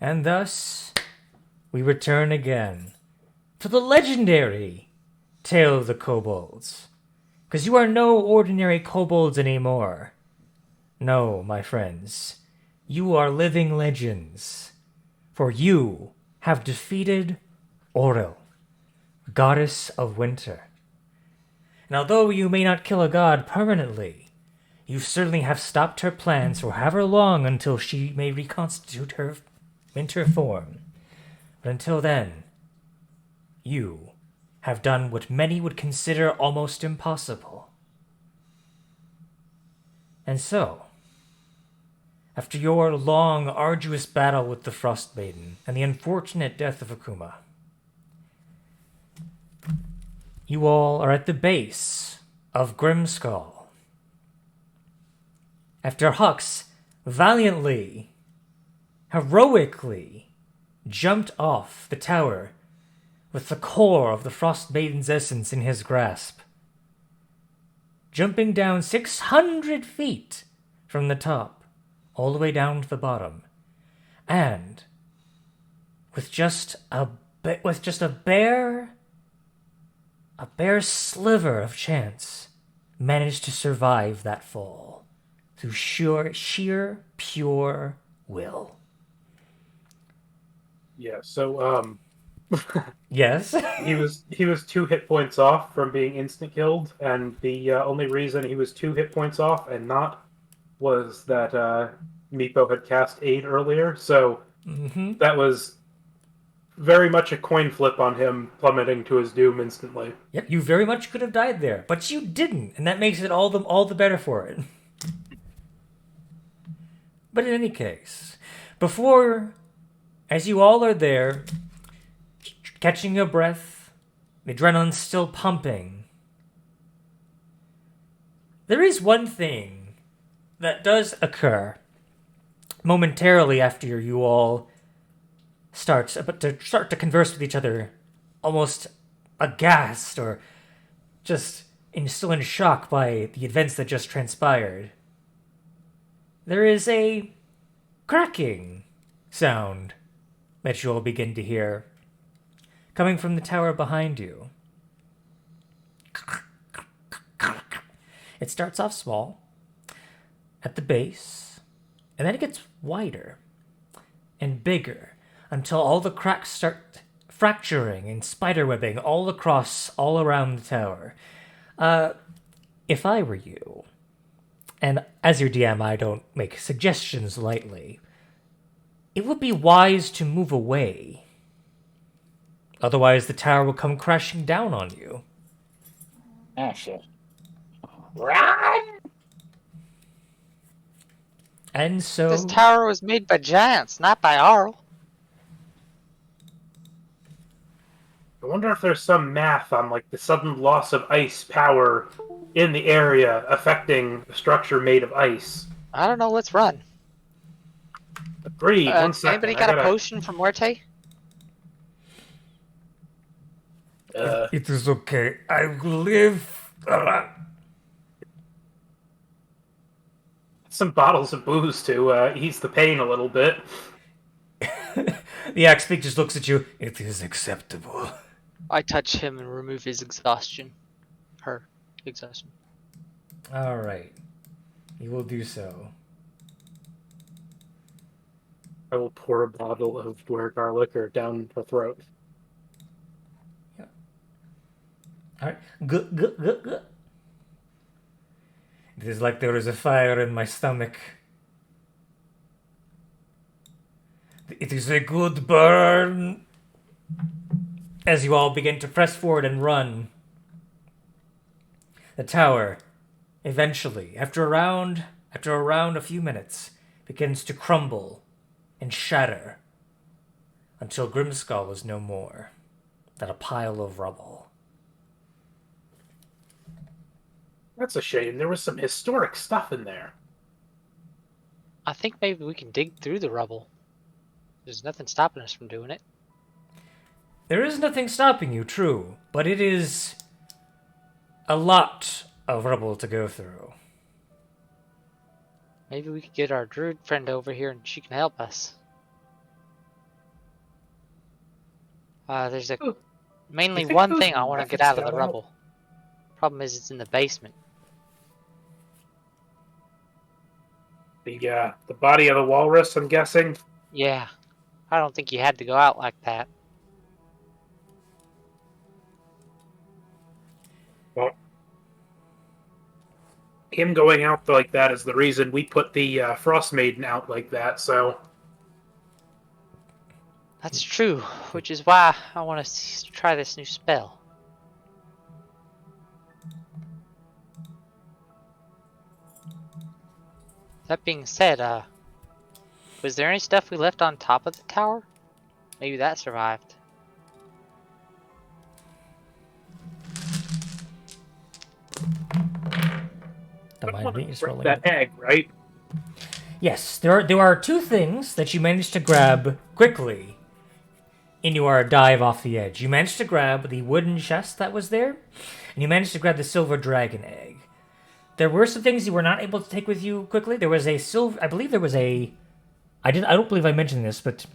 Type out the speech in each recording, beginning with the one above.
And thus, we return again to the legendary Tale of the Kobolds. Because you are no ordinary kobolds anymore. No, my friends. You are living legends. For you have defeated Auril, goddess of winter. And although you may not kill a god permanently, you certainly have stopped her plans for however long until she may reconstitute her winter form. But until then, you have done what many would consider almost impossible. And so, after your long, arduous battle with the Frost Maiden and the unfortunate death of Akuma, you all are at the base of Grimskull. After Hux valiantly, heroically jumped off the tower with the core of the Frost Maiden's essence in his grasp, jumping down 600 feet from the top, all the way down to the bottom, and with just a bare sliver of chance, managed to survive that fall through sheer pure will. Yeah, so Yes. he was 2 hit points off from being instant killed, and the only reason he was 2 hit points off and not was that Meepo had cast aid earlier. So that was very much a coin flip on him plummeting to his doom instantly. Yep, you very much could have died there, but you didn't, and that makes it all the better for it. But in any case, before, as you all are there, catching your breath, the adrenaline's still pumping, there is one thing that does occur momentarily after you all start to converse with each other, almost aghast or just still in shock by the events that just transpired. There is a cracking sound that you all begin to hear coming from the tower behind you. It starts off small at the base, and then it gets wider and bigger until all the cracks start fracturing and spiderwebbing all across, all around the tower. If I were you, and as your DM, I don't make suggestions lightly, it would be wise to move away. Otherwise, the tower will come crashing down on you. Ah, shit. Run! And so, This tower was made by giants, not by Auril. I wonder if there's some math on like the sudden loss of ice power in the area affecting a structure made of ice. I don't know, let's run. Agreed. One second. Anybody got a potion for Muerte? it is okay. I will live. Some bottles of booze to ease the pain a little bit. The Axebeak just looks at you. It is acceptable. I touch him and remove his exhaustion. Her exhaustion. All right. You will do so. I will pour a bottle of Dwergar liquor down her throat. Yeah. All right. Good. It is like there is a fire in my stomach. It is a good burn. As you all begin to press forward and run, the tower, eventually, after around a few minutes, begins to crumble and shatter until Grimskull is no more than a pile of rubble. That's a shame. There was some historic stuff in there. I think maybe we can dig through the rubble. There's nothing stopping us from doing it. There is nothing stopping you, true, but it is a lot of rubble to go through. Maybe we could get our druid friend over here and she can help us. There's a Ooh, mainly you think one those thing I want to get graphics out of the got out? rubble. Problem is, it's in the basement. The body of the walrus, I'm guessing. Yeah, I don't think you had to go out like that. Well, him going out like that is the reason we put the Frost Maiden out like that. So That's true, which is why I want to try this new spell. That being said, was there any stuff we left on top of the tower? Maybe that survived. Don't mind me, just break rolling. that egg, right? Yes, there are two things that you managed to grab quickly in your dive off the edge. You managed to grab the wooden chest that was there, and you managed to grab the silver dragon egg. There were some things you were not able to take with you quickly. There was a silver. I believe there was a. I don't believe I mentioned this, but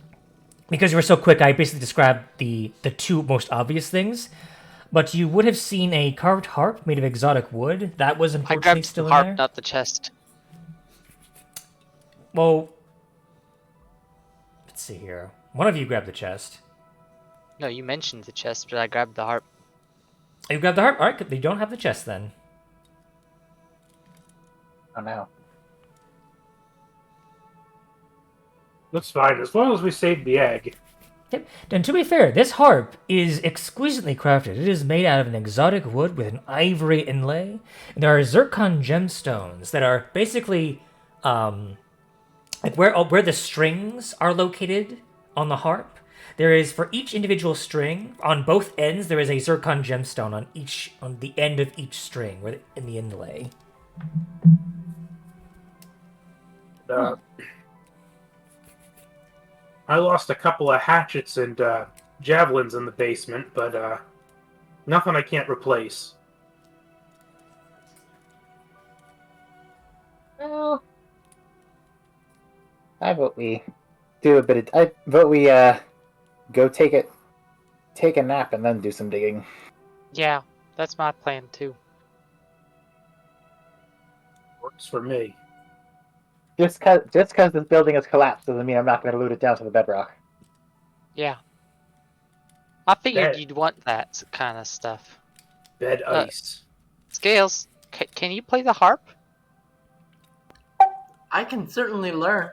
because you were so quick, I basically described the two most obvious things. But you would have seen a carved harp made of exotic wood. That was I unfortunately grabbed still the in harp, there. not the chest. Well, let's see here. One of you grabbed the chest. No, you mentioned the chest, but I grabbed the harp. You grabbed the harp. All right, they don't have the chest then. Oh no. Looks fine as long as we save the egg. Yep. And to be fair, this harp is exquisitely crafted. It is made out of an exotic wood with an ivory inlay. And there are zircon gemstones that are basically like where the strings are located on the harp. There is for each individual string on both ends. There is a zircon gemstone on the end of each string, in the inlay. I lost a couple of hatchets and javelins in the basement, but nothing I can't replace. Well, I vote we do a bit of. I vote we go take a nap and then do some digging. Yeah, that's my plan too. Works for me. Just cause this building has collapsed doesn't mean I'm not going to loot it down to the bedrock. Yeah. I figured Bed. you'd want that kind of stuff. Bed ice. Scales, can you play the harp? I can certainly learn.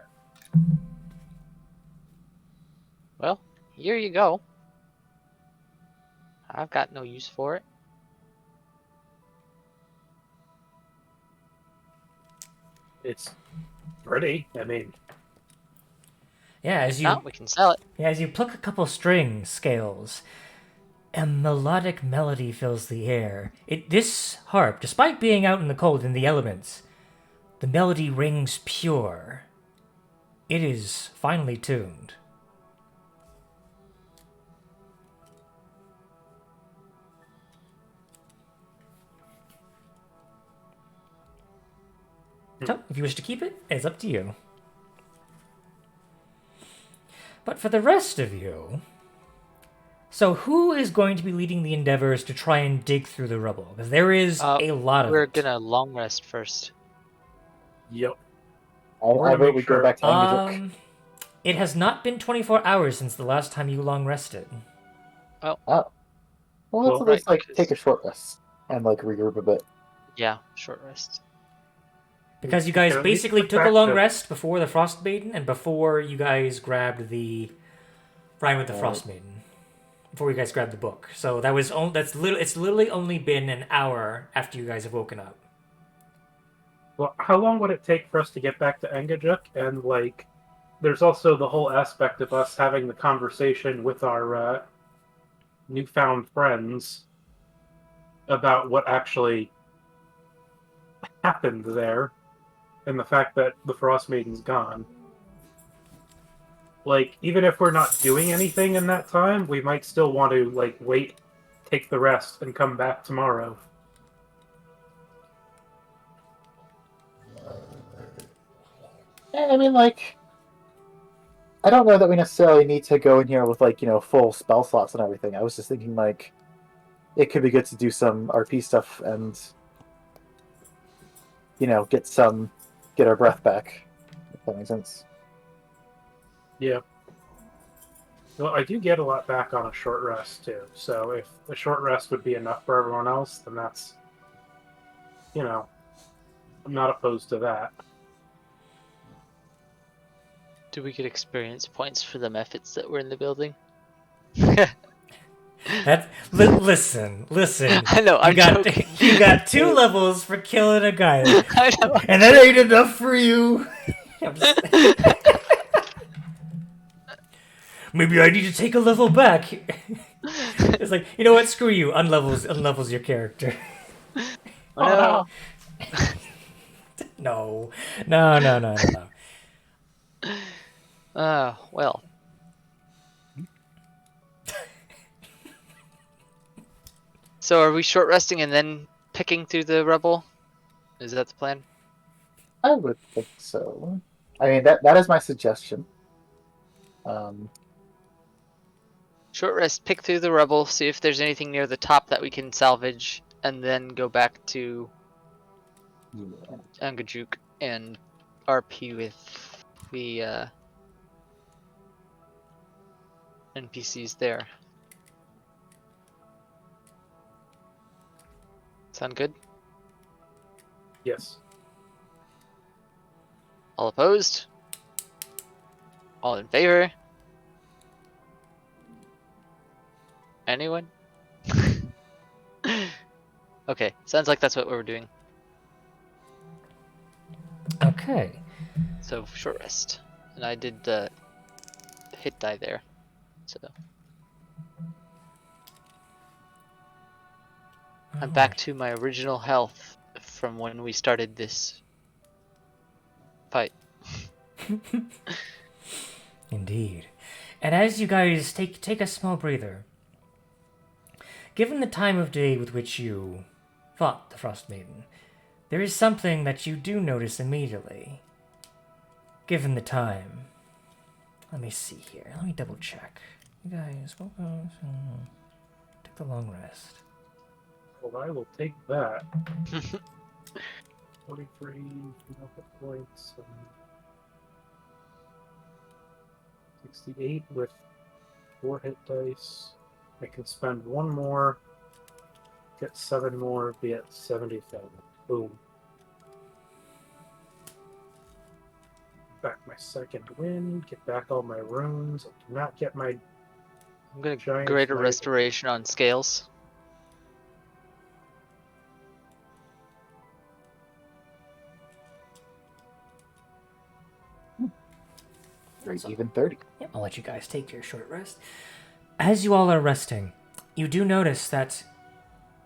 Well, here you go. I've got no use for it. It's pretty. I mean, Yeah, If not, we can sell it. as you pluck a couple strings, Scales, a melodic melody fills the air. This harp, despite being out in the cold in the elements, the melody rings pure. It is finely tuned. So, if you wish to keep it, it's up to you. But for the rest of you, so who is going to be leading the endeavors to try and dig through the rubble? Because there is a lot of We're it. gonna long rest first. yep. I gonna vote make we sure- go back to Engajuk. It has not been 24 hours since the last time you long rested. Oh. Well, let's Well, at least right, take a short rest and regroup a bit. Yeah, short rest. Because you guys can at least basically put took a back long the- rest before the Frost Maiden and before you guys grabbed the Rhyme with the Frost Maiden. Before you guys grabbed the book. So it's literally only been an hour after you guys have woken up. Well, how long would it take for us to get back to Engajuk? And there's also the whole aspect of us having the conversation with our newfound friends about what actually happened there, and the fact that the Frost Maiden's gone. Even if we're not doing anything in that time, we might still want to wait, take the rest, and come back tomorrow. I mean, I don't know that we necessarily need to go in here with like full spell slots and everything. I was just thinking like it could be good to do some RP stuff and get our breath back. If that makes sense. Yeah. Well, I do get a lot back on a short rest too. So if a short rest would be enough for everyone else, then that's, I'm not opposed to that. Do we get experience points for the methods that were in the building? Listen. I know, I'm joking. You got 2 levels for killing a guy, I know. and that ain't enough for you. Maybe I need to take a level back. It's like, you know what? Screw you. Unlevels your character. Oh, No. Well. So are we short resting and then picking through the rubble? Is that the plan? I would think so. I mean that is my suggestion. Short rest, pick through the rubble, see if there's anything near the top that we can salvage, and then go back to Yeah. Angajuk and RP with the NPCs there. Sound good? Yes. All opposed? All in favor? Anyone? Okay, sounds like that's what we're doing. Okay. So short rest, and I did hit die there. So I'm back to my original health from when we started this fight. Indeed. And as you guys take a small breather, given the time of day with which you fought the Frost Maiden, there is something that you do notice immediately. Given the time. Let me see here. Let me double check. You guys, take the long rest. Well, I will take that. 43 hit points. 68 with 4 hit dice. I can spend 1 more, get 7 more, be at 77. Boom. Back my second wind, get back all my runes. I do not get my I'm gonna Giant greater sniper. restoration on scales. Even 30. Yep, I'll let you guys take your short rest. As you all are resting, you do notice that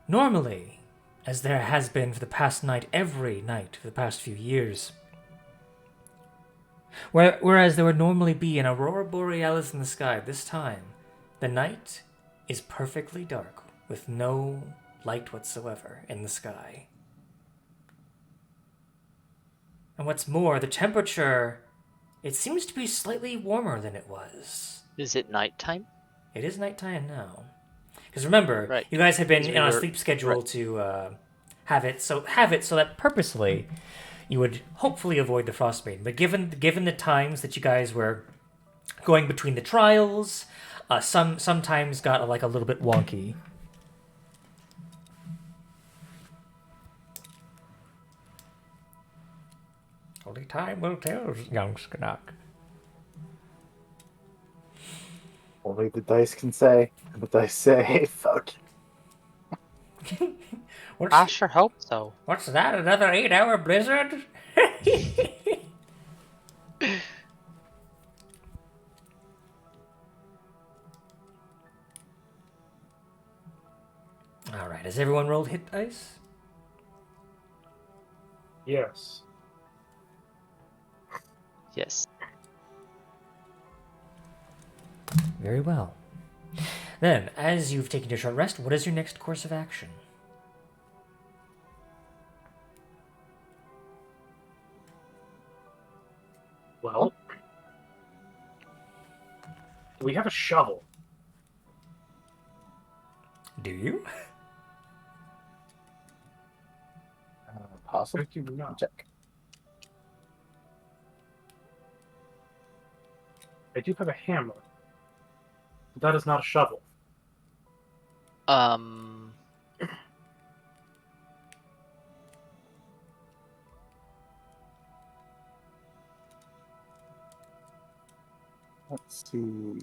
normally, as there has been for the past night, every night for the past few years, whereas there would normally be an aurora borealis in the sky, this time, the night is perfectly dark with no light whatsoever in the sky. And what's more, the temperature, it seems to be slightly warmer than it was. Is it nighttime? It is nighttime now. Because remember, Right. you guys have been Because we on a were- sleep schedule right. to have it so that purposely you would hopefully avoid the frostbite. But given the times that you guys were going between the trials, sometimes got like a little bit wonky. Only time will tell, young Skanok. Only the dice can say. The dice say, fuck. I sure hope so. What's that? Another 8-hour blizzard? All right. Has everyone rolled hit dice? yes. Yes. Very well. Then, as you've taken your short rest, what is your next course of action? Well, We have a shovel. Do you? Possible. I do not. Check. I do have a hammer. But that is not a shovel. Um, Let's see.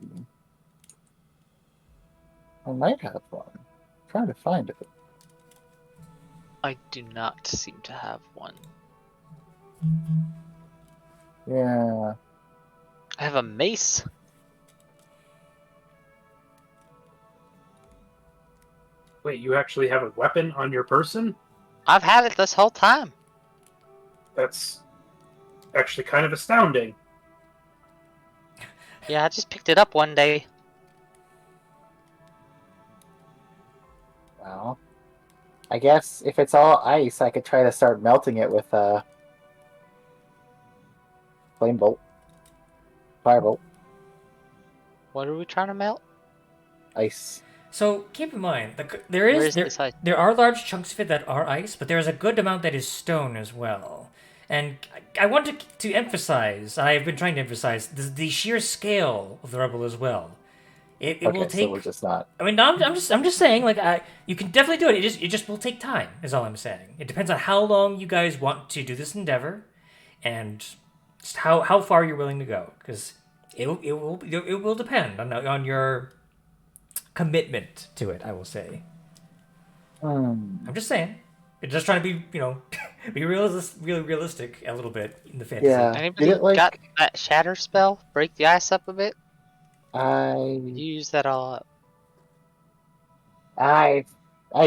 I might have one. I'm trying to find it. I do not seem to have one. Yeah. I have a mace. Wait, you actually have a weapon on your person? I've had it this whole time. That's actually kind of astounding. Yeah, I just picked it up one day. Well, I guess if it's all ice, I could try to start melting it with flame bolt, firebolt, What are we trying to melt? ice. So keep in mind, there Where is is this ice? there are large chunks of it that are ice, but there is a good amount that is stone as well. And I want to emphasize, I've been trying to emphasize the sheer scale of the rubble as well. It Okay, will take. so we're just not. I mean, I'm just saying, like, you can definitely do it. It just will take time. Is all I'm saying. It depends on how long you guys want to do this endeavor, and just how far you're willing to go. Because it will depend on your commitment to it. I will say. I'm just saying. It's just trying to be be realistic a little bit in the fantasy. Yeah. Anybody Did it, like- got that shatter spell? Break the ice up a bit? I You use that all up. I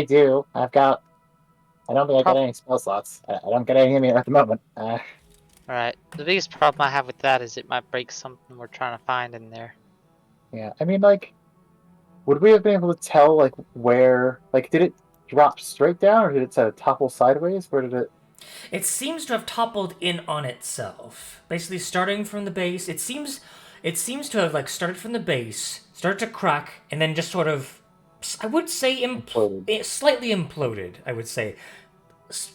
do. I don't think I got any spell slots. I don't get any at the moment. Alright. The biggest problem I have with that is it might break something we're trying to find in there. Yeah. I mean, like, would we have been able to tell like where? Like, did it drop straight down, or did it sort of topple sideways? Where did it? It seems to have toppled in on itself. Basically, starting from the base, it seems to have like started from the base, started to crack, and then just sort of, I would say, Imploded. slightly imploded. I would say,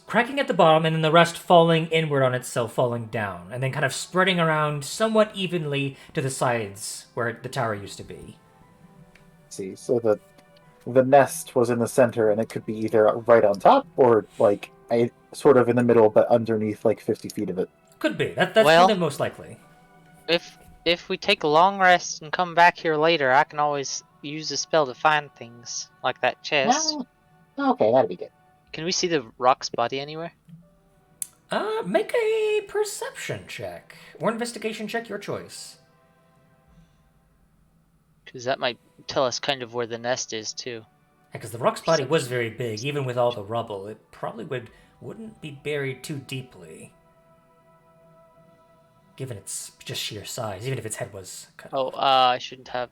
cracking at the bottom, and then the rest falling inward on itself, falling down, and then kind of spreading around somewhat evenly to the sides where the tower used to be. See, so the nest was in the center, and it could be either right on top or like sort of in the middle, but underneath like 50 feet of it. Could be. That's Well- probably most likely. If we take a long rest and come back here later, I can always use the spell to find things, like that chest. Okay, that'd be good. Can we see the rock's body anywhere? Make a perception check or investigation check, your choice. Because that might tell us kind of where the nest is, too. Because the rock's body was very big, even with all the rubble. It probably wouldn't be buried too deeply, given its just sheer size. Even if its head was cut. Oh, I shouldn't have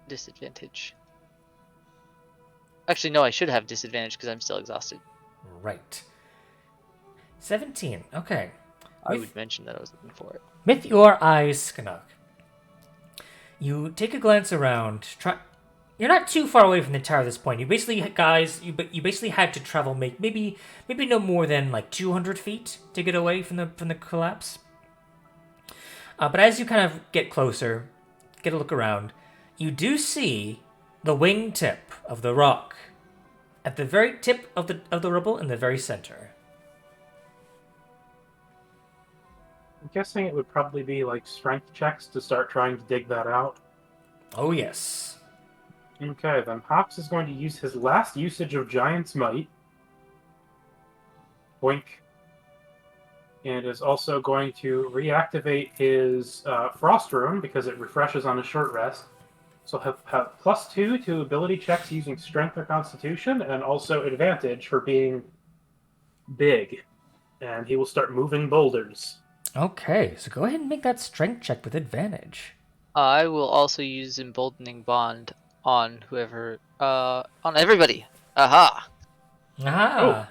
disadvantage. Actually, no, I should have disadvantage because I'm still exhausted. Right. 17. Okay. I With- would mention that I was looking for it. With your eyes, Skanuk, you take a glance around. You're not too far away from the tower at this point. You basically, guys, you basically had to travel maybe no more than like 200 feet to get away from the collapse. But as you kind of get closer, get a look around, you do see the wingtip of the rock at the very tip of the rubble in the very center. I'm guessing it would probably be like strength checks to start trying to dig that out. Oh yes. Okay, then Hops is going to use his last usage of Giant's Might. Boink. And is also going to reactivate his Frost Rune because it refreshes on a short rest. So have +2 to ability checks using Strength or Constitution, and also advantage for being big. And he will start moving boulders. Okay, so go ahead and make that strength check with advantage. I will also use Emboldening Bond on whoever, on everybody. Aha! Aha!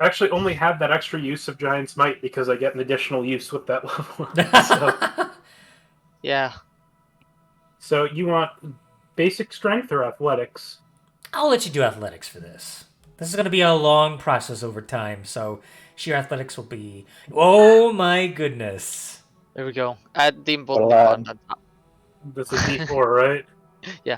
I actually only have that extra use of Giant's Might because I get an additional use with that level. So, Yeah. So you want basic strength or athletics? I'll let you do athletics for this. This is going to be a long process over time, so sheer athletics will be. Oh my goodness! There we go. Add the Well, emboldening bond on top. That's a D4, right? Yeah.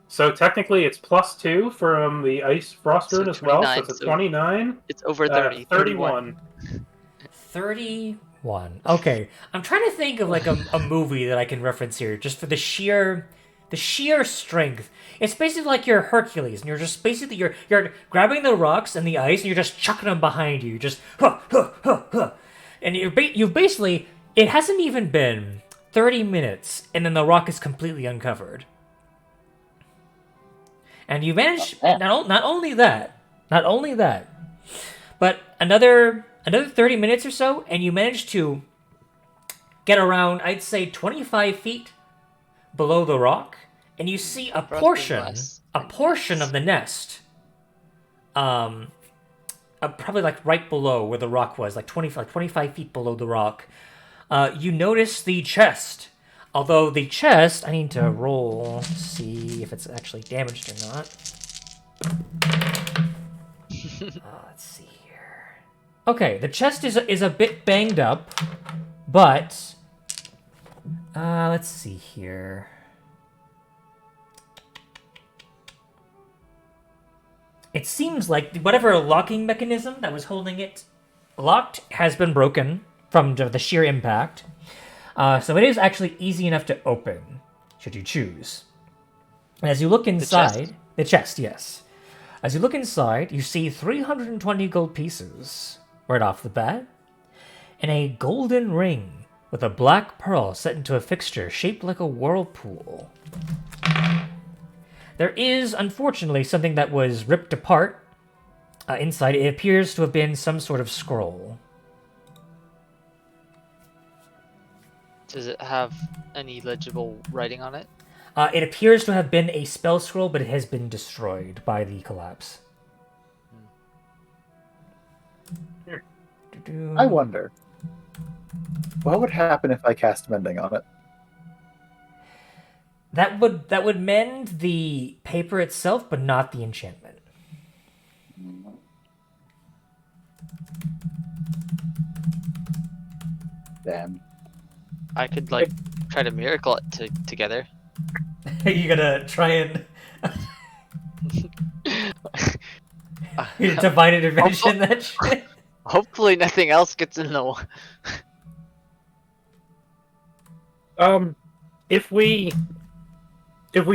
So technically it's +2 from the ice frost So rune as well, so 29, it's a so 29. It's over 30. 31. 31. Okay, I'm trying to think of like a movie that I can reference here, just for the sheer strength. It's basically like you're Hercules, and you're just basically you're grabbing the rocks and the ice, and you're just chucking them behind you. You're just and you've basically it hasn't even been 30 minutes, and then the rock is completely uncovered. And you manage not only that, but another 30 minutes or so, and you manage to get around, I'd say 25 feet below the rock, and you see a portion of the nest, probably like right below where the rock was, like 25 feet below the rock. You notice the chest. Although the chest, I need to roll, see if it's actually damaged or not. Let's see here. Okay, the chest is a bit banged up, but let's see here. It seems like whatever locking mechanism that was holding it locked has been broken from the sheer impact. So it is actually easy enough to open, should you choose. And as you look inside, the chest, yes. As you look inside, you see 320 gold pieces right off the bat, and a golden ring with a black pearl set into a fixture shaped like a whirlpool. There is, unfortunately, something that was ripped apart inside. It appears to have been some sort of scroll. Does it have any legible writing on it? It appears to have been a spell scroll, but it has been destroyed by the collapse. I wonder, what would happen if I cast Mending on it? That would mend the paper itself, but not the enchantment. Damn. I could like try to miracle it together. You gonna try and divine intervention that shit? Hopefully nothing else gets in the way. If we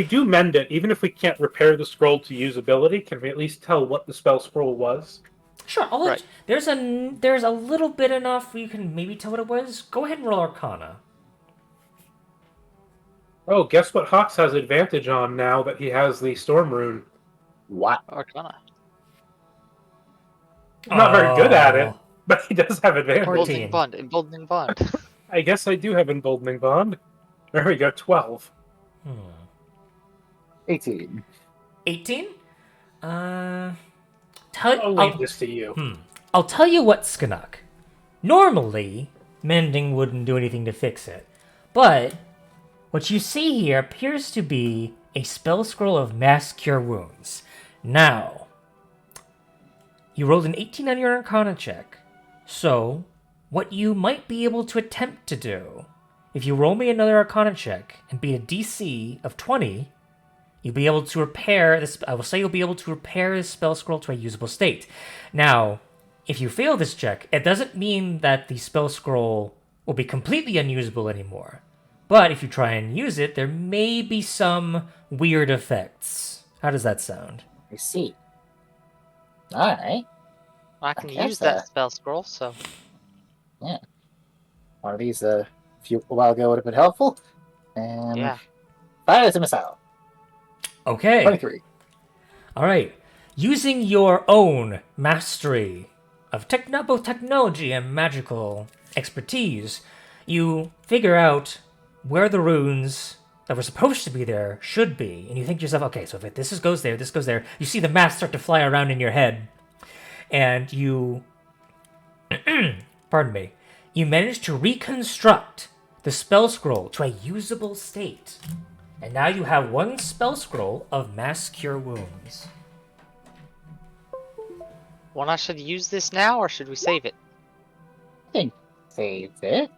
do mend it, even if we can't repair the scroll to usability, can we at least tell what the spell scroll was? Sure. There's a little bit enough you can maybe tell what it was. Go ahead and roll Arcana. Oh, guess what Hawks has advantage on now that he has the Storm Rune? What? Arcana. I'm not very good at it, but he does have advantage. 14. Emboldening bond. I guess I do have Emboldening Bond. There we go, 12. 18. 18? I'll leave this to you. I'll tell you what, Skanuk. Normally, mending wouldn't do anything to fix it. But what you see here appears to be a spell scroll of Mass Cure Wounds. Now, you rolled an 18 on your Arcana check. So, what you might be able to attempt to do, if you roll me another Arcana check and beat a DC of 20, you'll be able to repair this. I will say you'll be able to repair this spell scroll to a usable state. Now, if you fail this check, it doesn't mean that the spell scroll will be completely unusable anymore. But if you try and use it, there may be some weird effects. How does that sound? I see. Alright. I can guess use that spell scroll, so Yeah. One of these a while ago would have been helpful. And yeah. fire as a missile. Okay. 23. All right. Using your own mastery of both technology and magical expertise, you figure out where the runes that were supposed to be there should be. And you think to yourself, okay, so if this goes there, this goes there. You see the math start to fly around in your head. And you... pardon me. You manage to reconstruct the spell scroll to a usable state. And now you have 1 spell scroll of Mass Cure Wounds. Well, I should use this now, or should we save it? I think save it.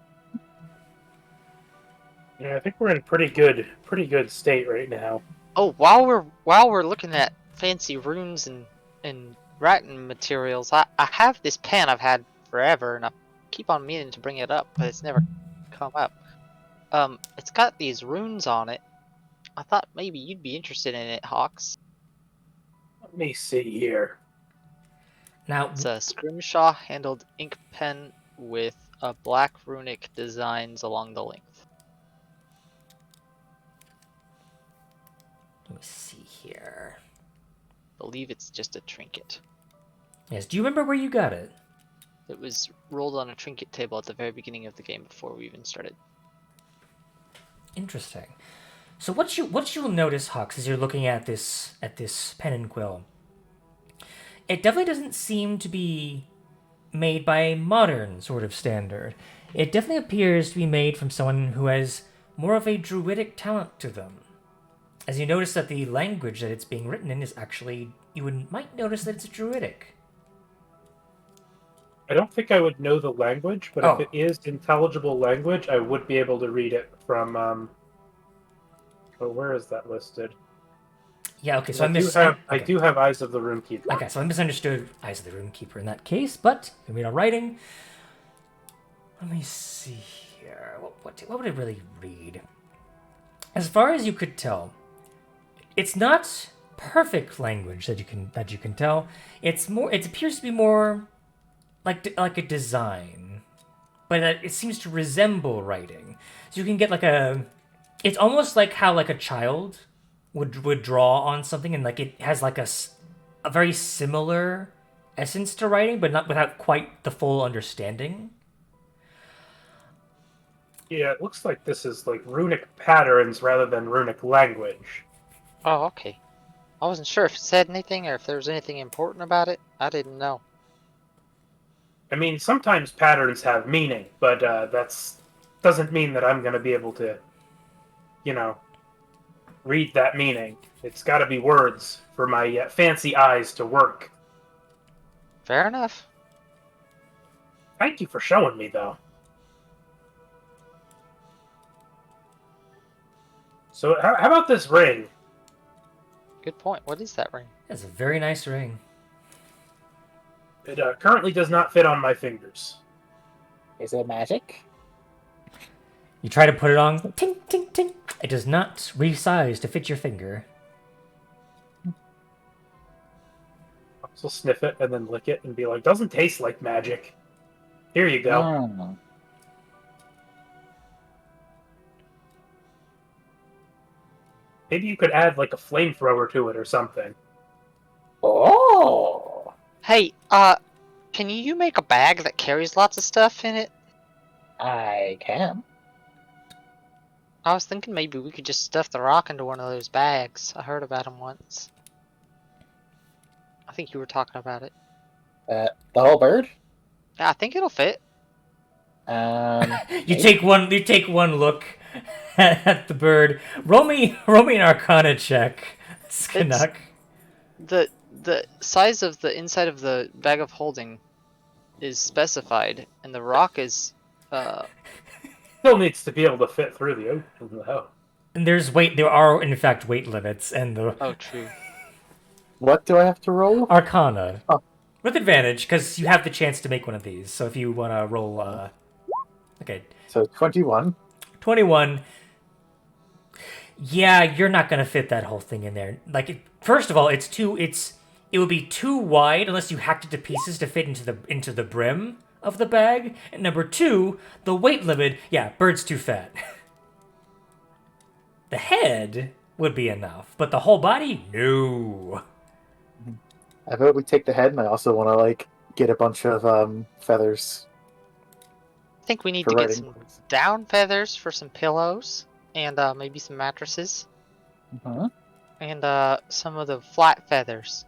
Yeah, I think we're in pretty good state right now. Oh, while we're looking at fancy runes and writing materials, I have this pen I've had forever, and I keep on meaning to bring it up, but it's never come up. It's got these runes on it. I thought maybe you'd be interested in it, Hawks. Let me see here. Now, It's a scrimshaw handled ink pen with a black runic designs along the length. let me see here. Believe it's just a trinket. Yes, do you remember where you got it? It was rolled on a trinket table at the very beginning of the game before we even started. Interesting. So what you'll notice, Hawks, as you're looking at this pen and quill, it definitely doesn't seem to be made by a modern sort of standard. It definitely appears to be made from someone who has more of a druidic talent to them. As you notice that the language that it's being written in is actually, might notice that it's druidic. I don't think I would know the language, but Oh. if it is intelligible language, I would be able to read it from. Oh, where is that listed? Yeah, okay, so I do have Eyes of the Runekeeper. Okay, so I misunderstood Eyes of the Runekeeper in that case, but you read our writing. Let me see here. What would I really read? As far as you could tell, it's not perfect language that you can tell. It's more. It appears to be more like a design, but it seems to resemble writing. So you can get like a. It's almost like how like a child would draw on something, and like it has like a very similar essence to writing, but not without quite the full understanding. Yeah, it looks like this is like runic patterns rather than runic language. Oh, okay. I wasn't sure if it said anything or if there was anything important about it. I didn't know. I mean, sometimes patterns have meaning, but that's doesn't mean that I'm going to be able to, read that meaning. It's got to be words for my fancy eyes to work. Fair enough. Thank you for showing me, though. So, how about this ring? Good point. What is that ring? That's a very nice ring. It currently does not fit on my fingers. Is it magic? You try to put it on, ting, ting, ting. It does not resize to fit your finger. I'll sniff it and then lick it and be like, doesn't taste like magic. Here you go. Oh. Maybe you could add like a flamethrower to it or something. Oh. Hey, can you make a bag that carries lots of stuff in it? I can. I was thinking maybe we could just stuff the rock into one of those bags. I heard about them once. I think you were talking about it. The whole bird? Yeah, I think it'll fit. You take one look at the bird. Roll me an Arcana check, Skanuk. The size of the inside of the bag of holding is specified, and the rock is Still needs to be able to fit through the open, though. And there are in fact weight limits, and the oh true. What do I have to roll? Arcana Oh. with advantage because you have the chance to make one of these. So if you want to roll, okay, So 21. 21. Yeah, you're not gonna fit that whole thing in there. Like, first of all, it would be too wide unless you hacked it to pieces to fit into the brim of the bag. And number two, the weight limit. Yeah, bird's too fat. The head would be enough, but the whole body, no. I vote we take the head, and I also want to get a bunch of feathers I think we need for to get writing. some down feathers for some pillows, and maybe some mattresses, Mhm. and some of the flat feathers.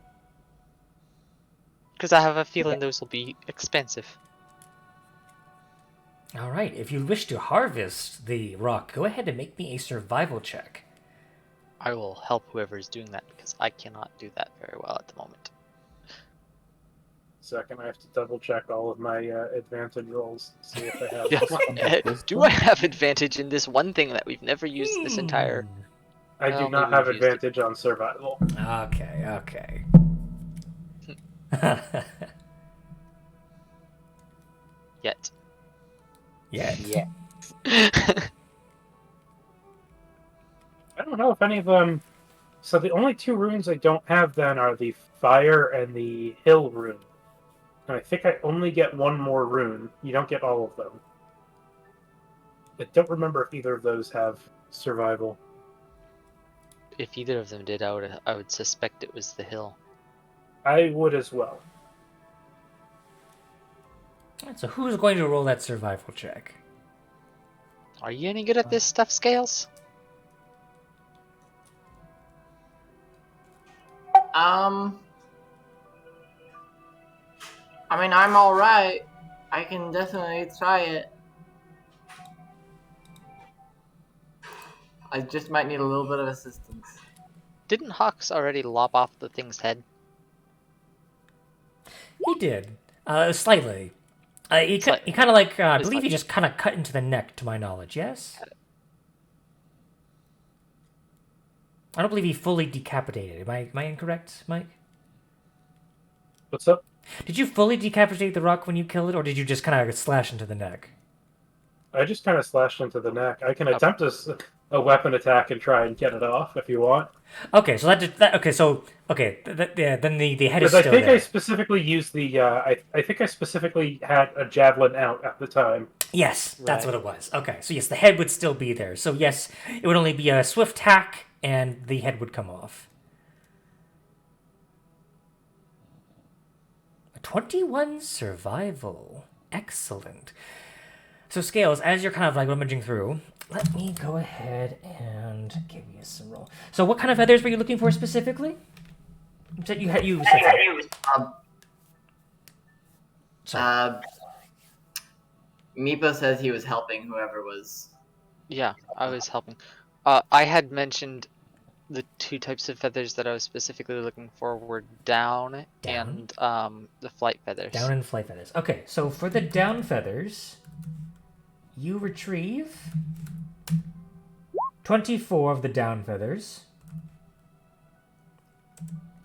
Because I have a feeling those will be expensive. All right, if you wish to harvest the rock, go ahead and make me a survival check. I will help whoever is doing that because I cannot do that very well at the moment. Second, I have to double check all of my advantage rolls to see if I have Yes. one. Do I have advantage in this one thing that we've never used this entire? I Well, do not maybe have we've used it. advantage on survival. Okay. Yet. Yeah. I don't know if any of them. So the only two runes I don't have then are the fire and the hill rune. And I think I only get one more rune. You don't get all of them. I don't remember if either of those have survival. If either of them did, I would suspect it was the hill. I would as well. So who's going to roll that survival check? Are you any good at this stuff, Scales? I mean, I'm alright. I can definitely try it. I just might need a little bit of assistance. Didn't Hawks already lop off the thing's head? He did. Slightly. He Slightly. kind of like, I Just believe he like- just kind of cut into the neck, to my knowledge, yes? I don't believe he fully decapitated. Am I incorrect, Mike? What's up? Did you fully decapitate the rock when you killed it, or did you just kind of slash into the neck? I just kind of slashed into the neck. I can Okay. attempt a weapon attack and try and get it off if you want. Okay, so then the head is Because I still think there. I specifically used the. I think I specifically had a javelin out at the time. Yes, that's Right. what it was. Okay, so yes, the head would still be there. So yes, it would only be a swift hack, and the head would come off. A 21 survival. Excellent. So Scales, as you're kind of like rummaging through, let me go ahead and give you some roll. So what kind of feathers were you looking for specifically? You said you said some. Sorry. Meepo says he was helping whoever was. Yeah, I was helping. I had mentioned the two types of feathers that I was specifically looking for were down, Down. and the flight feathers. Down and flight feathers. Okay, so for the down feathers, you retrieve 24 of the down feathers.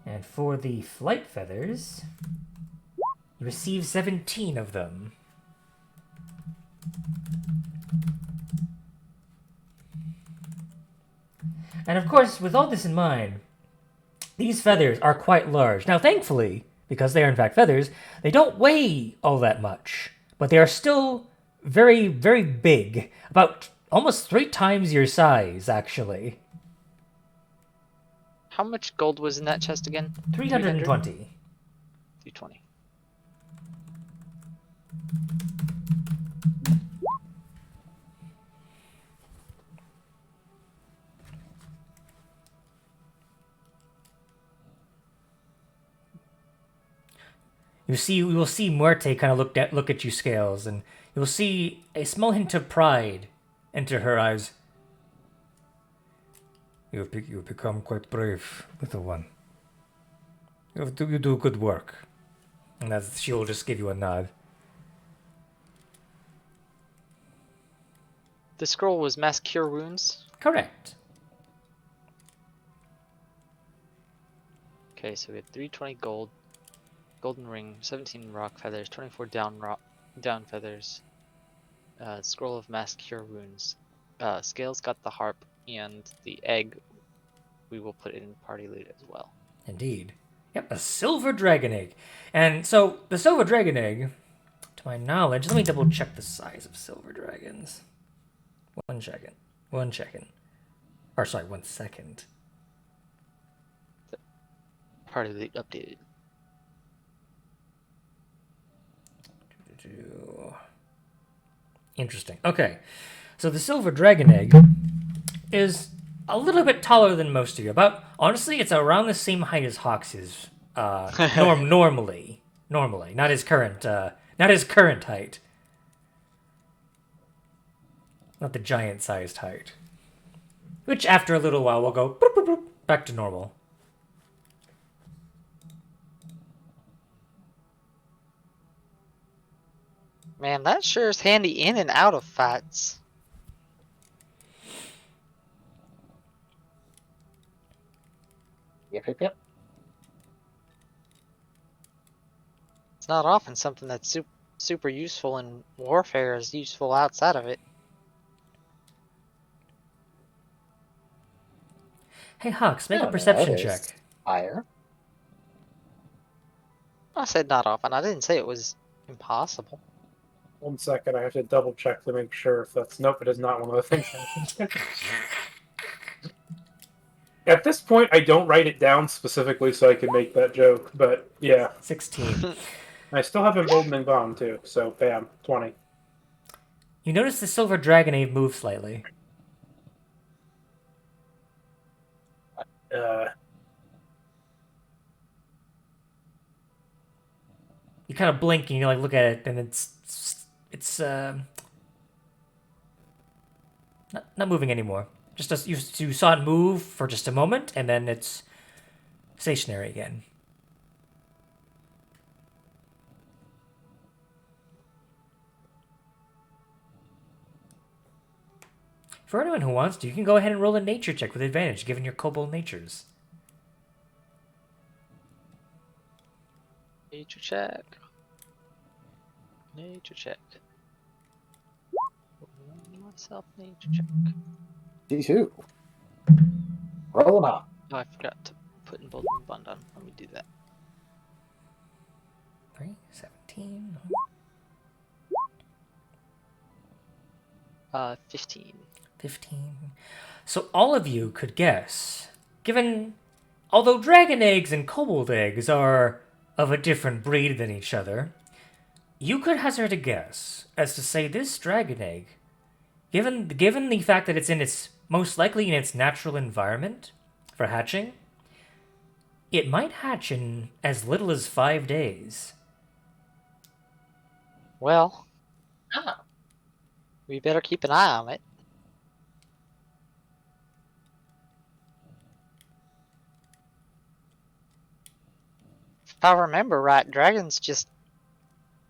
And for the flight feathers, you receive 17 of them. And of course, with all this in mind, these feathers are quite large. Now, thankfully, because they are in fact feathers, they don't weigh all that much, but they are still very, very big. About almost 3 times your size, actually. How much gold was in that chest again? 320. 320. You will see Muerte kind of look at you, Scales, and you'll see a small hint of pride enter her eyes. You've become quite brave, little one. You do good work. And as she'll just give you a nod. The scroll was mass cure wounds. Correct. Okay, so we had 320 gold, golden ring, 17 rock feathers, 24 down feathers, scroll of mass cure wounds. Scales got the harp and the egg. We will put it in party loot as well. Indeed. Yep, a silver dragon egg. And so, the silver dragon egg, to my knowledge, let me double check the size of silver dragons. 1 second. 1 second. Or sorry, 1 second. Party loot updated. Interesting. Okay. So the silver dragon egg is a little bit taller than most of you. Honestly, it's around the same height as Hawks is. Normally, not his current height. not the giant-sized height. Which, after a little while, will go boop, boop, boop, back to normal. Man, that sure is handy in and out of fights. Yep. It's not often something that's super useful in warfare is useful outside of it. Hey, Hux, make No, a perception no, check. there's Fire. I said not often. I didn't say it was impossible. 1 second, I have to double check to make sure if that's. Nope, it is not one of the things. At this point, I don't write it down specifically so I can make that joke, but yeah. 16. I still have Emboldening Bond too, so bam, 20. You notice the silver dragon Ave move slightly. You kind of blink and you like look at it, and it's not moving anymore. Just as you saw it move for just a moment, and then it's stationary again. For anyone who wants to, you can go ahead and roll a nature check with advantage, given your kobold natures. Nature check. Nature check. Myself nature check. D2. Roll them out. Oh, I forgot to put in both bond on. Let me do that. 3, 17. 15. 15. So all of you could guess, given, although dragon eggs and kobold eggs are of a different breed than each other, you could hazard a guess as to say this dragon egg, given the fact that it's in its most likely in its natural environment for hatching, it might hatch in as little as 5 days. Well, we better keep an eye on it. If I remember right, dragons just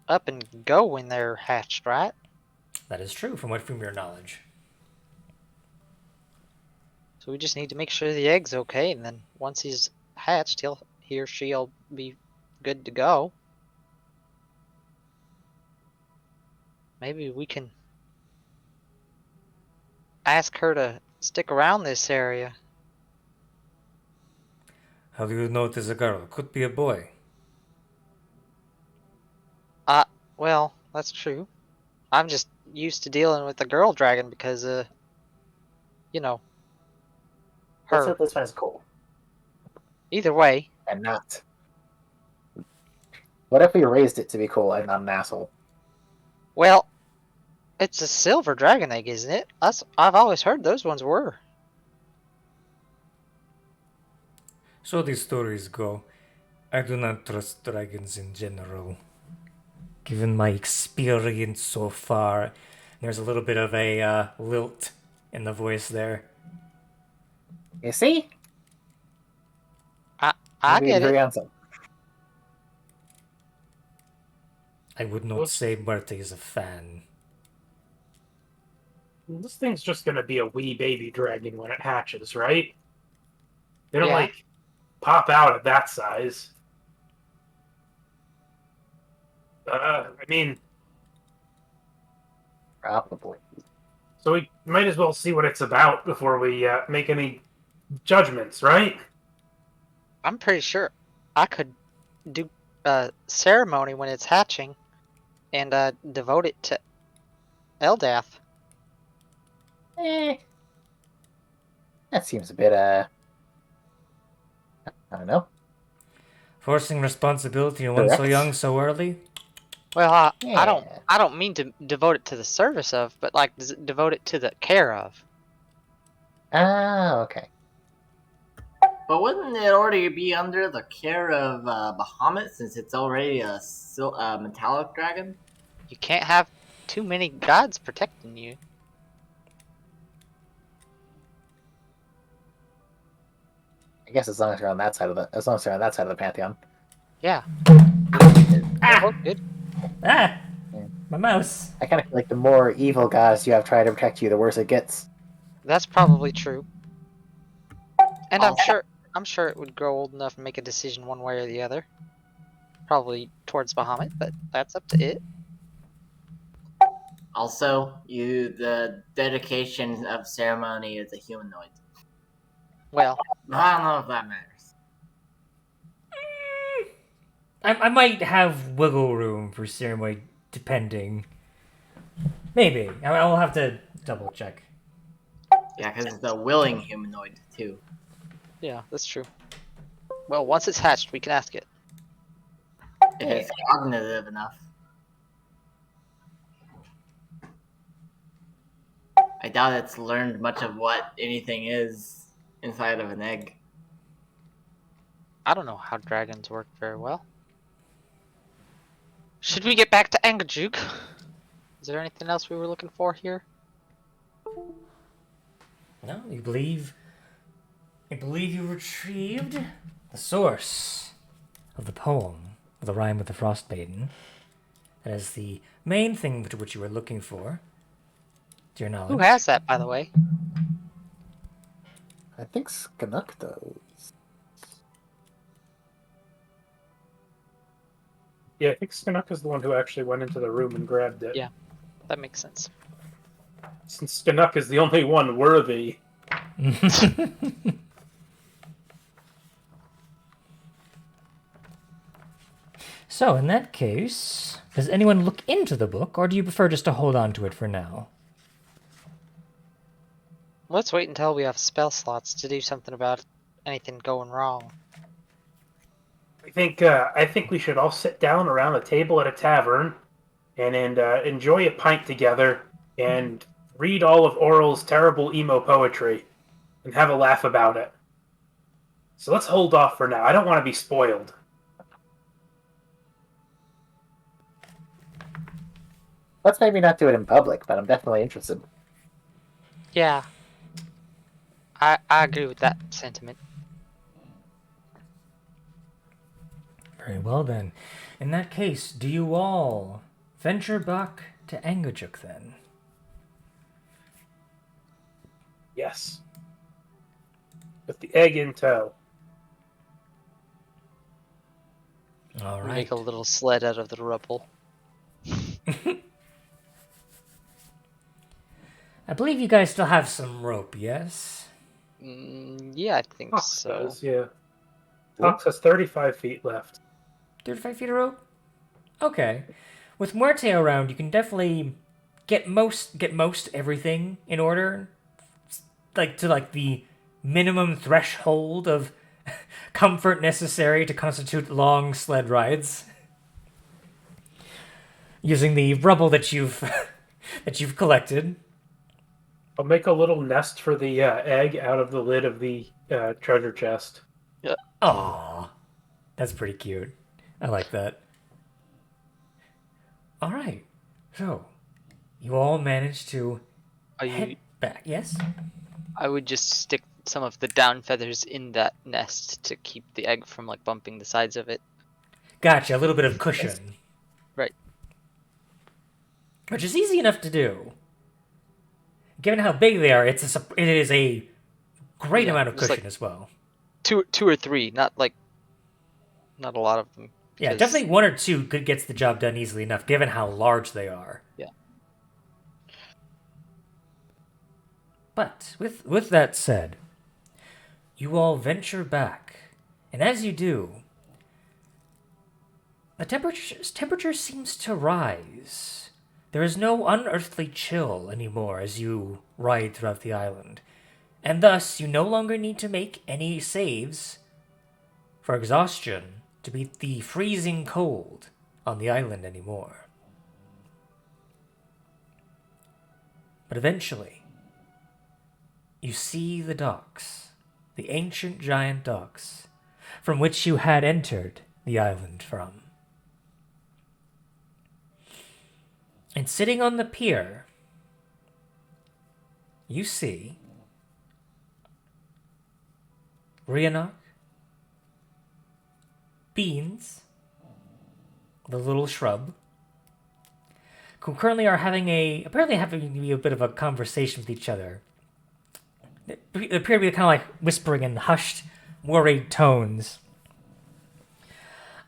up and go when they're hatched, right? That is true from your knowledge. So we just need to make sure the egg's okay, and then once he's hatched, he or she'll be good to go. Maybe we can ask her to stick around this area. How do you know it is a girl? Could be a boy. Well, that's true. I'm just used to dealing with the girl dragon because, you know, Let's her. hope this one's cool. Either way, And not. What if we raised it to be cool and not an asshole? well, it's a silver dragon egg, isn't it? I've always heard those ones were. So these stories go. I do not trust dragons in general. Given my experience so far, there's a little bit of a lilt in the voice there. You see? I Maybe get agree it. on some. I would not say Murta is a fan. This thing's just gonna be a wee baby dragon when it hatches, right? They don't Yeah. like pop out at that size. I mean, Probably. so we might as well see what it's about before we make any judgments, right? I'm pretty sure I could do a ceremony when it's hatching and devote it to Eldath. That seems a bit, I don't know. Forcing responsibility on one so Correct. young so early? Well, I Yeah. don't mean to devote it to the service of, but like devote it to the care of. Ah, okay. But wouldn't it already be under the care of Bahamut since it's already a metallic dragon? You can't have too many gods protecting you. guess as long as you're on that side of the pantheon. Yeah. Ah! Oh, good. Ah! Yeah. My mouse. I kind of feel like the more evil gods you have trying to protect you, the worse it gets. That's probably true. And Also- I'm sure it would grow old enough and make a decision one way or the other. Probably towards Bahamut, but that's up to it. Also, the dedication of ceremony is a humanoid. Well, I don't know if that matters. I might have wiggle room for ceremony, depending. Maybe. I'll have to double check. Yeah, because it's a willing humanoid too. yeah, that's true. Well, once it's hatched, we can ask it. If it's cognitive enough. I doubt it's learned much of what anything is inside of an egg. I don't know how dragons work very well. Should we get back to Angajuk? Is there anything else we were looking for here? No, you believe you retrieved the source of the poem of the rhyme with the frost maiden. That is the main thing to which you were looking for. To your knowledge. Who has that, by the way? I think Skanuk does. Yeah, I think Skanuk is the one who actually went into the room and grabbed it. Yeah. That makes sense. Since Skanuk is the only one worthy. So, in that case, does anyone look into the book, or do you prefer just to hold on to it for now? Let's wait until we have spell slots to do something about anything going wrong. I think we should all sit down around a table at a tavern and enjoy a pint together and read all of Auril's terrible emo poetry and have a laugh about it. So let's hold off for now. I don't want to be spoiled. Let's maybe not do it in public, but I'm definitely interested. Yeah. I agree with that sentiment. Very well then. In that case, do you all venture back to Angajuk then? Yes. With the egg in tow. All right. Make a little sled out of the rubble. I believe you guys still have some rope, yes? Yeah, I think Tox so. does, yeah. Tox has 35 feet left. 35 feet of rope? Okay. With Muerte around, you can definitely get most everything in order. Like, to, like, the minimum threshold of comfort necessary to constitute long sled rides. Using the rubble that you've collected. I'll make a little nest for the egg out of the lid of the treasure chest. Aww. That's pretty cute. I like that. Alright. So, you all managed to head back, yes? I would just stick some of the down feathers in that nest to keep the egg from like bumping the sides of it. Gotcha, a little bit of cushion. Right. Which is easy enough to do. Given how big they are, it is a great amount of just cushion like as well. Two or three, not a lot of them. Yeah, because- definitely one or two gets the job done easily enough, given how large they are. Yeah. But with that said, you all venture back, and as you do, the temperature seems to rise. There is no unearthly chill anymore as you ride throughout the island, and thus you no longer need to make any saves for exhaustion to beat the freezing cold on the island anymore. But eventually, you see the docks, the ancient giant docks, from which you had entered the island from. And sitting on the pier, you see Rhiannoch Beans, the little shrub, who currently are apparently having a bit of a conversation with each other. They appear to be kind of like whispering in hushed, worried tones.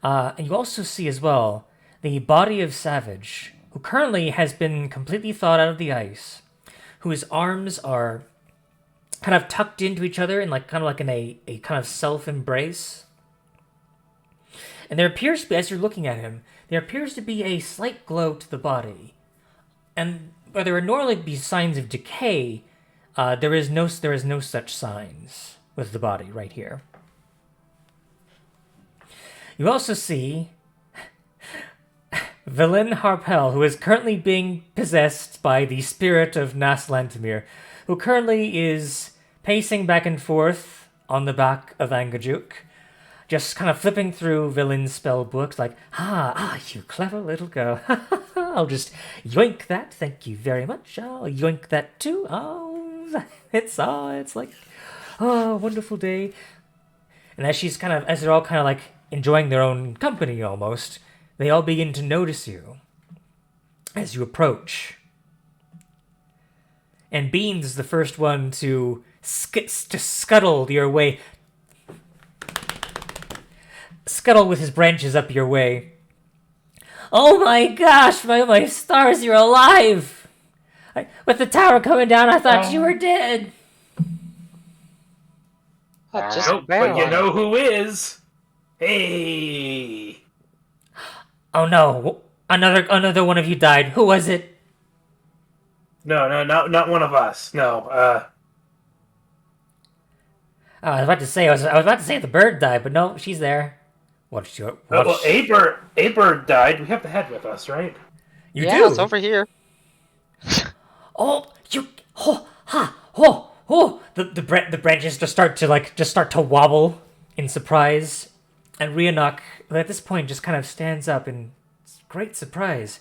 And you also see as well the body of Savage, who currently has been completely thawed out of the ice, whose arms are kind of tucked into each other in kind of in a kind of self-embrace. And there appears to be, as you're looking at him, there appears to be a slight glow to the body. And where there would normally be signs of decay, there is no such signs with the body right here. You also see Villain Harpel, who is currently being possessed by the spirit of Nas Lantamir, who currently is pacing back and forth on the back of Angajuk, just kind of flipping through Villain's spell books like, you clever little girl. I'll just yoink that, thank you very much. I'll yoink that too. It's like, wonderful day. And as they're all kind of like enjoying their own company almost, they all begin to notice you as you approach. And Beans is the first one to scuttle your way. Scuttle with his branches up your way. Oh my gosh, my stars, you're alive! With the tower coming down, I thought you were dead. Just Nope, but you know who is? Hey! Oh no, another one of you died. Who was it? No, not one of us. No, I was about to say the bird died, but no, she's there. well, a bird died. We have the head with us, right? You yeah, do. it's over here. Oh, you. The branches just start to wobble in surprise, and Rhiannoch at this point just kind of stands up in great surprise.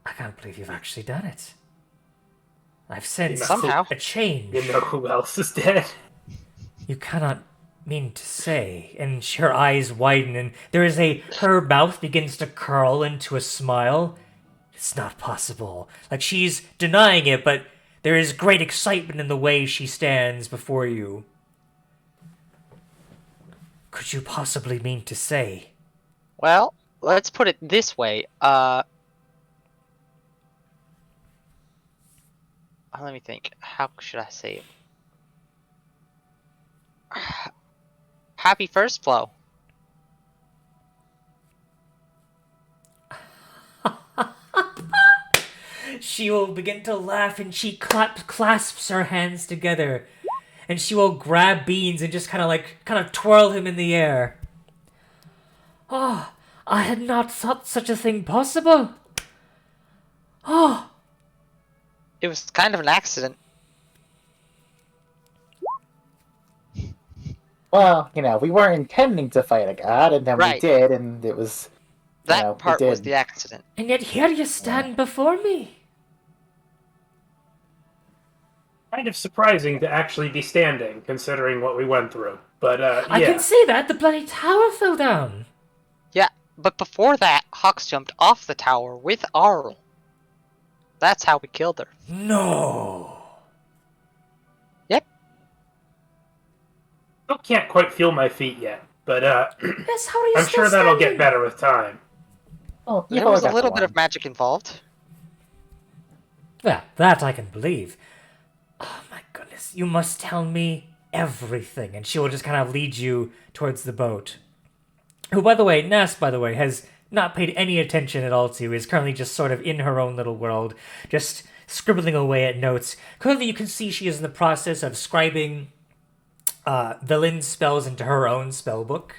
I can't believe you've actually done it. I've sensed Somehow. a change. You know who else is dead? You cannot mean to say. And her eyes widen, and her mouth begins to curl into a smile. It's not possible. Like she's denying it, but there is great excitement in the way she stands before you. Could you possibly mean to say? Well, let's put it this way. Let me think. How should I say it? Happy first flow. She will begin to laugh, and she clasps her hands together, and she will grab Beans and just kind of twirl him in the air. Oh, I had not thought such a thing possible. Oh. It was kind of an accident. Well, we weren't intending to fight a god, and then we Right. did, and it was... That part we was did. the accident. And yet here you stand before me. Kind of surprising to actually be standing, considering what we went through. But, yeah. I can see that. The bloody tower fell down. Yeah, but before that, Hawks jumped off the tower with Auril. That's how we killed her. No. Yep. Still can't quite feel my feet yet, but, Yes, how are you I'm still sure that'll get standing? better with time. Oh, There was a little bit of magic involved. Well, that I can believe. Oh my goodness, you must tell me everything. And she will just kind of lead you towards the boat. Who, by the way, Ness, has not paid any attention at all to you, is currently just sort of in her own little world, just scribbling away at notes. Clearly you can see she is in the process of scribing villain spells into her own spell book.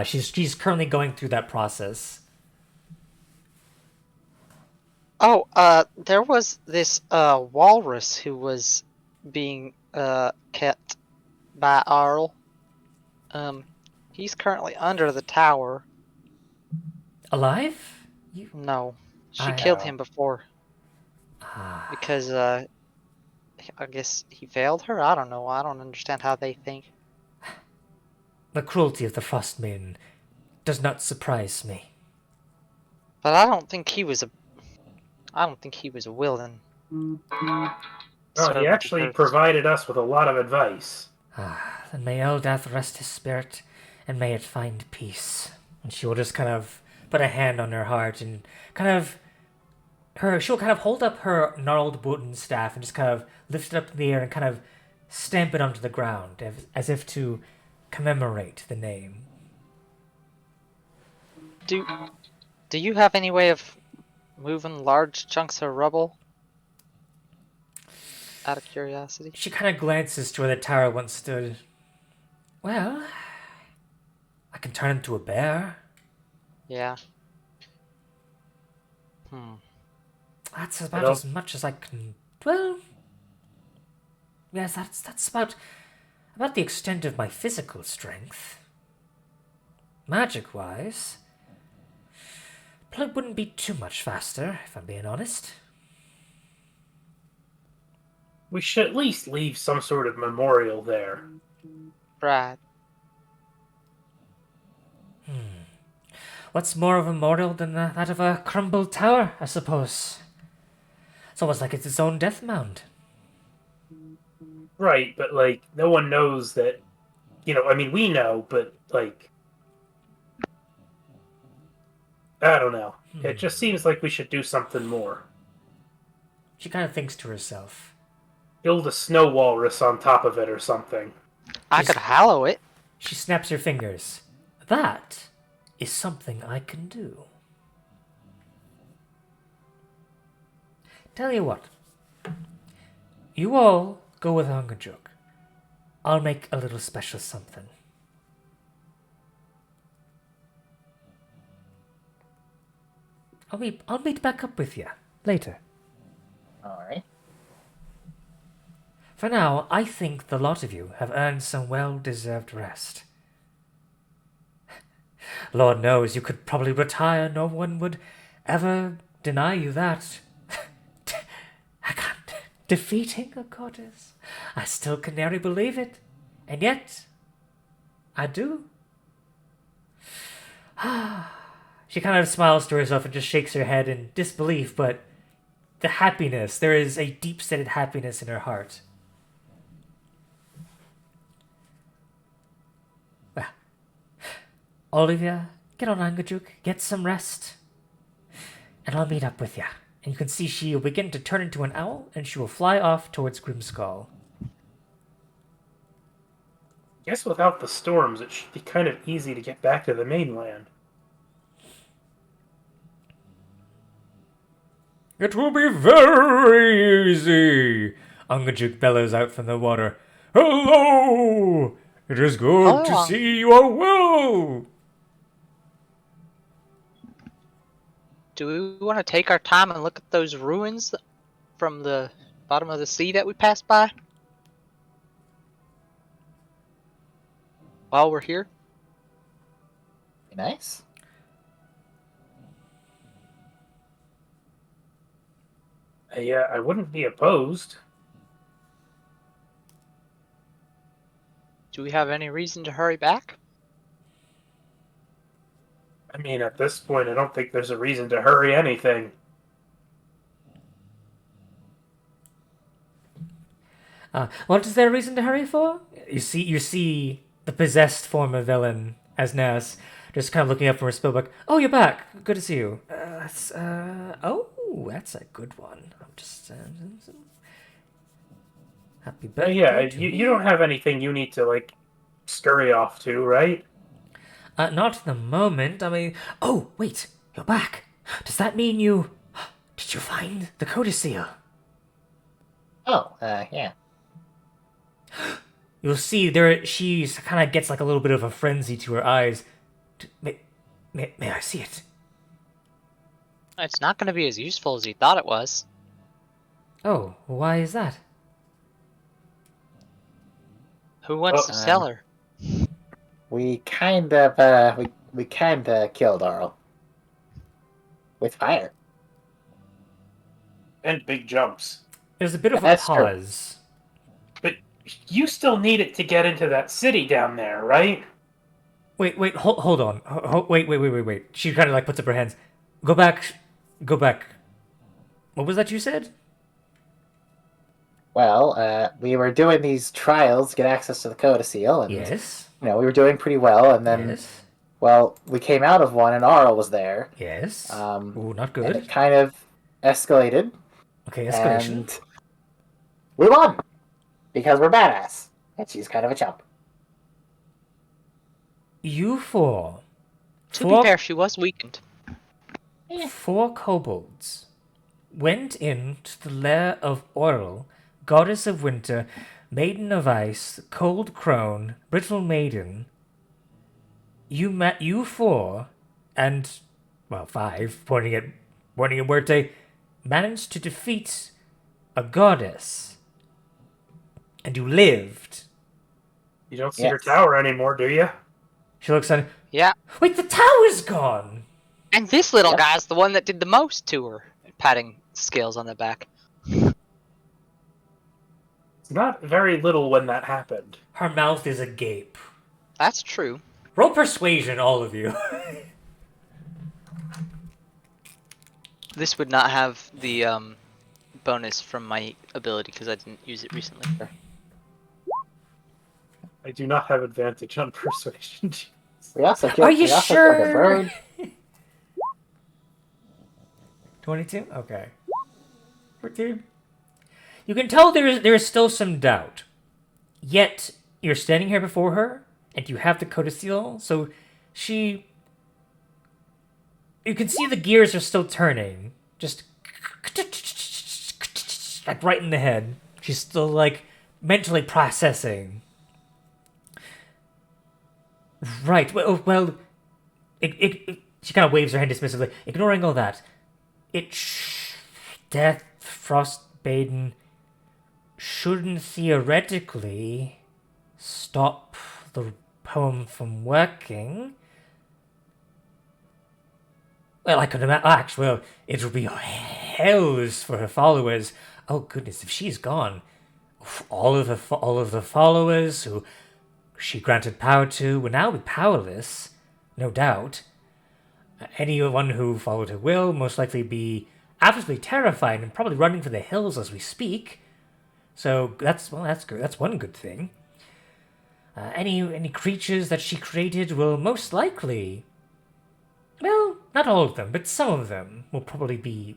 She's currently going through that process. Oh, there was this walrus who was being kept by Auril. He's currently under the tower. Alive? No, she I killed know. him before because I guess he failed her. I don't know. I don't understand how they think. the cruelty of the Frostmaiden does not surprise me. But I don't think he was a willing Well, he servant actually of hers. provided us with a lot of advice. Then may Eldath rest his spirit, and may it find peace. And she will just kind of put a hand on her heart and she'll kind of hold up her gnarled wooden staff and just kind of lift it up in the air and kind of stamp it onto the ground as if to commemorate the name. Do you have any way of moving large chunks of rubble? Out of curiosity. She kind of glances to where the tower once stood. Well, I can turn into a bear. Yeah. That's about as much as I can. Well, yes, that's about the extent of my physical strength. Magic-wise, Plug wouldn't be too much faster, if I'm being honest. We should at least leave some sort of memorial there. Right. What's more of a memorial than that of a crumbled tower, I suppose? It's almost like it's its own death mound. Right, but, no one knows that... we know, but, I don't know. It just seems like we should do something more. She kind of thinks to herself. Build a snow walrus on top of it or something. I could hallow it. She snaps her fingers. That is something I can do. Tell you what. You all go with Hungerjuk. I'll make a little special something. I'll meet back up with you later. Alright. For now, I think the lot of you have earned some well-deserved rest. Lord knows you could probably retire. No one would ever deny you that. I can't. Defeating a goddess. I still can nearly believe it. And yet, I do. She kind of smiles to herself and just shakes her head in disbelief, but the happiness, there is a deep-seated happiness in her heart. Well, Olivia, get on Angajuk, get some rest, and I'll meet up with you. And you can see she will begin to turn into an owl, and she will fly off towards Grimskull. Guess without the storms, it should be kind of easy to get back to the mainland. It will be very easy, Angajuk bellows out from the water. Hello! It is good to see you are well! Do we want to take our time and look at those ruins from the bottom of the sea that we passed by? While we're here? Be nice. I wouldn't be opposed. Do we have any reason to hurry back? I mean, at this point, I don't think there's a reason to hurry anything. What is there a reason to hurry for? You see the possessed form of villain as Nas just kind of looking up from her spellbook. Oh, you're back. Good to see you. That's a good one. I'm just happy birthday. Yeah, to you don't have anything you need to scurry off to, right? Not at the moment. I mean, oh wait, you're back. Does that mean you? Did you find the codicil? Oh, yeah. You'll see there. She kind of gets like a little bit of a frenzy to her eyes. May I see it? It's not going to be as useful as you thought it was. Oh, why is that? Who wants to sell her? We kind of we kind of killed Auril with fire. And big jumps. There's a bit of a That's true. pause. But you still need it to get into that city down there, right? Wait, hold on. Wait. She kind of like puts up her hands. Go back. What was that you said? Well, we were doing these trials to get access to the codicil, and Yes. we were doing pretty well. And then, Yes. well, we came out of one, and Auril was there. Yes. Ooh, Not and good. it kind of escalated, Okay, escalation. and we won because we're badass, and she's kind of a chump. You four. To be fair, she was weakened. Four kobolds went into the lair of Auril, goddess of winter, maiden of ice, cold crone, brittle maiden. You four, and, well, five, pointing at Muerte, managed to defeat a goddess. And you lived. You don't see Yes. her tower anymore, do you? She looks on. Yeah. Wait, the tower's gone! And this little Yep. guy's the one that did the most to her. Patting Scales on the back. It's not very little when that happened. Her mouth is agape. That's true. Roll persuasion, all of you. This would not have the bonus from my ability because I didn't use it recently. I do not have advantage on persuasion. We also killed, Are you we also killed a sure? bird. 22? Okay. 14. You can tell there is still some doubt. Yet, you're standing here before her, and you have the codicil, so she... You can see the gears are still turning. Just... like right in the head. She's still, like, mentally processing. Right, well... she kind of waves her hand dismissively, ignoring all that. Death, Frostmaiden shouldn't theoretically stop the poem from working. Well, I could imagine. Actually, well, it would be hells for her followers. Oh goodness, if she's gone, all of the followers who she granted power to will now be powerless, no doubt. Anyone who followed her will most likely be absolutely terrified and probably running for the hills as we speak. So that's good. That's one good thing. Any creatures that she created will most likely, well, not all of them, but some of them will probably be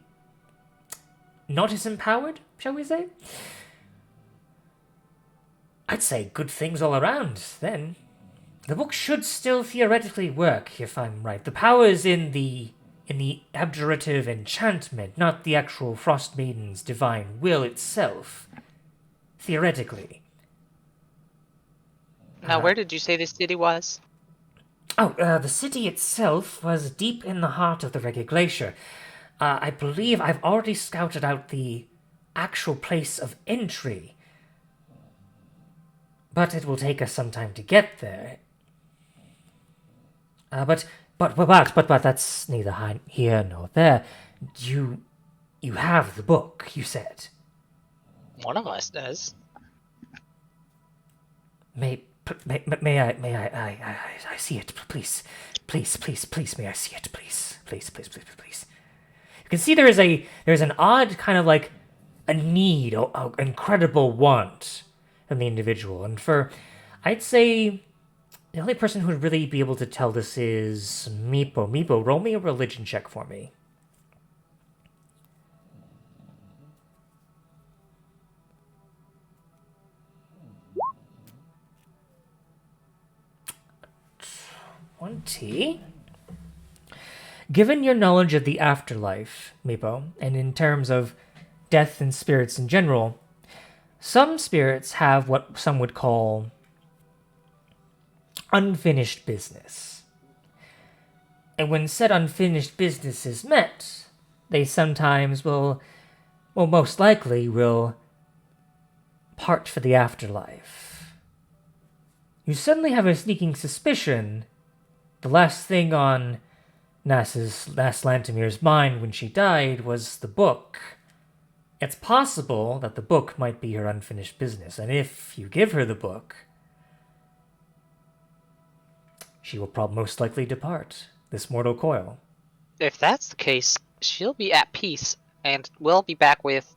not as empowered, shall we say? I'd say good things all around, then. The book should still theoretically work, if I'm right. The power is in the abjurative enchantment, not the actual Frostmaiden's divine will itself. Theoretically. Now, where did you say this city was? Oh, the city itself was deep in the heart of the Reggae Glacier. I believe I've already scouted out the actual place of entry. But it will take us some time to get there. But that's neither here nor there. You have the book, you said. One of us does. May I see it, please, may I see it, please. You can see there's an odd kind of like a need, a incredible want from the individual, and I'd say the only person who would really be able to tell this is Meepo. Meepo, roll me a religion check for me. Given your knowledge of the afterlife, Meepo, and in terms of death and spirits in general, some spirits have what some would call unfinished business. And when said unfinished business is met, they sometimes most likely will part for the afterlife. You suddenly have a sneaking suspicion the last thing on Last Lantimir's mind when she died was the book. It's possible that the book might be her unfinished business, and if you give her the book, she will most likely depart this mortal coil. If that's the case, she'll be at peace, and we'll be back with,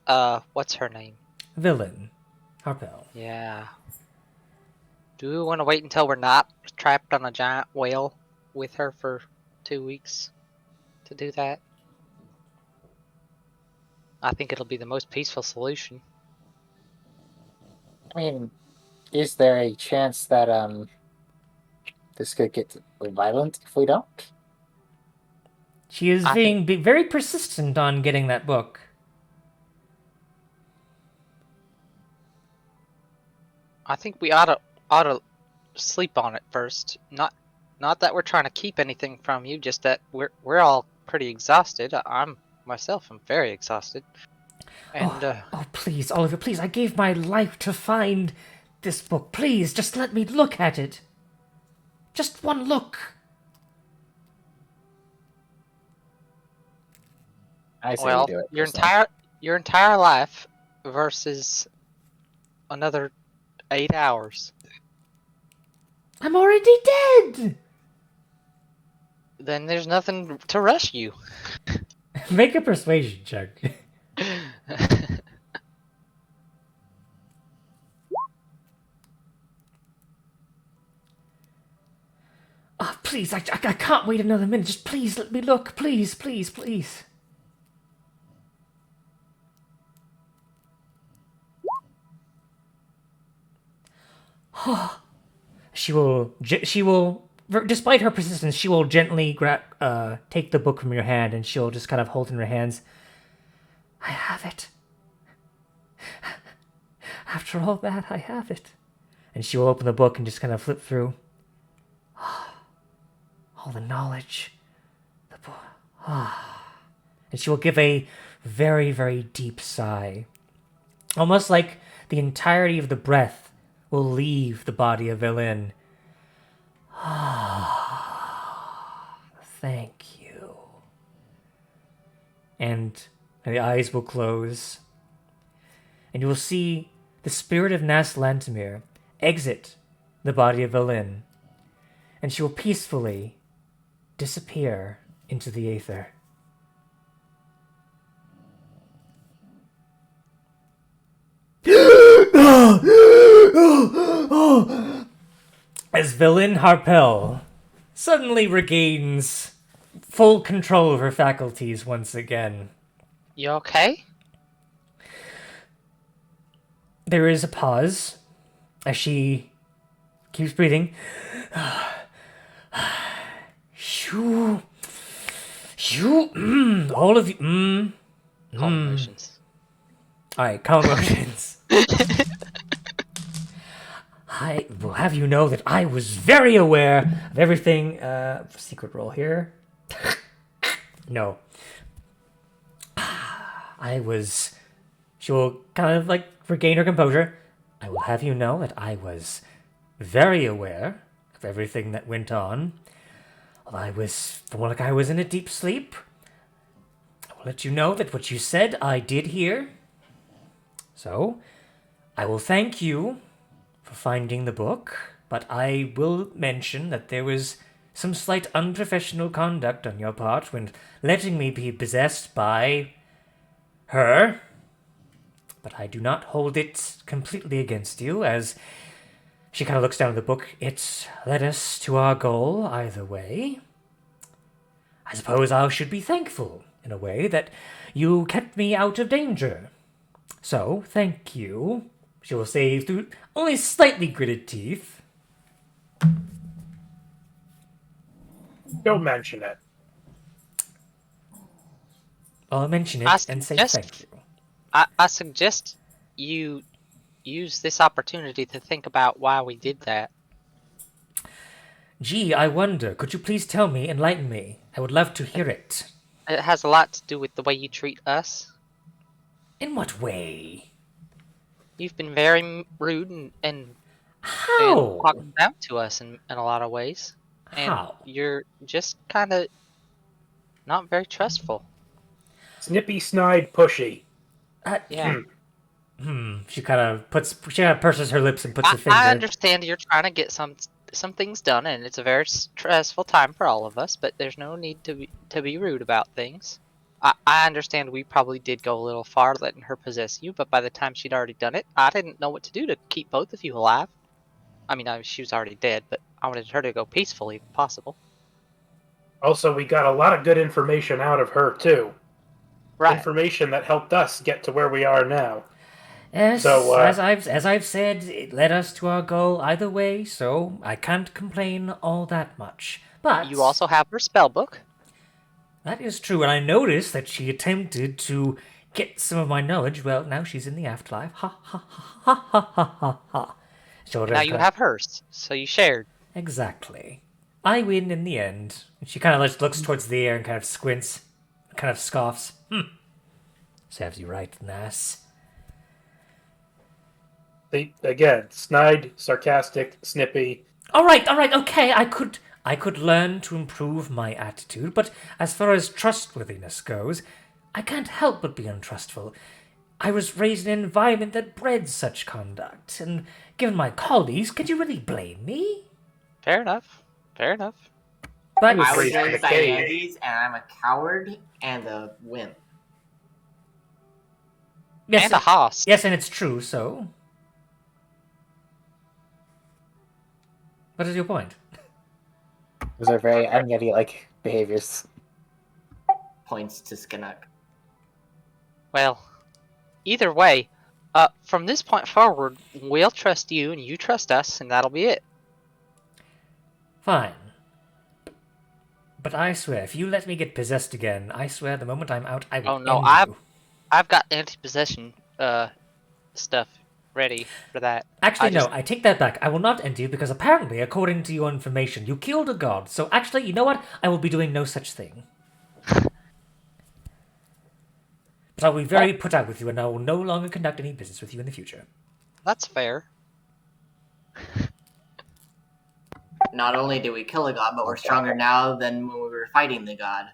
what's her name? Villain, Harpel. Yeah. Do we want to wait until we're not trapped on a giant whale with her for 2 weeks to do that? I think it'll be the most peaceful solution. I mean, is there a chance that this could get violent if we don't? She is I being very persistent on getting that book. I think we oughta sleep on it first. Not that we're trying to keep anything from you, just that we're all pretty exhausted. I'm myself am very exhausted. And Oh, please, Oliver, please, I gave my life to find this book. Please, just let me look at it. Just one look. I say well, we do it. your personally. entire life versus another 8 hours. I'm already dead. Then there's nothing to rush you. Make a persuasion check. Oh, please, I can't wait another minute. Just please let me look. Please, please, please. She will, despite her persistence, she will gently take the book from your hand, and she'll just kind of hold it in her hands. I have it. After all that, I have it. And she will open the book and just kind of flip through. All the knowledge. The book. And she will give a very, very deep sigh. Almost like the entirety of the breath will leave the body of Villain. Thank you. And the eyes will close. And you will see the spirit of Nas Lantimir exit the body of Villain. And she will peacefully disappear into the aether. As Villain Harpel suddenly regains full control of her faculties once again. You okay? There is a pause as she keeps breathing. Shoo. Shoo. All of you. Calm emotions. Alright, calm emotions. I will have you know that I was very aware of everything. Secret roll here. No. She will kind of like regain her composure. I will have you know that I was very aware of everything that went on. I was in a deep sleep. I will let you know that what you said I did hear. So, I will thank you for finding the book, but I will mention that there was some slight unprofessional conduct on your part when letting me be possessed by her. But I do not hold it completely against you, as she kind of looks down at the book. It led us to our goal either way. I suppose I should be thankful, in a way, that you kept me out of danger. So, thank you, she will say through only slightly gritted teeth. Don't mention it. I'll mention it and say thank you. I suggest you use this opportunity to think about why we did that. Gee, I wonder, could you please tell me, enlighten me? I would love to hear it. It has a lot to do with the way you treat us. In what way? You've been very rude and How? talking down to us in a lot of ways. And How? you're just kind of not very trustful. Snippy, snide, pushy. Yeah. She kind of purses her lips and puts her finger. I understand you're trying to get some things done, and it's a very stressful time for all of us. But there's no need to be rude about things. I understand we probably did go a little far letting her possess you, but by the time she'd already done it, I didn't know what to do to keep both of you alive. I mean, she was already dead, but I wanted her to go peacefully if possible. Also, we got a lot of good information out of her, too. Right. Information that helped us get to where we are now. Yes, So, as I've said, it led us to our goal either way, so I can't complain all that much. But You also have her spell book. that is true, and I noticed that she attempted to get some of my knowledge. Well, now she's in the afterlife. Ha ha ha ha ha ha ha ha. Sort And now you have hers, so you shared. Exactly. I win in the end. And she kind of just looks towards the air and kind of squints, kind of scoffs. Serves you right, Nass. See, again, snide, sarcastic, snippy. All right, okay. I could learn to improve my attitude, but as far as trustworthiness goes, I can't help but be untrustful. I was raised in an environment that bred such conduct, and given my colleagues, could you really blame me? Fair enough. Fair enough. But I was raised in a raised cave. Andes, and I'm a coward and a wimp. yes, And a hoss. yes, and it's true. So, what is your point? Those are very Yeti-like behaviors. Points to Skinnock. Well, either way, from this point forward, we'll trust you and you trust us, and that'll be it. Fine. But I swear, if you let me get possessed again, I swear the moment I'm out, I will Oh no, end you. I've got anti-possession stuff ready for that. Actually, I no, I take that back. I will not end you because apparently, according to your information, you killed a god. So actually, you know what? I will be doing no such thing. But I'll be very put out with you, and I will no longer conduct any business with you in the future. That's fair. Not only did we kill a god, but we're stronger now than when we were fighting the god.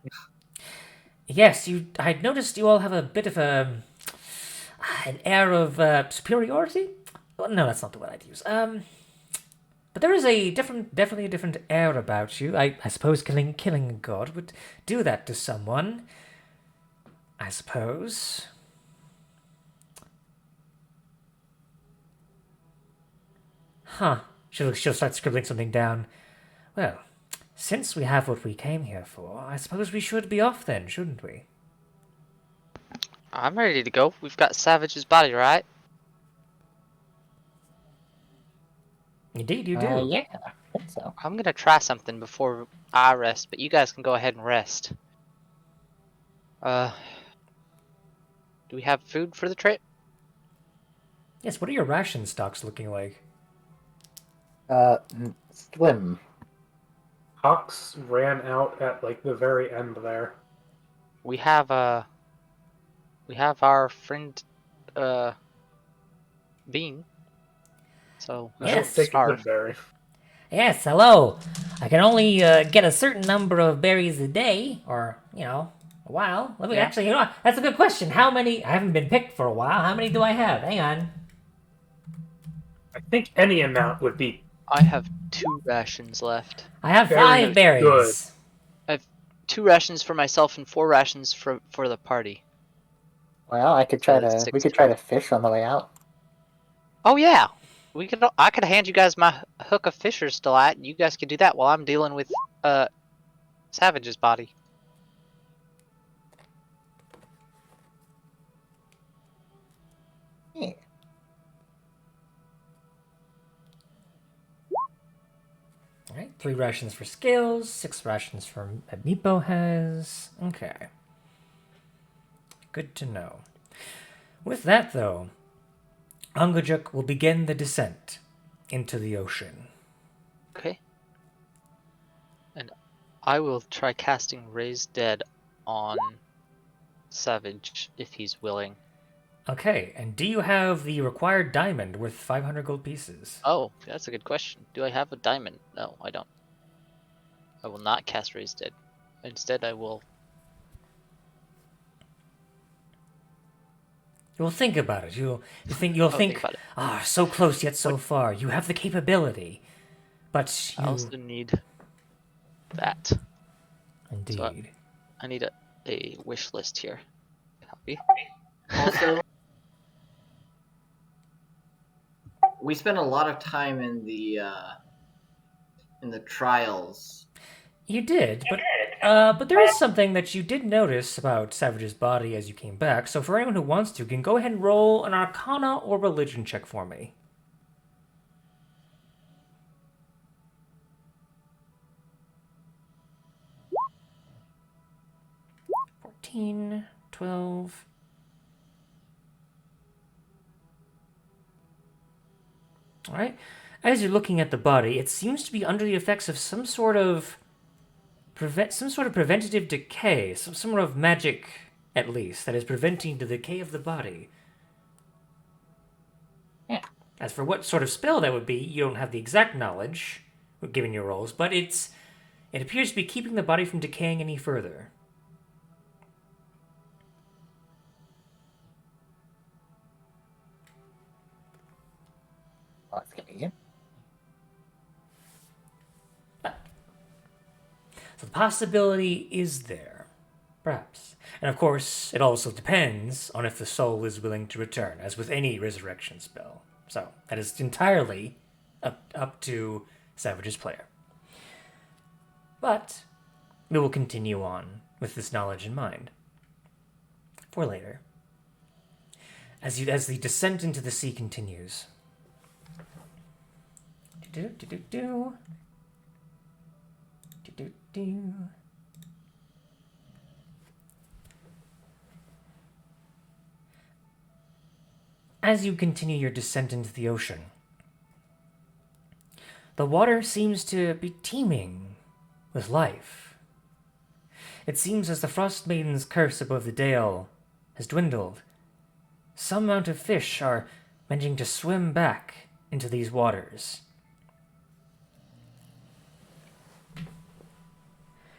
Yes, I noticed you all have a bit of an air of superiority. Well, no, that's not the word I'd use. But there is definitely a different air about you. I suppose killing a god would do that to someone. I suppose. Huh. She'll start scribbling something down. Well, since we have what we came here for, I suppose we should be off then, shouldn't we? I'm ready to go. We've got Savage's body, right? Indeed, you do. Yeah, I think so. I'm gonna try something before I rest, but you guys can go ahead and rest. Do we have food for the trip? Yes, what are your ration stocks looking like? Slim. Hawks ran out at, like, the very end there. We have our friend Bean. So we I Yes. don't should take a starve. good berry. Yes, hello. I can only get a certain number of berries a day, or, a while. Let me actually, that's a good question. How many? I haven't been picked for a while. How many do I have? Hang on. I think any amount would be. I have 2 rations left. I have Very 5 berries. good. I have 2 rations for myself and 4 rations for the party. Well, I could try So that's to. 6 We could try to total. fish on the way out. Oh yeah, I could hand you guys my hook of Fisher's Delight, and you guys could do that while I'm dealing with Savage's body. Yeah. All right, 3 rations for Scales, 6 rations for Meepo has. Okay. Good to know. With that, though, Angajuk will begin the descent into the ocean. Okay. And I will try casting Raise Dead on Savage if he's willing. Okay, and do you have the required diamond worth 500 gold pieces? Oh, that's a good question. Do I have a diamond? No, I don't. I will not cast Raise Dead. Instead, I will. You'll think about it. You'll I'll think think. about it. So close yet so far. You have the capability. But I you... also need that. Indeed. I need a wish list here. Copy. Also, we spent a lot of time in the trials. You did, but there is something that you did notice about Savage's body as you came back, so for anyone who wants to, can go ahead and roll an Arcana or Religion check for me. 14, 12... Alright. As you're looking at the body, it seems to be under the effects of some sort of preventative decay, some sort of magic, at least, that is preventing the decay of the body. Yeah. As for what sort of spell that would be, you don't have the exact knowledge, given your rolls, but it appears to be keeping the body from decaying any further. Oh, that's convenient. So the possibility is there, perhaps. And of course, it also depends on if the soul is willing to return, as with any resurrection spell. So that is entirely up to Savage's player. But we will continue on with this knowledge in mind for later. As the descent into the sea continues. As you continue your descent into the ocean, the water seems to be teeming with life. It seems as the Frost Maiden's curse above the Dale has dwindled, some amount of fish are managing to swim back into these waters.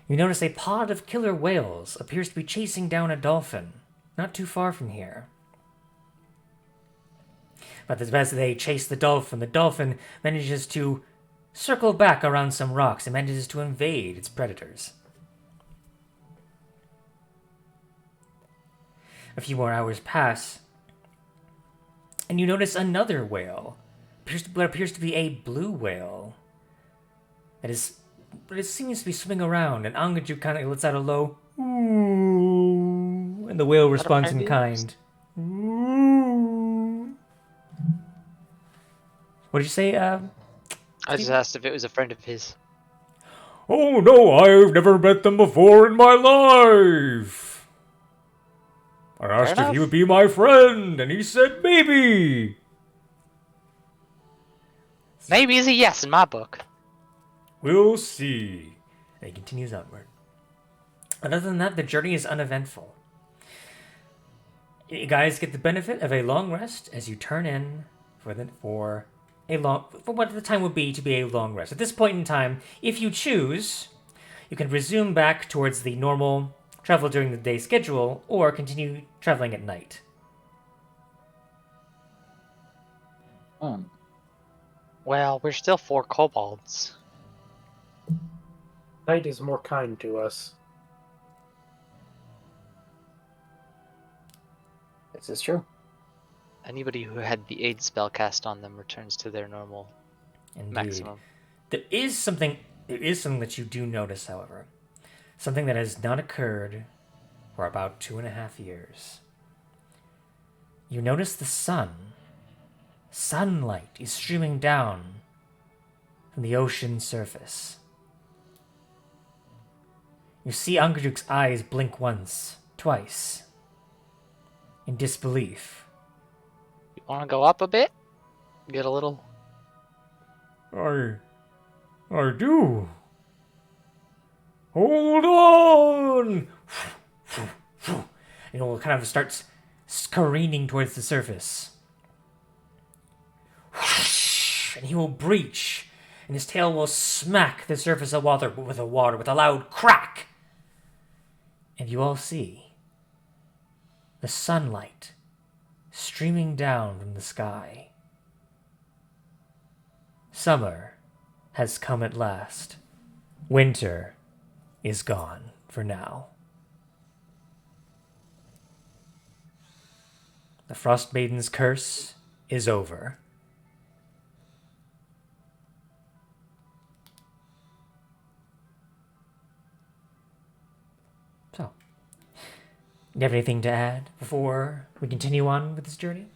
You notice a pod of killer whales appears to be chasing down a dolphin, not too far from here. But as they chase the dolphin manages to circle back around some rocks and manages to invade its predators. A few more hours pass, and you notice another whale. What appears to be a blue whale. But it seems to be swimming around, and Angaju kind of lets out a low ooh, and the whale responds in kind. Ooh. What did you say? I just asked if it was a friend of his. Oh no, I've never met them before in my life. I asked if he would be my friend, and he said maybe. Maybe is a yes in my book. We'll see. And he continues onward. And other than that, the journey is uneventful. You guys get the benefit of a long rest as you turn in for what the time would be to be a long rest. At this point in time, if you choose, you can resume back towards the normal travel during the day schedule, or continue traveling at night. Well, we're still 4 kobolds. Night is more kind to us. This is true. Anybody who had the aid spell cast on them returns to their normal Indeed. maximum. There is something that you do notice, however. Something that has not occurred for about 2.5 years. You notice the sunlight is streaming down from the ocean surface. You see Angajuk's eyes blink once, twice, in disbelief. You want to go up a bit? Get a little... I do. Hold on! And he kind of starts careening towards the surface. And he will breach, and his tail will smack the surface of water with a loud crack. And you all see the sunlight streaming down from the sky. Summer has come at last. Winter is gone for now. The Frost Maiden's curse is over. So, you have anything to add before we continue on with this journey?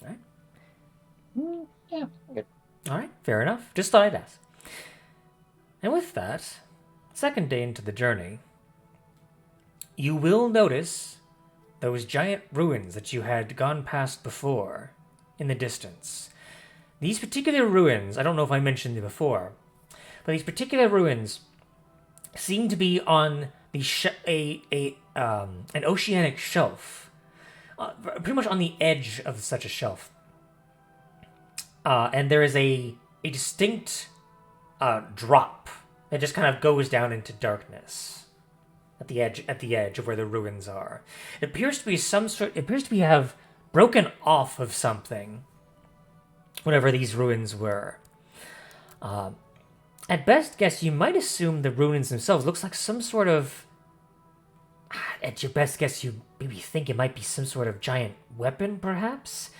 All right. Yeah, good. All right, fair enough. Just thought I'd ask. And with that, second day into the journey, you will notice those giant ruins that you had gone past before in the distance. These particular ruins, I don't know if I mentioned it before, but these particular ruins seem to be on the an oceanic shelf, pretty much on the edge of such a shelf. And there is a distinct drop that just kind of goes down into darkness at the edge of where the ruins are. It appears to be have broken off of something, whatever these ruins were. At best guess, you might assume the ruins themselves looks like some sort of. At your best guess, you maybe think it might be some sort of giant weapon, perhaps,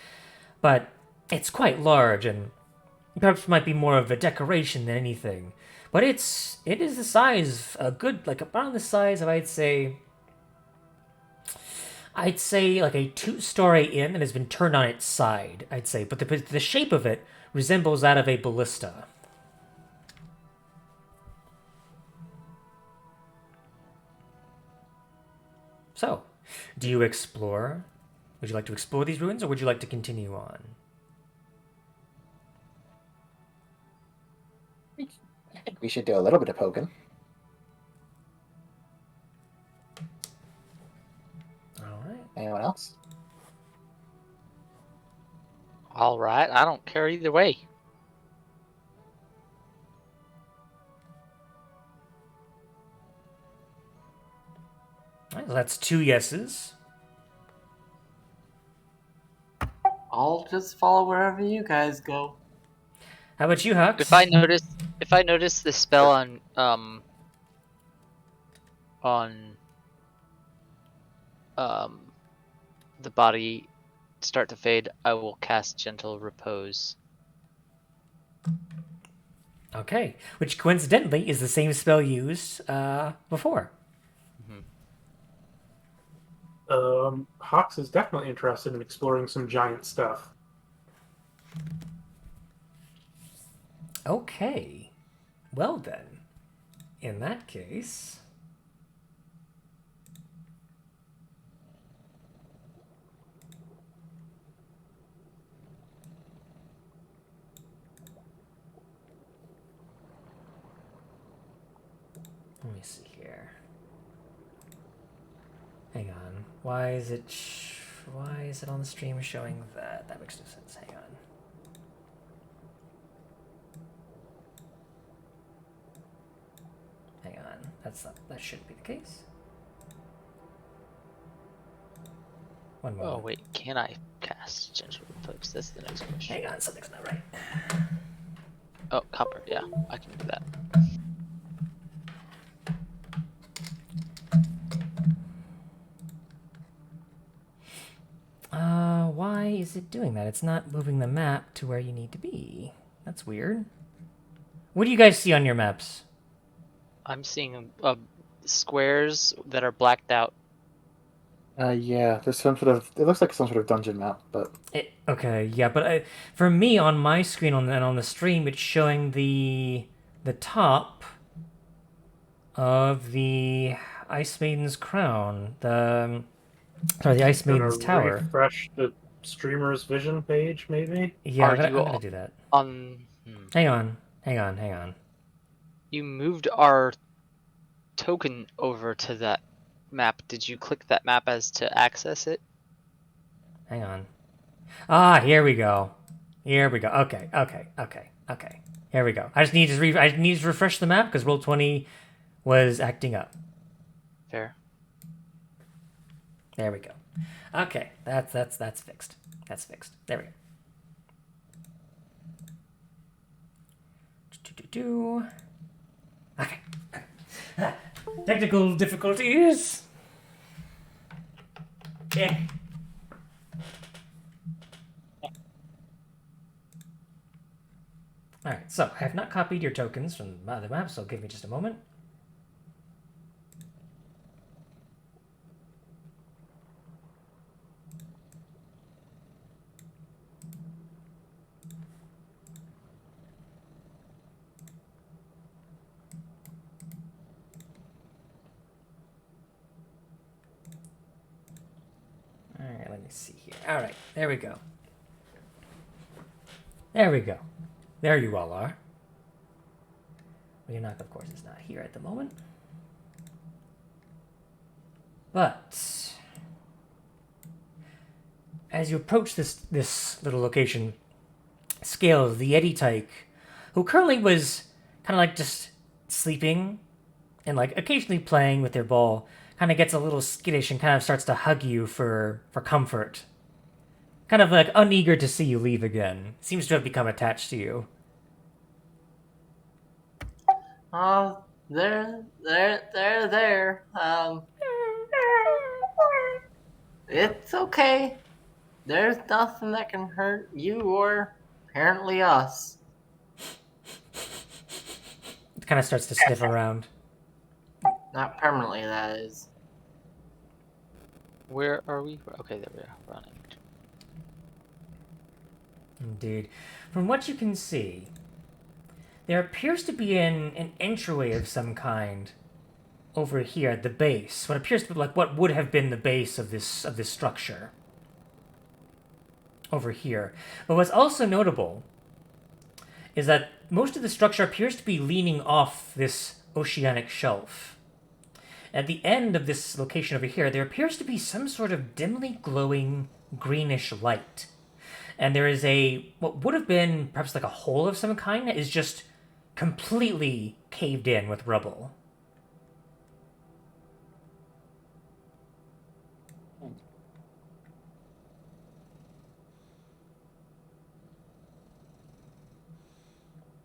but it's quite large and perhaps might be more of a decoration than anything. But it is the size, around the size of I'd say like a 2-story inn that has been turned on its side. I'd say, but the shape of it resembles that of a ballista. So, do you explore? Would you like to explore these ruins, or would you like to continue on? I think we should do a little bit of poking. All right. Anyone else? All right, I don't care either way. All right, so that's 2 yeses. I'll just follow wherever you guys go. How about you, Hux? If I notice the spell on the body start to fade, I will cast Gentle Repose. Okay, which coincidentally is the same spell used before. Hawks is definitely interested in exploring some giant stuff. Okay. Well then, in that case... Let me see here. Hang on. Why is it on the stream showing that? That makes no sense. Hang on. Hang on. That shouldn't be the case. One moment. Oh wait, can I cast Gentle Repose? That's the next question. Hang on, something's not right. Oh, copper. Yeah, I can do that. Why is it doing that? It's not moving the map to where you need to be. That's weird. What do you guys see on your maps? I'm seeing squares that are blacked out. Yeah, there's some sort of. It looks like some sort of dungeon map, but Okay, yeah, but for me on my screen and on the stream, it's showing the top of the Ice Maiden's crown. The Ice Maiden's Gonna tower. Refresh the streamer's vision page, maybe. Yeah, Are I'm you gonna do that. Hang on. You moved our token over to that map. Did you click that map as to access it? Hang on. Ah, here we go. Okay. Here we go. I just need to refresh the map because Roll20 was acting up. Fair. There we go. Okay, that's fixed. That's fixed. There we go. Okay. Technical difficulties. Yeah. Alright, so I have not copied your tokens from the map, so give me just a moment. Alright, let me see here. Alright, there we go. There we go. There you all are. Leonardo, of course, is not here at the moment. But as you approach this little location, Scale, the Yeti tyke, who currently was kind of like just sleeping and like occasionally playing with their ball, kind of gets a little skittish and kind of starts to hug you for comfort. Kind of like uneager to see you leave again. Seems to have become attached to you. Oh, there. It's okay. There's nothing that can hurt you or apparently us. It kind of starts to sniff around. Not permanently, that is. Where are we? Okay, there we are. Running. Indeed. From what you can see, there appears to be an entryway of some kind over here at the base. What appears to be like what would have been the base of this structure. Over here. But what's also notable is that most of the structure appears to be leaning off this oceanic shelf. At the end of this location over here, there appears to be some sort of dimly glowing greenish light. And there is what would have been perhaps like a hole of some kind that is just completely caved in with rubble.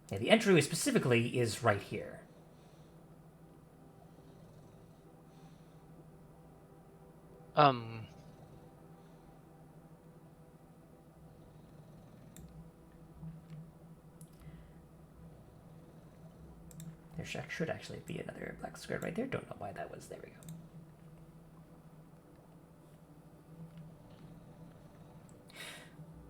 Yeah, the entryway specifically is right here. There should actually be another black square right there. Don't know why that was. There we go.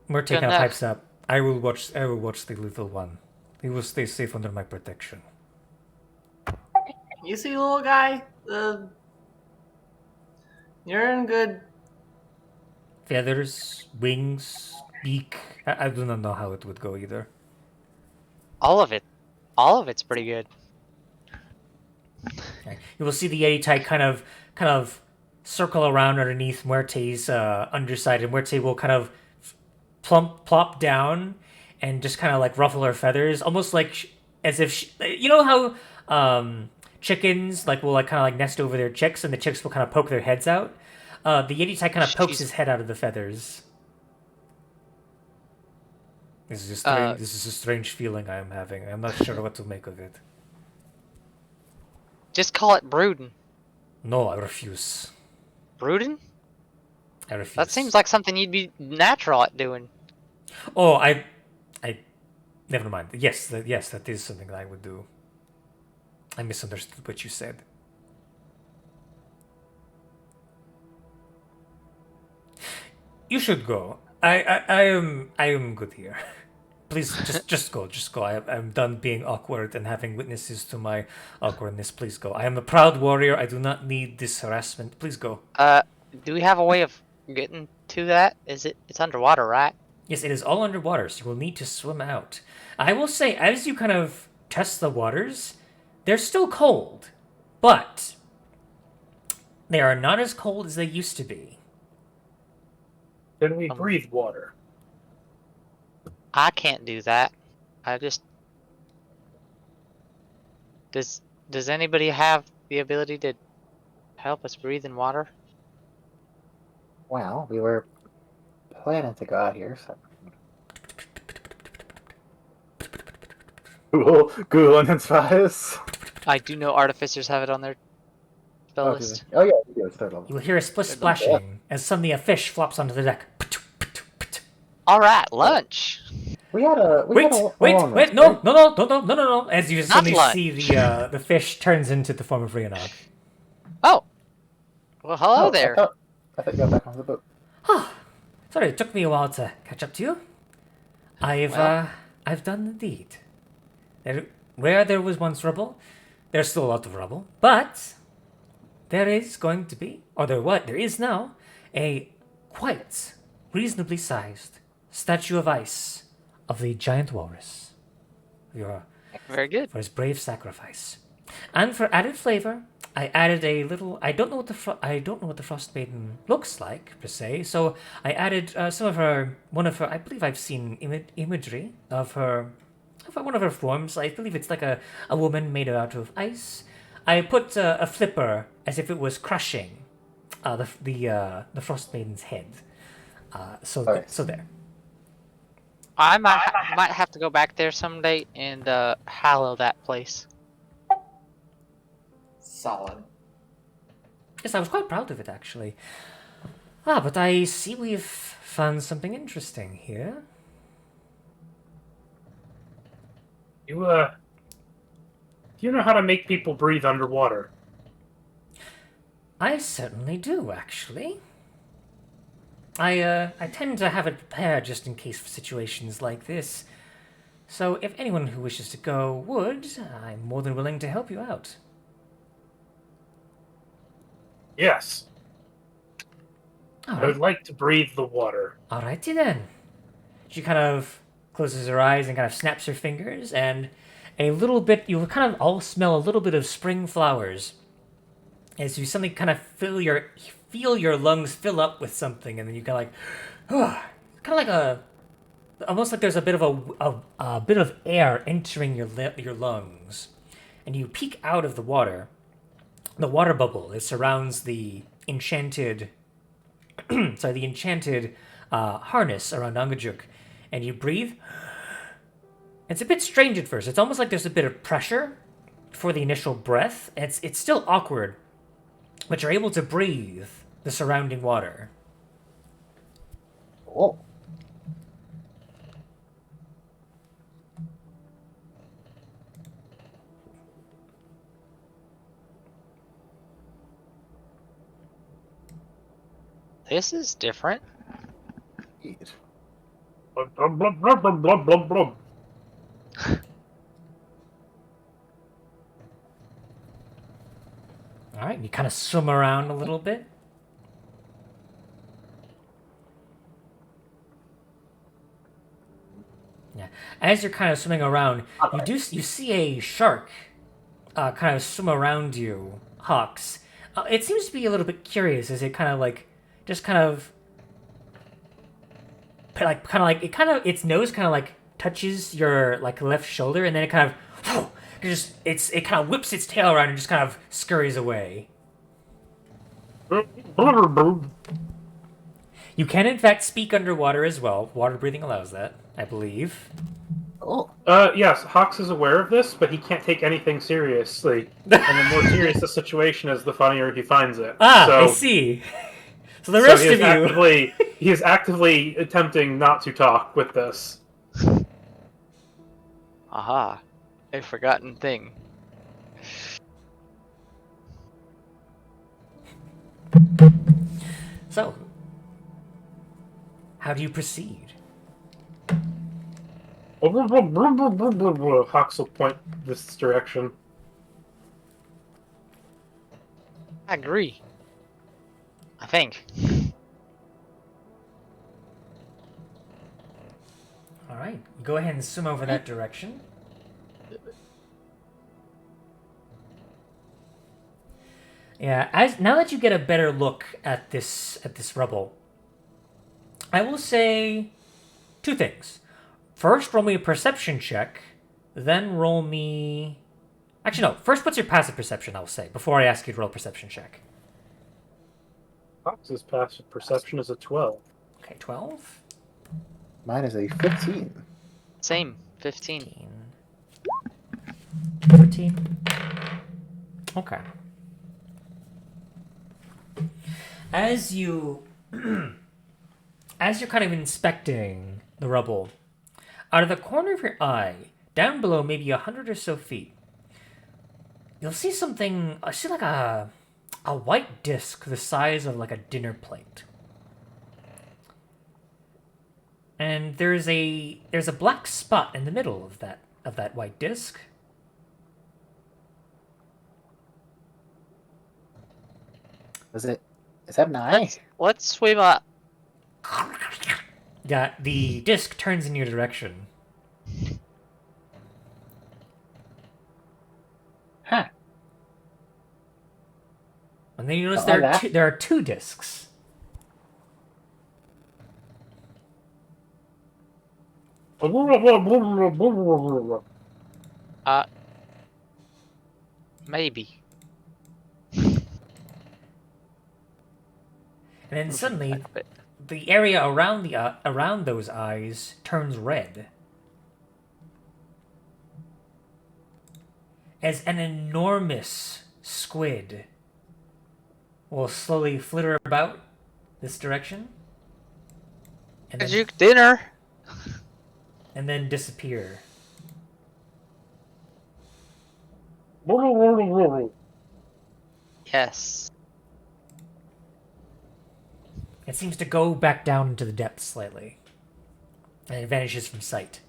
We're taking our pipes up. I will watch the little one. He will stay safe under my protection. You see, little guy? You're in good. Feathers, wings, beak. I do not know how it would go either. All of it. All of it's pretty good. Okay. You will see the Yeti type kind of circle around underneath Muerte's underside, and Muerte will kind of plop down and just kind of like ruffle her feathers, almost like as if you know how chickens like will like kind of like nest over their chicks, and the chicks will kind of poke their heads out. The Yeti type kind of pokes his head out of the feathers. This is a strange feeling I am having. I'm not sure what to make of it. Just call it brooding. No, I refuse. Brooding? I refuse. That seems like something you'd be natural at doing. Oh, I never mind. Yes, that is something that I would do. I misunderstood what you said. You should go. I am good here. Please, just go. I'm done being awkward and having witnesses to my awkwardness. Please go. I am a proud warrior. I do not need this harassment. Please go. Do we have a way of getting to that? It's underwater, right? Yes, it is all underwater, so you will need to swim out. I will say, as you kind of test the waters, they're still cold, but they are not as cold as they used to be. Can we breathe water? I can't do that. I just... Does anybody have the ability to help us breathe in water? Well, we were planning to go out here, so Google and spies. I do know artificers have it on their spell Oh, list. yeah, it's third level. You will hear a split splashing as suddenly a fish flops onto the deck. All right, lunch. We had a Wait, long wait, rest, no, right? no. As you Not suddenly lunch. see the fish turns into the form of Rhiannog. Oh. Well, hello Oh, there. I thought you got back on the boat. Sorry, it took me a while to catch up to you. Well. I've done the deed. Where there was once rubble, there's still a lot of rubble, but there is going to be, there is now, a quite reasonably sized statue of ice of the giant walrus. Very good. For his brave sacrifice. And for added flavor, I added a little. I don't know what the Frost Maiden looks like per se. So I added some of her, one of her. I believe I've seen imagery of her, of one of her forms. I believe it's like a woman made out of ice. I put a flipper as if it was crushing the Frost Maiden's head. So there. I might have to go back there someday and hallow that place. Solid. Yes, I was quite proud of it, actually. But I see we've found something interesting here. Do you know how to make people breathe underwater? I certainly do, actually. I tend to have it prepared just in case for situations like this. So if anyone who wishes to go would, I'm more than willing to help you out. Yes. I would like to breathe the water. Alrighty then. She kind of closes her eyes and kind of snaps her fingers, and a little bit, you kind of all smell a little bit of spring flowers as you suddenly kind of feel your lungs fill up with something, and then you kind of like almost like there's a bit of a bit of air entering your lungs, and you peek out of the water bubble that surrounds the enchanted harness around Angajuk, and you breathe. It's a bit strange at first. It's almost like there's a bit of pressure for the initial breath. It's still awkward, but you're able to breathe the surrounding water. Oh. This is different. Eat. Blub, blub, blub, blub, blub, blub, blub, blub. All right, you kind of swim around a little bit. Yeah, as you're kind of swimming around, you see a shark kind of swim around you, Hawks. It seems to be a little bit curious as it kind of like just kind of its nose kind of like touches your like left shoulder, and then it kind of it kind of whips its tail around and just kind of scurries away. You can in fact speak underwater as well. Water breathing allows that, I believe. Oh. Yes, Hawks is aware of this, but he can't take anything seriously. And the more serious the situation is, the funnier he finds it. I see. So the rest of you... he is actively attempting not to talk with this. Aha. A forgotten thing. So, how do you proceed? Hawks will point this direction. I agree. I think. All right, go ahead and swim over that direction. Yeah, now that you get a better look at this rubble, I will say two things. First, roll me a perception check, then roll me... Actually, no. First, what's your passive perception, I'll say, before I ask you to roll a perception check. Hawks' passive perception is a 12. Okay. Okay, 12. Mine is a 15. Same. 15. 13. Okay. As you as you're kind of inspecting the rubble, out of the corner of your eye, down below maybe 100 or so feet, you'll see something. See like a white disc the size of like a dinner plate. And there's a black spot in the middle of that white disc. Is that an eye? Let's swim up. Yeah, the disc turns in your direction. Huh. And then you notice Oh, that? there are two discs. Maybe. And then suddenly, Back a bit. the area around those eyes turns red. As an enormous squid will slowly flitter about this direction. And then, Juke dinner. and then disappear. Yes. It seems to go back down into the depths slightly. And it vanishes from sight.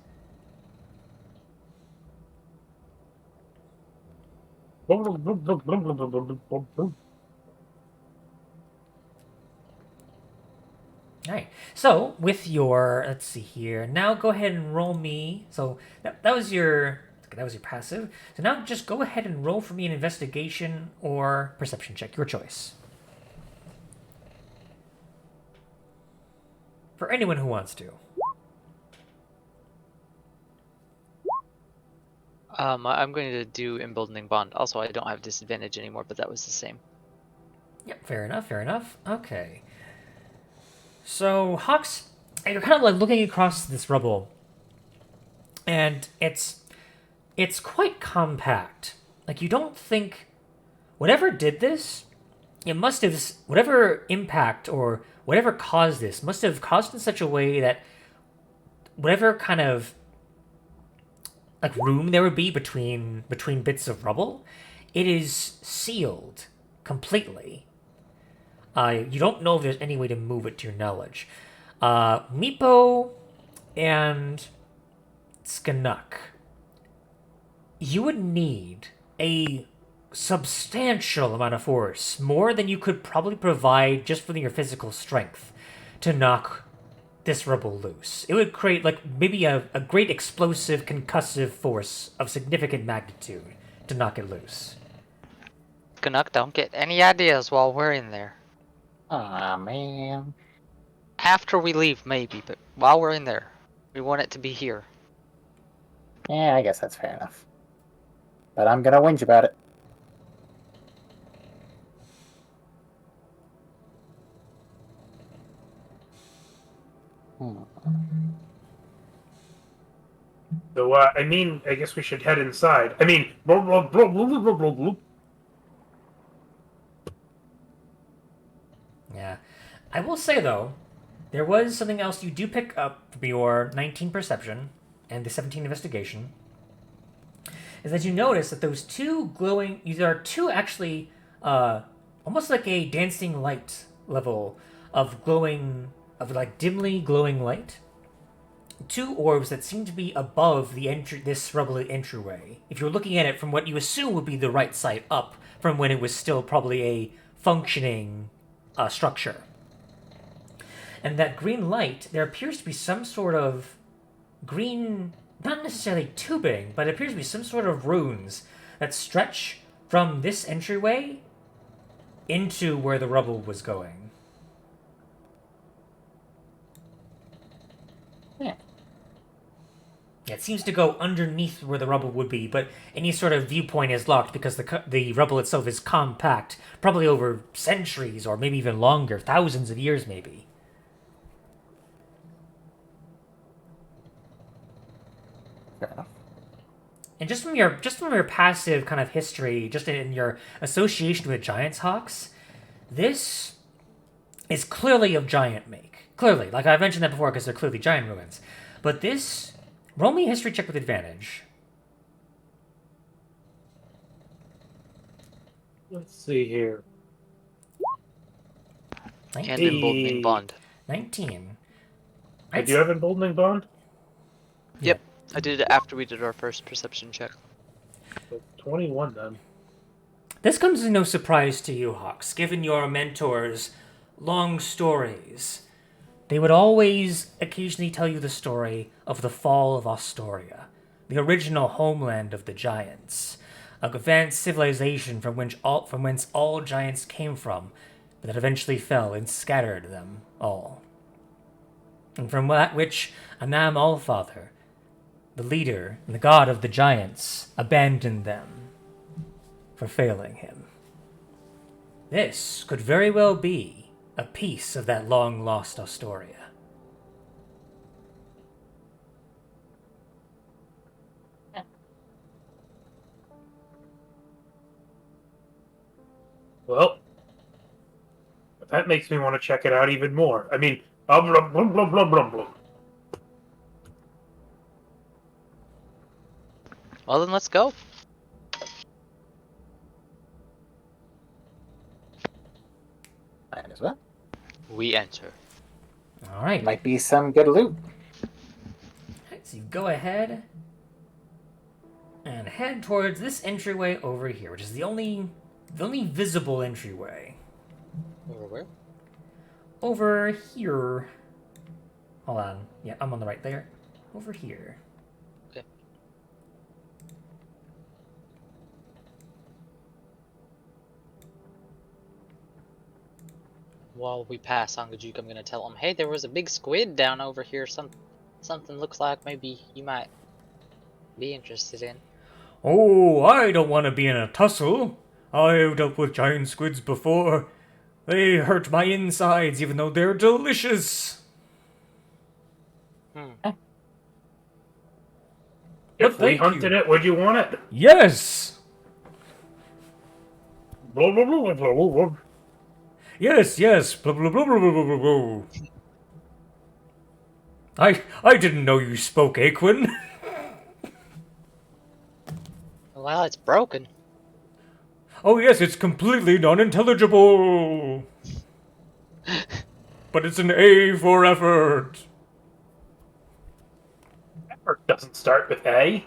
Alright, so with your, let's see here, now go ahead and roll me, so that was your passive, so now just go ahead and roll for me an investigation or perception check, your choice. For anyone who wants to. I'm going to do Emboldening Bond. Also, I don't have disadvantage anymore, but that was the same. Yep, fair enough, okay. So, Hawks, you're kind of like looking across this rubble, and it's quite compact. Like, you don't think whatever did this, it must have, whatever impact or whatever caused this must have caused in such a way that whatever kind of like room there would be between bits of rubble, it is sealed completely. You don't know if there's any way to move it to your knowledge. Meepo and Skanuk, you would need a substantial amount of force, more than you could probably provide just from your physical strength, to knock this rubble loose. It would create like maybe a great explosive concussive force of significant magnitude to knock it loose. Canuck, don't get any ideas while we're in there. Aw, man. After we leave, maybe, but while we're in there, we want it to be here. Yeah, I guess that's fair enough. But I'm gonna whinge about it. So, I guess we should head inside. Yeah. I will say, though, there was something else you do pick up from your 19 perception and the 17 investigation, is that you notice that those two glowing, there are two actually, almost like a dancing light level of glowing, of like dimly glowing light. Two orbs that seem to be above this rubble entryway. If you're looking at it from what you assume would be the right side up, from when it was still probably a functioning structure. And that green light, there appears to be some sort of green, not necessarily tubing, but it appears to be some sort of runes that stretch from this entryway into where the rubble was going. Yeah. It seems to go underneath where the rubble would be, but any sort of viewpoint is locked because the rubble itself is compact, probably over centuries or maybe even longer, thousands of years maybe. Fair enough. And just from your passive kind of history, just in your association with giants, Hawks, this is clearly of giant make. Clearly, like I mentioned that before, because they're clearly giant ruins. But this, roll me a history check with advantage. Let's see here. And 19. emboldening bond. 19. I do have emboldening bond. Yep, I did it after we did our first perception check. So 21 then. This comes as no surprise to you, Hawks, given your mentor's long stories. They would always occasionally tell you the story of the fall of Astoria, the original homeland of the giants, a advanced civilization from whence all giants came from, but that eventually fell and scattered them all. And from that which Anam Allfather, the leader and the god of the giants, abandoned them for failing him. This could very well be a piece of that long-lost Astoria. Well, that makes me want to check it out even more. I mean, blah, blah, blah, blah, blah, blah. Well, then let's go. Might as well. We enter. All right. Might be some good loot. So you go ahead and head towards this entryway over here, which is the only visible entryway. Over where? Over here. Hold on. Yeah, I'm on the right there. Over here. Okay. While we pass Angajuk, I'm gonna tell him, hey, there was a big squid down over here. Something looks like maybe you might be interested in. Oh, I don't want to be in a tussle. I've dealt with giant squids before. They hurt my insides, even though they're delicious. If But we thank hunted you. it, would you want it? Yes! Blah, blah, blah, blah, blah, blah. Yes, yes. Blah, blah, blah, blah, blah, blah, blah. I didn't know you spoke Aquan. Well, it's broken. Oh yes, it's completely non-intelligible. But it's an A for effort. Effort doesn't start with A.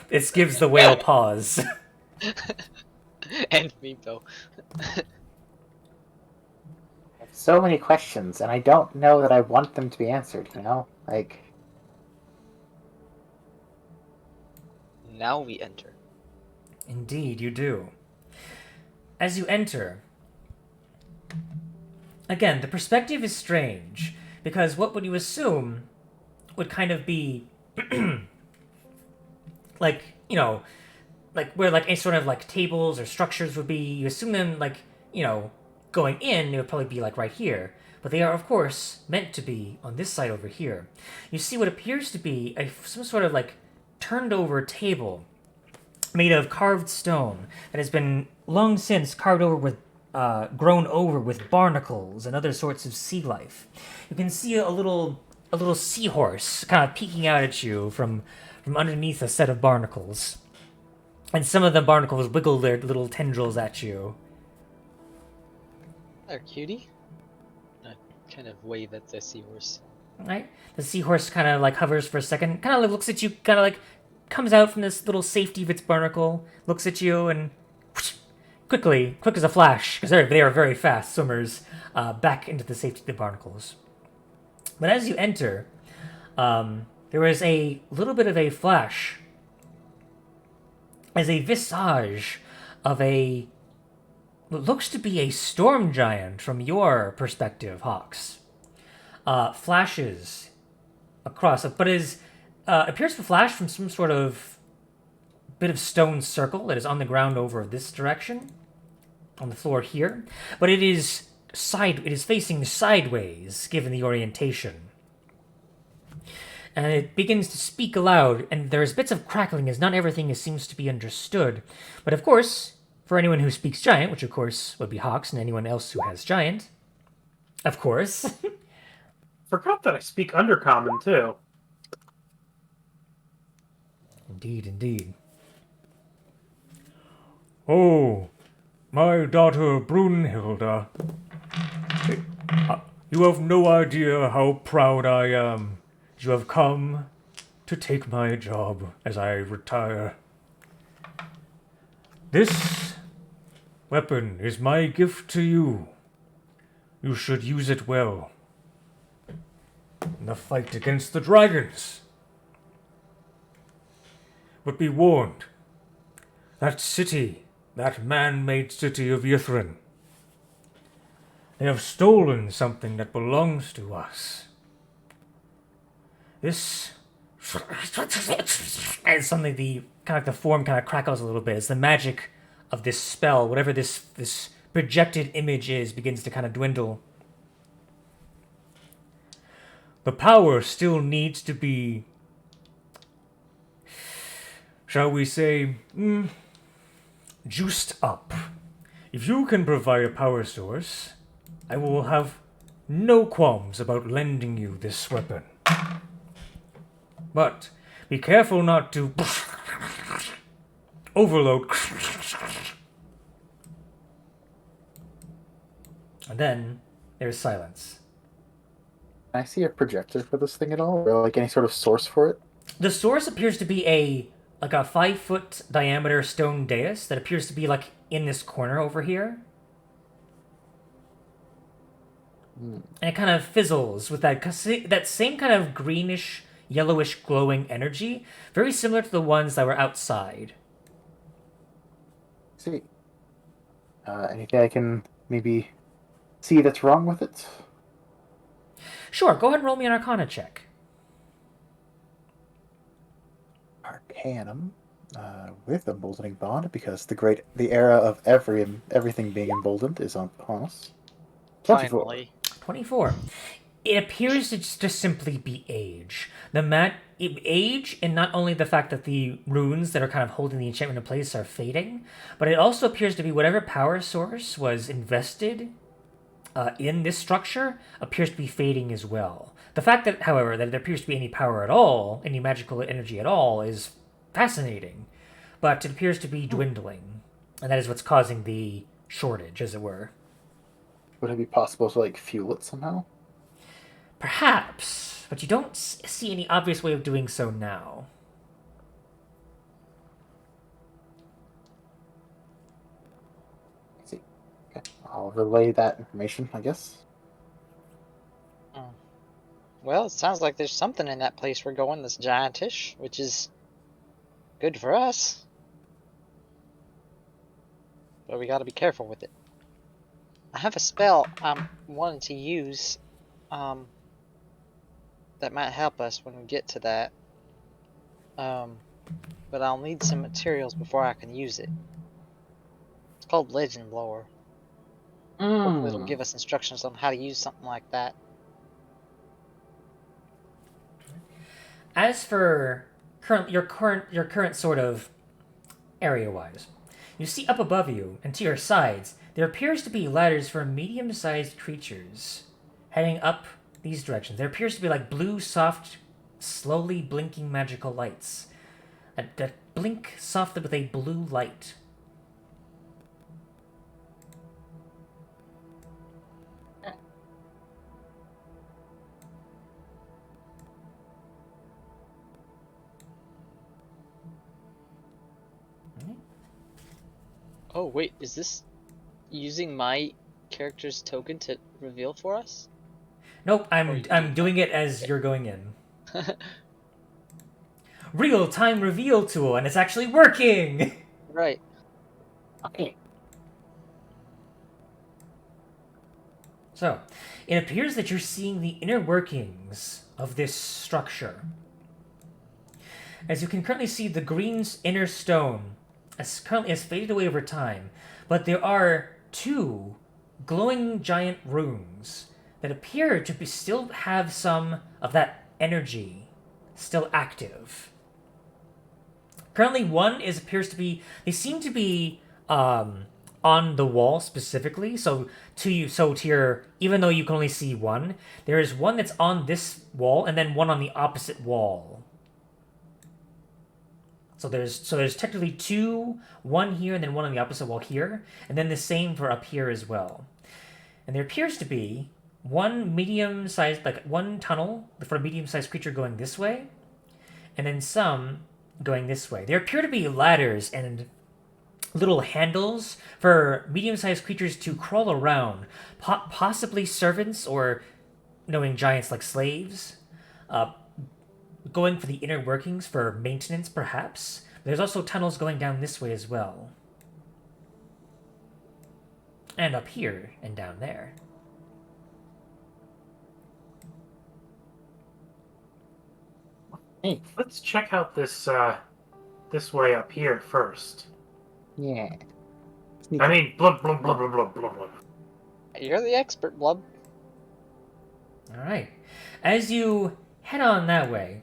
This gives the whale pause. And Meepo. So many questions, and I don't know that I want them to be answered, you know? Like, Now we enter. Indeed, you do. As you enter, again, the perspective is strange, because what would you assume would kind of be like, you know, like where like any sort of like tables or structures would be, you assume them like, you know, going in, it would probably be like right here. But they are, of course, meant to be on this side over here. You see what appears to be some sort of like turned over table made of carved stone that has been long since carved over with, grown over with barnacles and other sorts of sea life. You can see a little seahorse kind of peeking out at you from underneath a set of barnacles. And some of the barnacles wiggle their little tendrils at you. There, cutie. I kind of wave at the seahorse. Right? The seahorse kind of like hovers for a second, kind of like looks at you, kind of like comes out from this little safety of its barnacle, looks at you, and whoosh, quick as a flash, because they are very fast swimmers, back into the safety of the barnacles. But as you enter, there is a little bit of a flash as a visage of what looks to be a storm giant from your perspective, Hawks. Flashes across, but appears to flash from some sort of bit of stone circle that is on the ground over this direction, on the floor here. But it is facing sideways, given the orientation. and it begins to speak aloud, and there's bits of crackling as not everything seems to be understood. But of course, for anyone who speaks Giant, which of course would be Hawks and anyone else who has Giant, of course. Forgot that I speak Undercommon too. Indeed, indeed. Oh, my daughter Brunhilde. You have no idea how proud I am. You have come to take my job as I retire. This weapon is my gift to you. You should use it well in the fight against the dragons. But be warned, that city, that man-made city of Yithrin, they have stolen something that belongs to us. This... And suddenly the form kind of crackles a little bit as the magic of this spell, whatever this projected image is, begins to kind of dwindle. The power still needs to be, shall we say, juiced up. If you can provide a power source, I will have no qualms about lending you this weapon. But be careful not to overload. And then there's silence. Can I see a projector for this thing at all, or like any sort of source for it? The source appears to be a 5-foot diameter stone dais that appears to be like in this corner over here. And it kind of fizzles with that same kind of greenish, yellowish glowing energy, very similar to the ones that were outside. See. Anything I can maybe see that's wrong with it? Sure, go ahead and roll me an Arcana check. Arcanum, with emboldening bond, because the era of everything being emboldened is upon us. 24. Finally. 24. It appears to just simply be age. Age, and not only the fact that the runes that are kind of holding the enchantment in place are fading, but it also appears to be whatever power source was invested in this structure appears to be fading as well. The fact that, however, that there appears to be any power at all, any magical energy at all, is fascinating, but it appears to be dwindling, and that is what's causing the shortage, as it were. Would it be possible to fuel it somehow? Perhaps, but you don't see any obvious way of doing so now. I see. Okay, I'll relay that information, I guess. Well, it sounds like there's something in that place we're going that's giantish, which is good for us. But we gotta be careful with it. I have a spell I'm wanting to use that might help us when we get to that. But I'll need some materials before I can use it. It's called Legend Blower. Hopefully it'll give us instructions on how to use something like that. As for your current sort of area-wise, you see up above you and to your sides there appears to be ladders for medium-sized creatures heading up these directions. There appears to be blue, soft, slowly blinking magical lights that blink softly with a blue light. Oh wait, is this using my character's token to reveal for us? Nope, I'm doing it as you're going in. Real-time reveal tool, and it's actually working! Right. Okay. So, it appears that you're seeing the inner workings of this structure. As you can currently see, the green's inner stone currently has faded away over time, but there are 2 glowing giant runes that appear to still have some of that energy still active. Currently, one appears to be. They seem to be on the wall specifically. So to your, even though you can only see one, there is one that's on this wall, and then one on the opposite wall. So there's technically two, one here, and then one on the opposite wall here, and then the same for up here as well. And there appears to be one medium-sized, like one tunnel for a medium-sized creature going this way, and then some going this way. There appear to be ladders and little handles for medium-sized creatures to crawl around, possibly servants or knowing giants like slaves, going for the inner workings for maintenance, perhaps. There's also tunnels going down this way as well. And up here and down there. Hey, let's check out this this way up here first. Yeah. I mean, blub blub blub blub blub blub. You're the expert, Blub. All right. As you head on that way,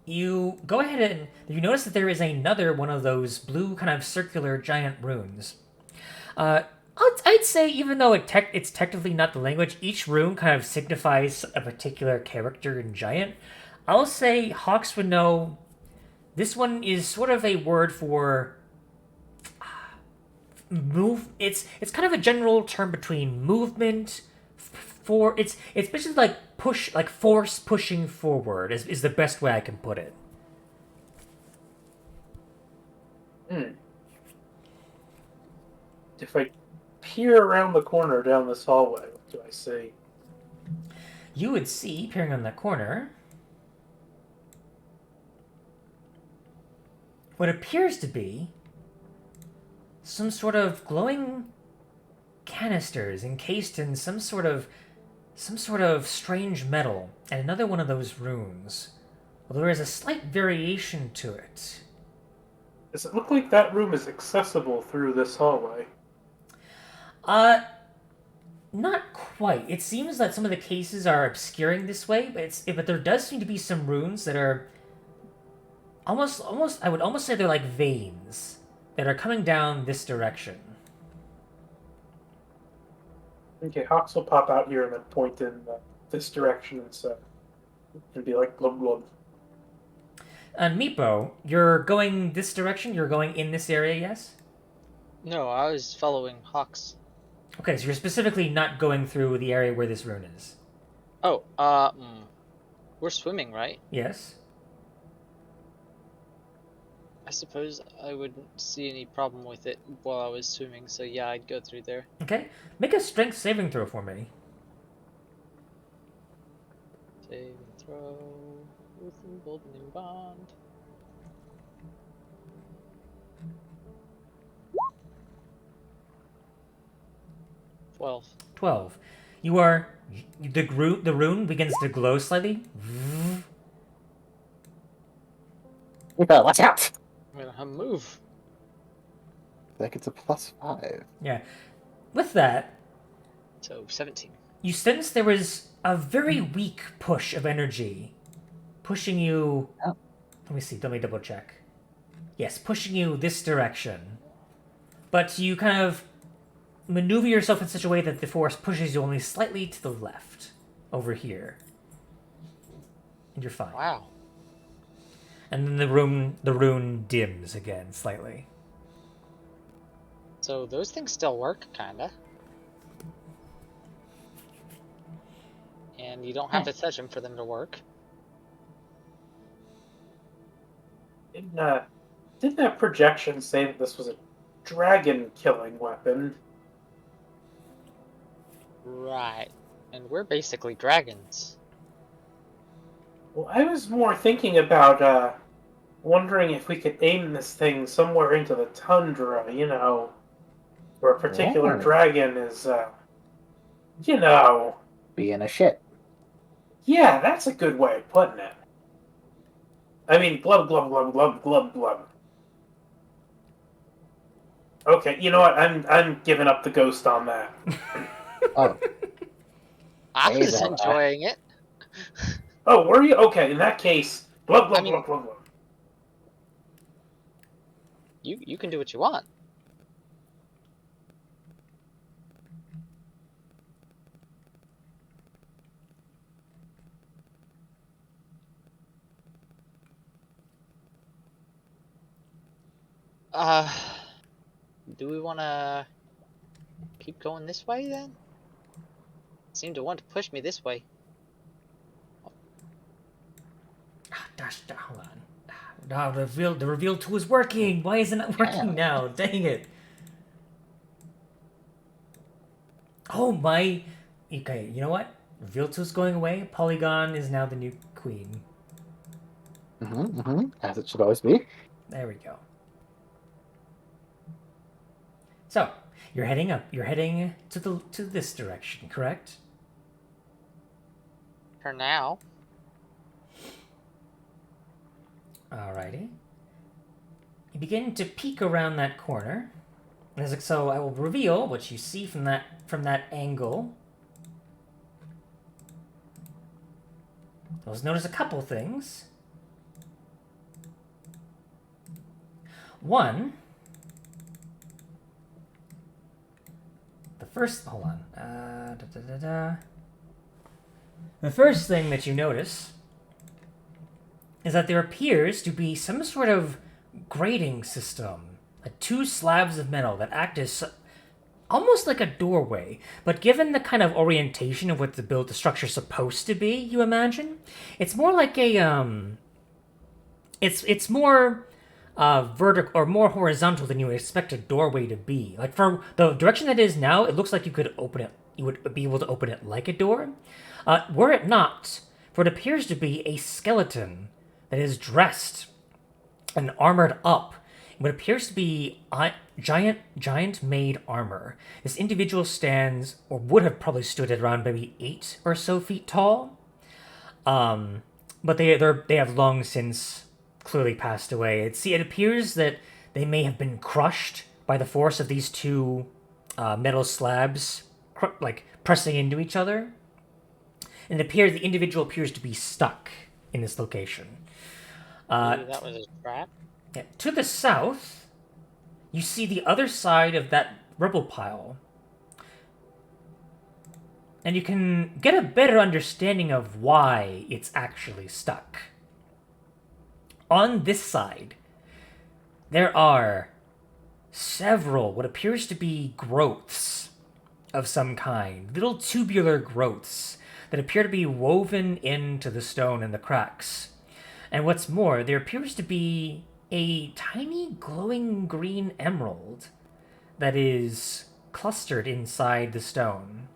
you go ahead and you notice that there is another one of those blue kind of circular giant runes. I'd say, even though it's technically not the language, each rune kind of signifies a particular character and giant. I'll say Hawks would know this one is sort of a word for move. It's kind of a general term between movement. It's basically like push, like force pushing forward is the best way I can put it. If I peer around the corner down this hallway, what do I see? You would see, peering on that corner, what appears to be some sort of glowing canisters encased in some sort of strange metal, and another one of those runes. Although there is a slight variation to it. Does it look like that room is accessible through this hallway? Not quite. It seems that some of the cases are obscuring this way, but there does seem to be some runes that are almost I would almost say they're like veins that are coming down this direction. Okay, Hawks will pop out here and then point in this direction and be like blub blub. And Meepo, you're going this direction? You're going in this area, yes? No, I was following Hawks. Okay, so you're specifically not going through the area where this rune is. Oh, we're swimming, right? Yes? I suppose I wouldn't see any problem with it while I was swimming, so yeah, I'd go through there. Okay. Make a strength saving throw for me. Save and throw with the golden bond. Well, 12. You are... The rune begins to glow slightly. Watch out! I'm gonna move. That gets a +5. Yeah. With that, So 17. you sense there was a very weak push of energy pushing you... Oh. Let me see, let me double check. Yes, pushing you this direction. But you kind of maneuver yourself in such a way that the force pushes you only slightly to the left, over here. And you're fine. Wow. And then the rune dims again, slightly. So those things still work, kinda. And you don't have to touch them for them to work. Didn't that projection say that this was a dragon-killing weapon? Right. And we're basically dragons. Well, I was more thinking about, wondering if we could aim this thing somewhere into the tundra, where a particular Yeah. dragon is, Being a shit. Yeah, that's a good way of putting it. I mean, glub, glub, glub, glub, glub, glub. Okay, you know what? I'm giving up the ghost on that. Oh, I Hey, was Bella. enjoying it. Oh, were you? Okay, in that case, blah blah I mean- blah blah blah. You can do what you want. Uh, do we want to keep going this way then? Seem to want to push me this way. Hold on. No, the reveal tool is working. Why is it not working now? Dang it. Oh my. Okay, you know what? Reveal tool's going away. Polygon is now the new queen. As it should always be. There we go. So you're heading up. You're heading to this direction, correct? For now. Alrighty. You begin to peek around that corner. So I will reveal what you see from that angle. You'll notice a couple things. One, the first. Hold on. The first thing that you notice is that there appears to be some sort of grating system, like two slabs of metal that act as almost like a doorway. But given the kind of orientation of what the structure's supposed to be, you imagine, it's more like a it's more vertical or more horizontal than you would expect a doorway to be. Like for the direction that it is now, it looks like you could open it. You would be able to open it like a door. Were it not, for it appears to be a skeleton that is dressed and armored up in what appears to be giant made armor. This individual stands, or would have probably stood at around maybe 8 or so feet tall. But they have long since clearly passed away. It appears that they may have been crushed by the force of these two metal slabs, like pressing into each other. And the individual appears to be stuck in this location. Maybe that was a trap. Yeah, to the south, you see the other side of that rubble pile. And you can get a better understanding of why it's actually stuck. On this side, there are several what appears to be growths of some kind, little tubular growths that appear to be woven into the stone in the cracks. And what's more, there appears to be a tiny glowing green emerald that is clustered inside the stone.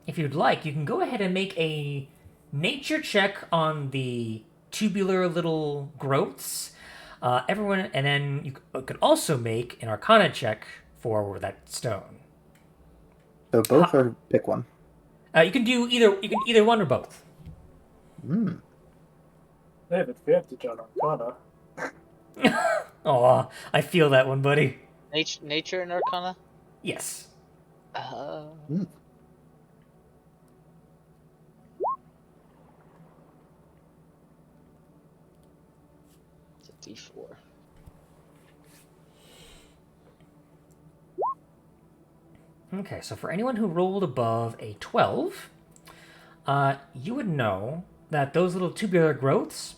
If you'd like, you can go ahead and make a nature check on the tubular little growths. And then you could also make an Arcana check for that stone. So both or pick one. You can do either. You can either one or both. Hmm. I have advantage on Arcana. Aw, I feel that one, buddy. Nature and Arcana? Yes. It's a D4. Okay, so for anyone who rolled above a 12, you would know that those little tubular growths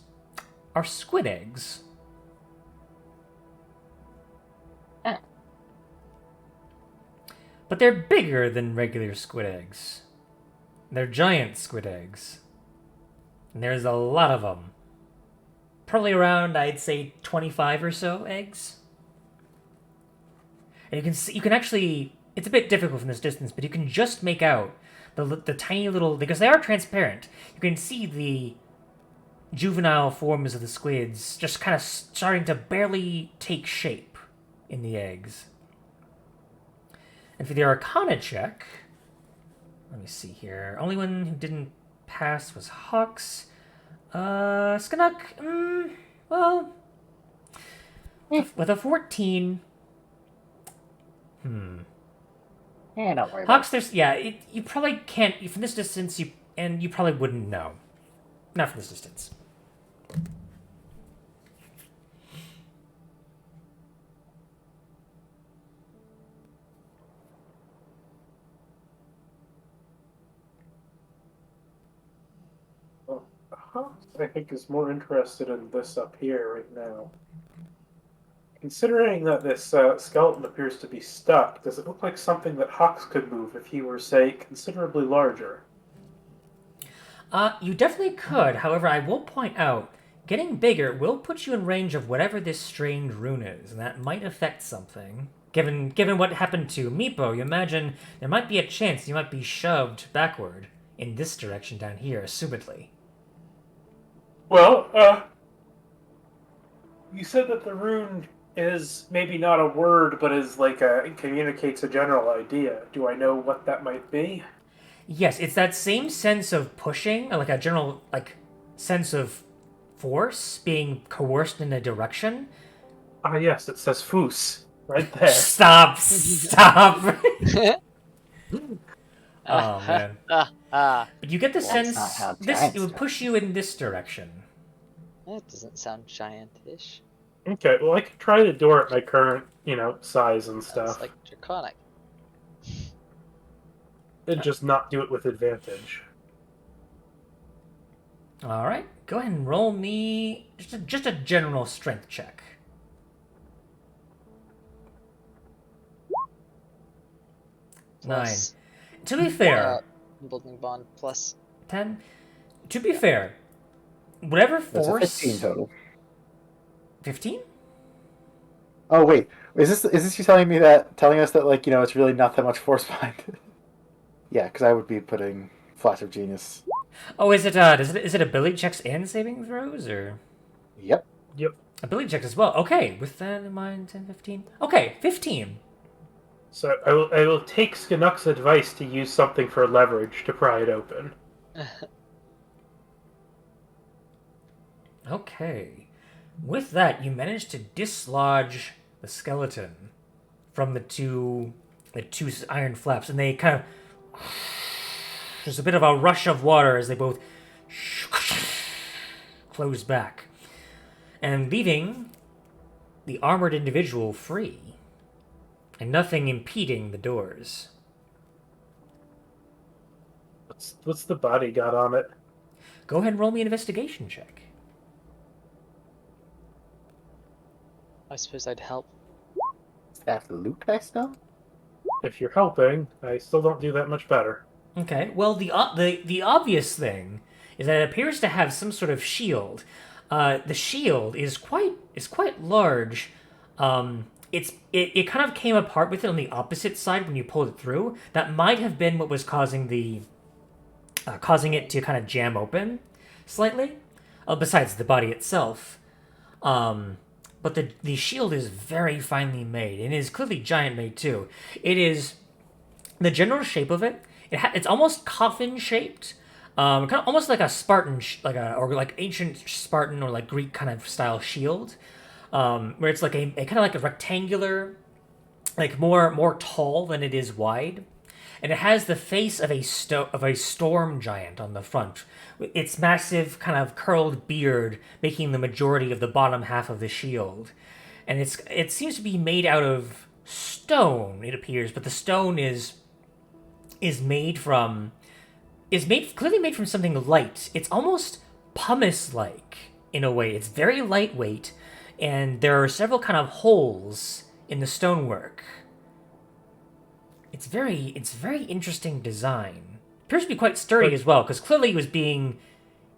are squid eggs. But they're bigger than regular squid eggs. They're giant squid eggs. And there's a lot of them. Probably around, I'd say, 25 or so eggs. And you can actually, it's a bit difficult from this distance, but you can just make out the tiny little, because they are transparent, you can see the juvenile forms of the squids just kind of starting to barely take shape in the eggs. And for the Arcana check, let me see here. Only one who didn't pass was Hux. Skanuk, with a 14. Don't worry about Hawks, there's you probably can't from this distance. You probably wouldn't know. Not from this distance. Well, Hawks, I think, is more interested in this up here right now. Considering that this skeleton appears to be stuck, does it look like something that Hawks could move if he were, say, considerably larger? You definitely could. However, I will point out, getting bigger will put you in range of whatever this strange rune is, and that might affect something. Given what happened to Meepo, you imagine there might be a chance you might be shoved backward in this direction down here, assumedly. Well, you said that the rune is maybe not a word, but is like communicates a general idea. Do I know what that might be? Yes, it's that same sense of pushing, like a general sense of force being coerced in a direction. Ah, yes, it says foos right there. Stop! Stop! Oh man! But you get the That's not sense how this giants it would talk. push you in this direction. That doesn't sound giantish. Okay, well, I could try the door at my current, size and Sounds stuff, like draconic. and just not do it with advantage. All right, go ahead and roll me just a general strength check. Plus, 9. To be fair, building bond plus. 10. To be fair, whatever That's a force. 15 total. 15? Oh wait, is this you telling us that it's really not that much force behind it? Yeah, because I would be putting Flash of Genius. Oh, is it ability checks and saving throws, or Yep. Yep. ability checks as well? Okay, with that in mind, 10, 15. Okay, 15. So I will take Skanuk's advice to use something for leverage to pry it open. Okay. With that, you manage to dislodge the skeleton from the two iron flaps, and they kind of there's a bit of a rush of water as they both close back, and leaving the armored individual free, and nothing impeding the doors. What's the body got on it? Go ahead and roll me an investigation check. I suppose I'd help. Is that loot dice now? If you're helping, I still don't do that much better. Okay. Well, the obvious thing is that it appears to have some sort of shield. The shield is quite large. It kind of came apart with it on the opposite side when you pulled it through. That might have been what was causing it to kind of jam open slightly. Besides the body itself. But the shield is very finely made, and it is clearly giant made too. It is the general shape of it. It's almost coffin shaped, kind of almost like a Spartan, or like ancient Spartan or like Greek kind of style shield, where it's like a kind of like a rectangular, like more tall than it is wide, and it has the face of a storm giant on the front. Its massive kind of curled beard making the majority of the bottom half of the shield, and it seems to be made out of stone. It appears, but the stone is clearly made from something light. It's almost pumice-like in a way. It's very lightweight, and there are several kind of holes in the stonework. It's very interesting design. Appears to be quite sturdy as well, because clearly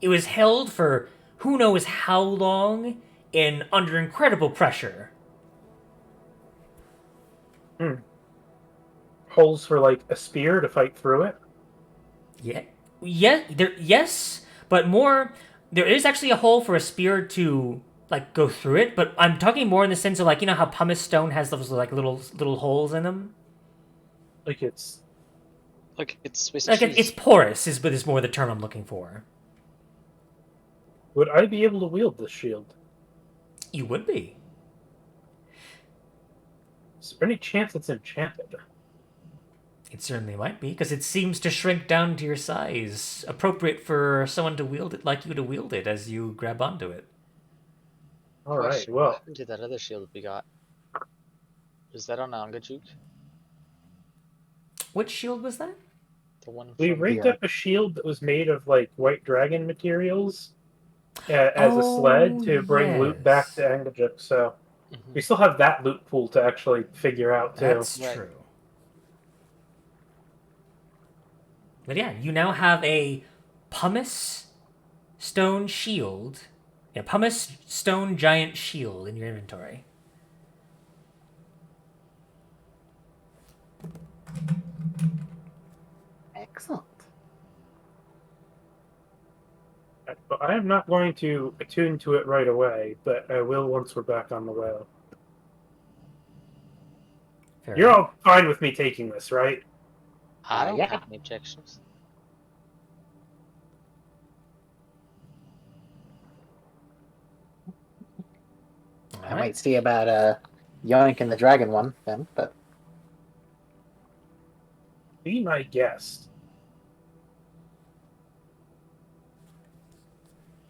it was held for who knows how long and under incredible pressure. Holes for like a spear to fight through it? Yes, but more. There is actually a hole for a spear to like go through it, but I'm talking more in the sense of like how pumice stone has those like little holes in them. Like it's Swiss Like cheese. it's porous is more the term I'm looking for. Would I be able to wield this shield? You would be. Is there any chance it's enchanted? It certainly might be, because it seems to shrink down to your size, appropriate for someone to wield it like you to wield it as you grab onto it. All right. Question, what Well, happened to that other shield we got? Is that on Angajuk? Which shield was that? The one we from rigged Yeah. up a shield that was made of like white dragon materials as a Oh, sled to bring loot back to yes. Angajuk. So Mhm. we still have that loot pool to actually figure out too. That's Right. true. But yeah, you now have a pumice stone shield. Yeah, pumice stone giant shield in your inventory. Excellent. But I am not going to attune to it right away, but I will once we're back on the whale. Fair You're enough. all fine with me taking this, right? I don't yeah. have any objections. I Alright. might see about yoinking the dragon one then, but Be my guest.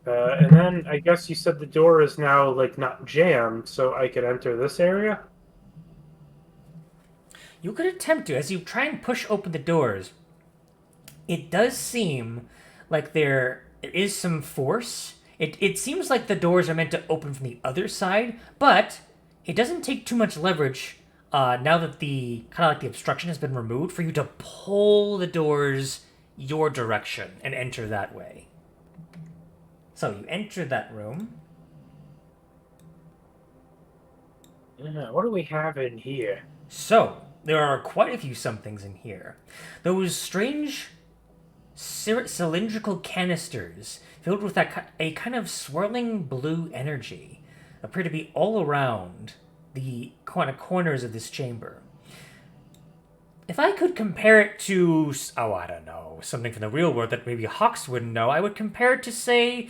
And then I guess you said the door is now like not jammed, so I could enter this area. You could attempt to, as you try and push open the doors, it does seem like there is some force. It seems like the doors are meant to open from the other side, but it doesn't take too much leverage now that the kind of like the obstruction has been removed for you to pull the doors your direction and enter that way. So you enter that room. What do we have in here? So there are quite a few somethings in here. Those strange cylindrical canisters filled with a kind of swirling blue energy appear to be all around the kind of corners of this chamber. If I could compare it to, oh, I don't know, something from the real world that maybe Hawks wouldn't know, I would compare it to, say,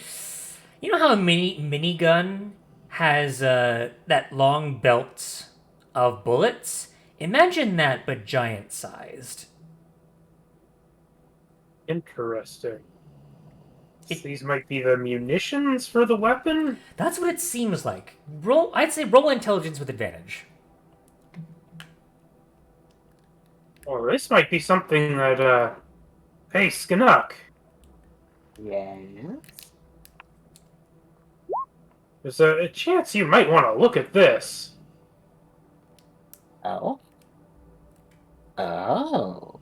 you know how a minigun has that long belt of bullets? Imagine that, but giant-sized. Interesting. These might be the munitions for the weapon? That's what it seems like. I'd say roll intelligence with advantage. Or this might be something that, hey, Skanuk, yes. there's a chance you might want to look at this. Oh. Oh.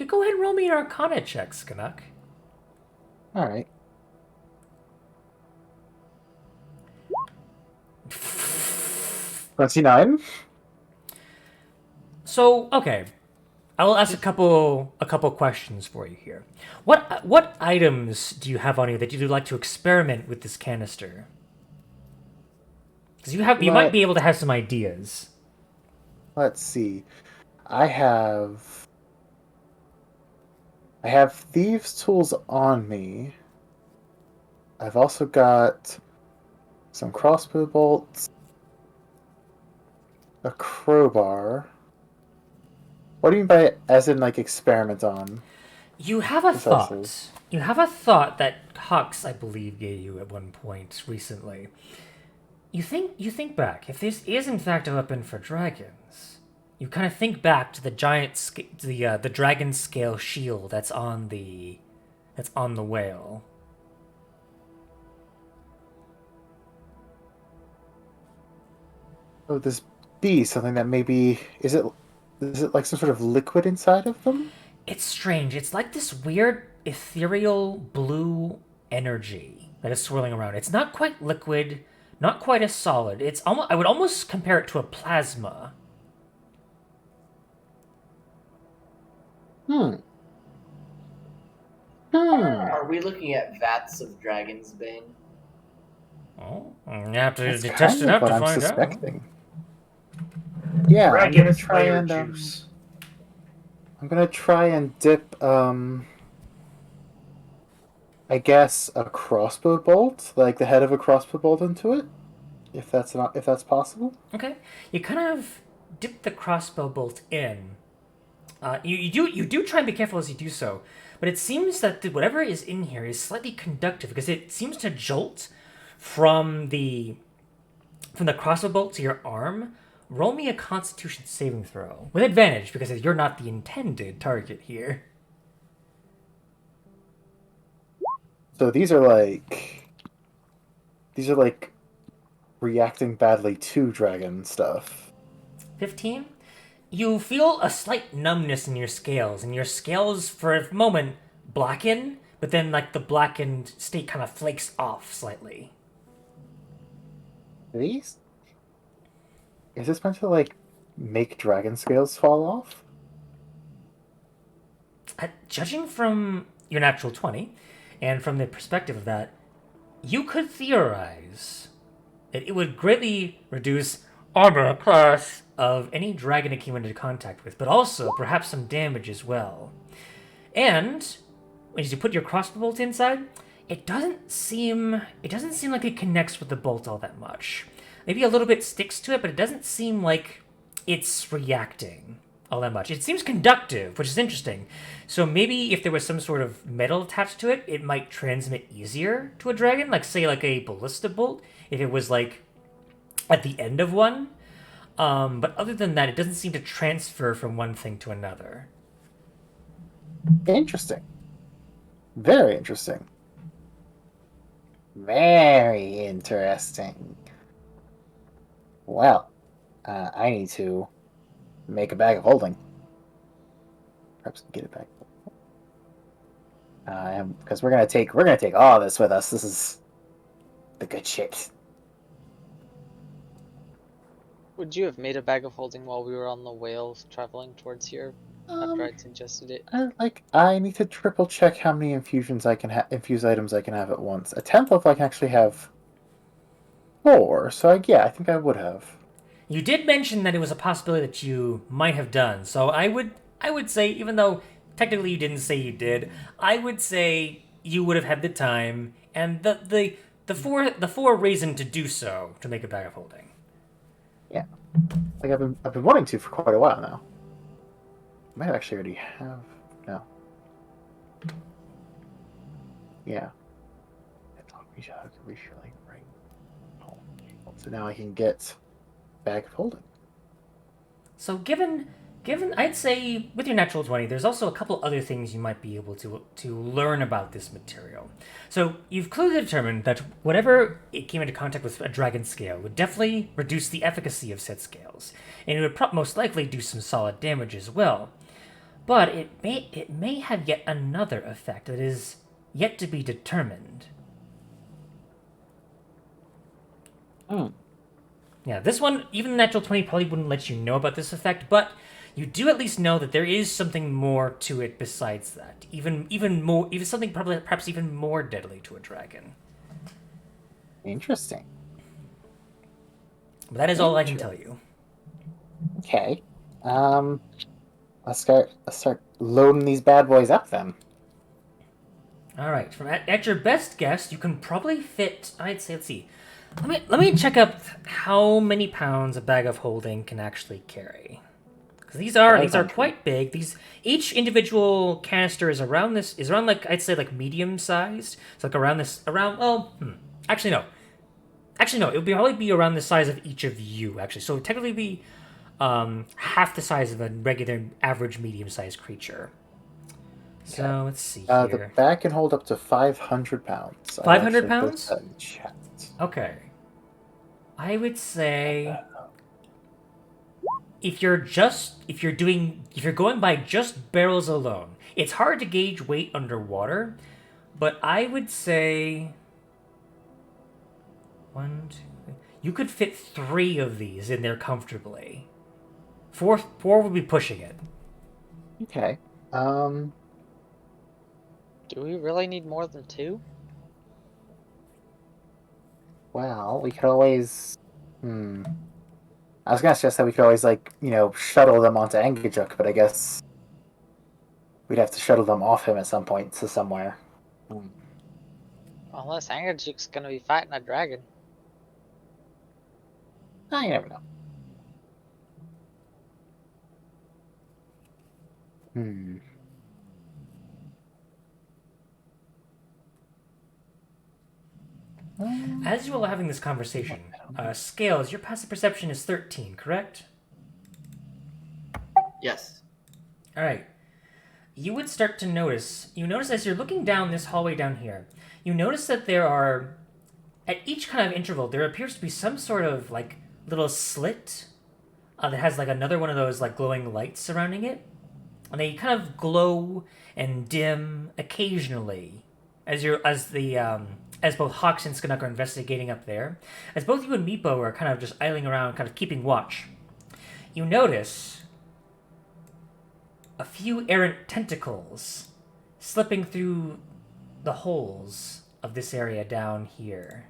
Go ahead and roll me an Arcana check, Skanuk. All right. 29. So, okay, I will ask a couple questions for you here. What items do you have on you that you'd like to experiment with this canister? Because you might be able to have some ideas. Let's see. I have thieves' tools on me. I've also got some crossbow bolts, a crowbar. What do you mean by as in like experiment on? You have a Precisely. thought. You have a thought that Hux, I believe, gave you at one point recently. You think back. If this is in fact a weapon for dragons, you kind of think back to the the dragon scale shield that's on the whale. Oh, this be something that maybe is it like some sort of liquid inside of them? It's strange. It's like this weird ethereal blue energy that is swirling around. It's not quite liquid, not quite as solid. It's almost I would almost compare it to a plasma. Are we looking at vats of Dragon's Bane? Oh, you have to That's test kind it of out what to I'm find out. suspecting. Yeah, I'm gonna Dragon try Slayer and juice. I'm gonna try and dip I guess a crossbow bolt, like the head of a crossbow bolt into it. if that's possible. Okay. You kind of dip the crossbow bolt in. You do try and be careful as you do so, but it seems that whatever is in here is slightly conductive because it seems to jolt from the crossbow bolt to your arm. Roll me a Constitution saving throw with advantage because you're not the intended target here. So these are like reacting badly to dragon stuff. 15. You feel a slight numbness in your scales, and your scales for a moment blacken, but then like the blackened state kind of flakes off slightly. These? Is this meant to like make dragon scales fall off? Judging from your natural 20, and from the perspective of that, you could theorize that it would greatly reduce armor class of any dragon it came into contact with, but also perhaps some damage as well. And as you put your crossbow bolt inside, it doesn't seem like it connects with the bolt all that much. Maybe a little bit sticks to it, but it doesn't seem like it's reacting all that much. It seems conductive, which is interesting. So maybe if there was some sort of metal attached to it, it might transmit easier to a dragon, like say like a ballista bolt, if it was like at the end of one. But other than that, it doesn't seem to transfer from one thing to another. Interesting. Very interesting. Very interesting. Well, I need to make a bag of holding. Perhaps get it back. Because we're gonna take all this with us. This is the good shit. Would you have made a bag of holding while we were on the whale traveling towards here after I'd suggested it? I need to triple check how many infused items I can have at once. A tenth of I can actually have 4. So I think I would have. You did mention that it was a possibility that you might have done. So I would say, even though technically you didn't say you did, I would say you would have had the time and the four reason to do so to make a bag of holding. Yeah, like I've been wanting to for quite a while now. I might have actually already have no. Yeah. So now I can get bag of holding. So given I'd say with your natural 20, there's also a couple other things you might be able to learn about this material. So you've clearly determined that whatever it came into contact with a dragon scale would definitely reduce the efficacy of said scales, and it would most likely do some solid damage as well. But it may have yet another effect that is yet to be determined. Yeah, this one, even the natural 20 probably wouldn't let you know about this effect, but you do at least know that there is something more to it besides that. Even something perhaps even more deadly to a dragon. Interesting. But that is all I can tell you. Okay. Let's start loading these bad boys up then. All right. At your best guess, you can probably fit. I'd say. Let's see. Let me check up how many pounds a bag of holding can actually carry. Because these are quite big. Each individual canister is around like I'd say like medium sized. It's like actually no. It would probably be around the size of each of you actually. So it would technically be half the size of a regular average medium sized creature. So okay. Let's see here. The bag can hold up to 500 pounds. 500 pounds? Chat. Okay. I would say if you're going by just barrels alone, it's hard to gauge weight underwater, but I would say you could fit 3 of these in there comfortably. 4 would be pushing it. Okay. Do we really need more than 2? Well, we could always. I was gonna suggest that we could always, shuttle them onto Engajuk, but I guess we'd have to shuttle them off him at some point to somewhere. Unless Angajuk's gonna be fighting a dragon. You never know. Hmm. As you all are having this conversation, Scales, your passive perception is 13, correct? Yes. All right. You would start to notice. You notice as you're looking down this hallway down here. You notice that there are, at each kind of interval, there appears to be some sort of like little slit that has like another one of those like glowing lights surrounding it, and they kind of glow and dim occasionally as both Hawks and Skanuk are investigating up there. As both you and Meepo are kind of just idling around, kind of keeping watch. You notice a few errant tentacles slipping through the holes of this area down here.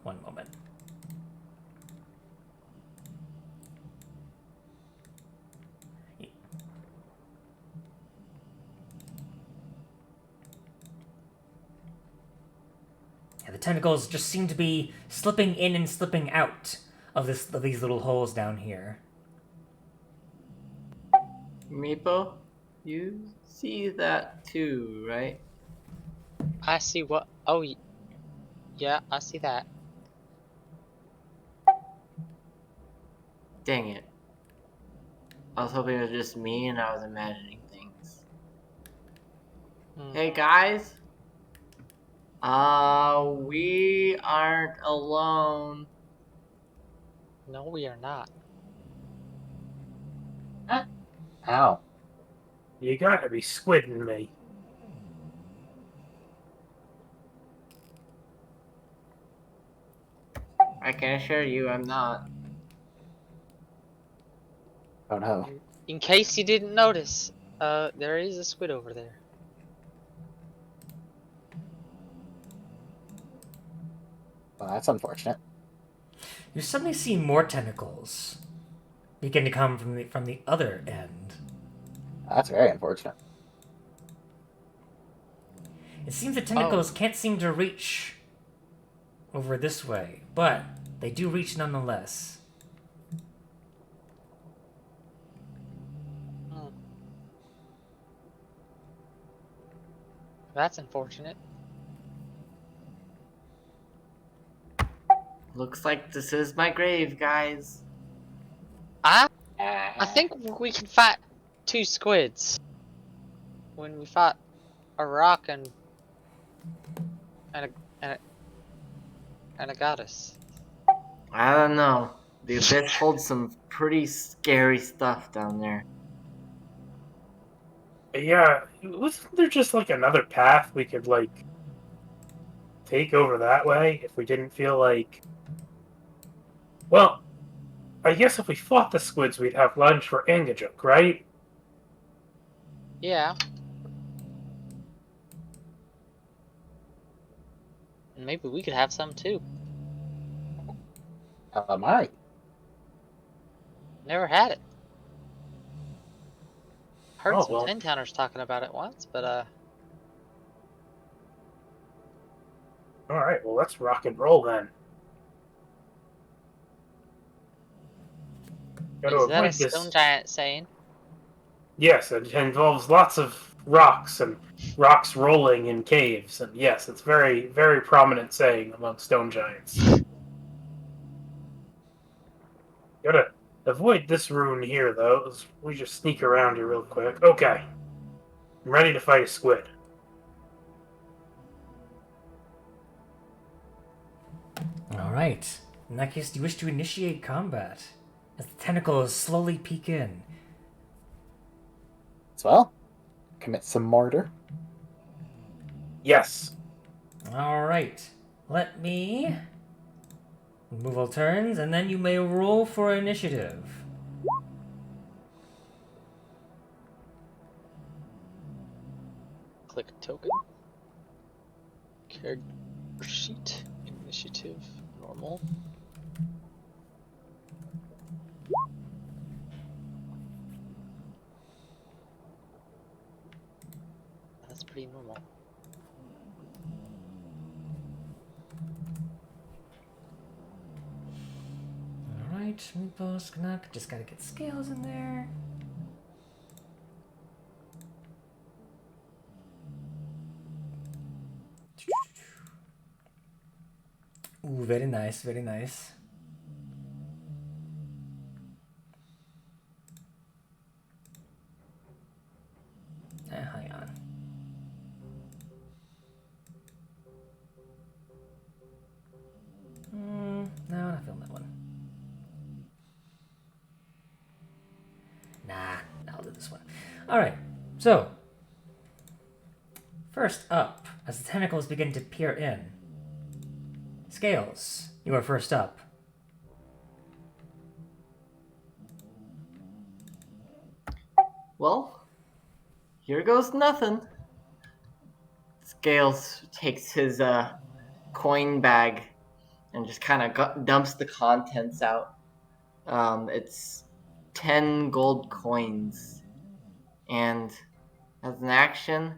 One moment. Yeah, the tentacles just seem to be slipping in and slipping out of these little holes down here. Meepo, you see that too, right? I see what. Oh, yeah, I see that. Dang it. I was hoping it was just me and I was imagining things. Hmm. Hey guys, we aren't alone. No, we are not. How? You gotta be squidding me. I can assure you I'm not. Oh no. In case you didn't notice, there is a squid over there. Well, that's unfortunate. You suddenly see more tentacles begin to come from the other end. That's very unfortunate. It seems the tentacles can't seem to reach over this way, but they do reach nonetheless. Hmm. That's unfortunate. Looks like this is my grave, guys. I think we can fight two squids when we fought a rock and a and a, and a goddess. I don't know. The abyss holds some pretty scary stuff down there. Yeah, wasn't there just like another path we could like take over that way if we didn't feel like? Well, I guess if we fought the squids, we'd have lunch for Angajuk, right? Yeah. Maybe we could have some too. My. Never had it. Heard Oh some well. 10-towners talking about it once, but All right. Well, let's rock and roll then. Got to is that a avoid stone this. giant saying? Yes, it involves lots of rocks and rocks rolling in caves, and yes, it's very, very prominent saying among stone giants. Gotta avoid this rune here, though. We just sneak around here real quick. Okay, I'm ready to fight a squid. All right. In that case, do you wish to initiate combat as the tentacles slowly peek in? As well, commit some murder. Yes. All right. Let me move all turns, and then you may roll for initiative. Click token. Character sheet. Initiative. Normal. That's pretty normal. Meatballs, Canuck. Just gotta get scales in there. Ooh, very nice, very nice. Hang on. No, I'm not feeling that one. Nah, I'll do this one. Alright, so. First up, as the tentacles begin to peer in. Scales, you are first up. Well, here goes nothing. Scales takes his coin bag and just kind of dumps the contents out. It's 10 gold coins. And as an action,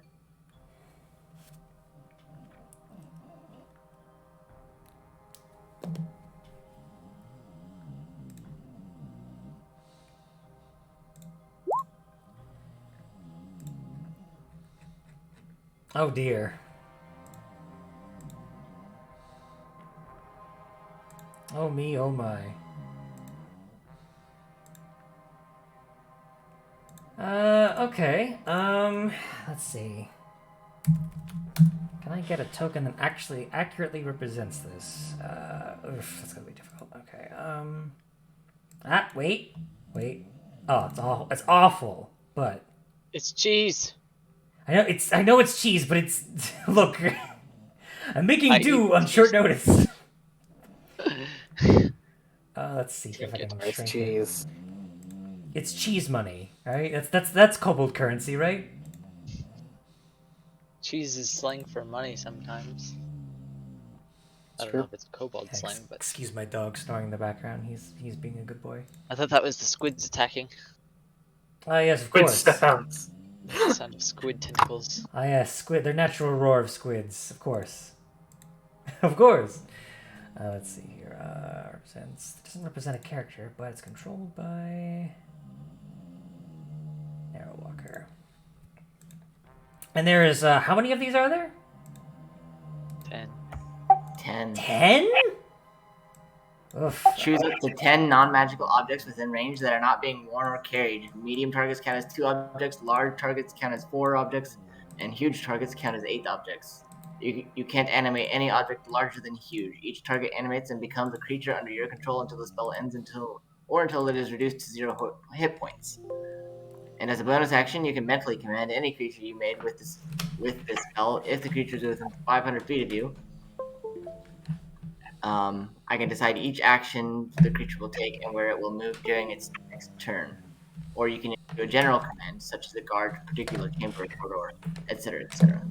Oh dear. Oh me, oh my. Okay. Let's see. Can I get a token that actually accurately represents this? That's gonna be difficult. Okay. Wait. Oh, it's awful. It's awful. But It's cheese. I know it's cheese, but it's look. I'm making I do eat on short cheese. notice. Let's see if I Take can it. It's shrink it. cheese. It's cheese money, right? That's kobold currency, right? Cheese is slang for money sometimes. I don't know true. if it's kobold slang, but Excuse my dog snoring in the background. He's being a good boy. I thought that was the squids attacking. Ah, yes, of Good course. sounds. The sound of squid tentacles. Ah, yes, squid. Their natural roar of squids, of course. Of course. Let's see here. Represents. It doesn't represent a character, but it's controlled by Narrowwalker. And there is how many of these are there? 10. 10. 10? Oof. Choose up to 10 non-magical objects within range that are not being worn or carried. Medium targets count as 2 objects, large targets count as 4 objects, and huge targets count as 8 objects. You can't animate any object larger than huge. Each target animates and becomes a creature under your control until the spell ends until it is reduced to 0 hit points. And as a bonus action, you can mentally command any creature you made with this spell if the creature is within 500 feet of you. I can decide each action the creature will take and where it will move during its next turn. Or you can do a general command, such as a guard, particular chamber, corridor, etc., etc.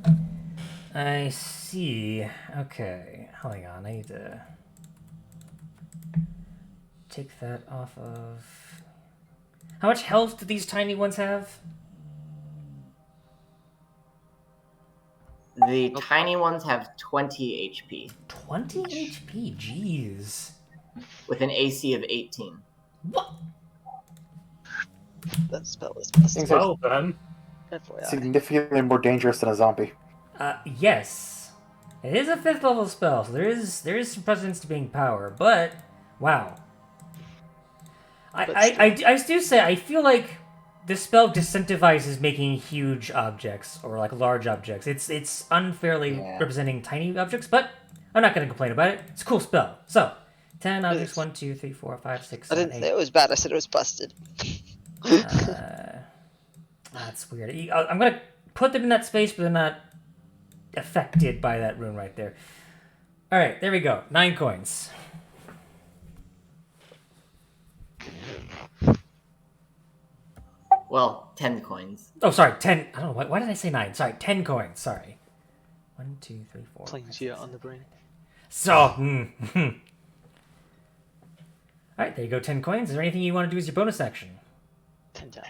I see. Okay. Hang on. I need to take that off of. How much health do these tiny ones have? The tiny ones have 20 HP 20 HP? Jeez. with an AC of 18. What? That spell is Things busted. are Well then, FYI. significantly more dangerous than a zombie. Yes. It is a 5th level spell, so there is some precedence to being power, but wow. But I do say I feel like the spell disincentivizes making huge objects or like large objects. It's unfairly Yeah. representing tiny objects, but I'm not gonna complain about it. It's a cool spell. So 10 objects, 1, 2, 3, 4, 5, 6, I 7, didn't say 8. it was bad, I said it was busted. That's weird. I'm gonna put them in that space, but they're not affected by that rune right there. Alright, there we go. 9 coins. Well, 10 coins. Oh, sorry, 10. I don't know. Why did I say 9? Sorry, 10 coins. Sorry. 1, 2, 3, 4. Playing Gia on the brain. So, Alright, there you go, 10 coins. Is there anything you want to do as your bonus action? 10 times.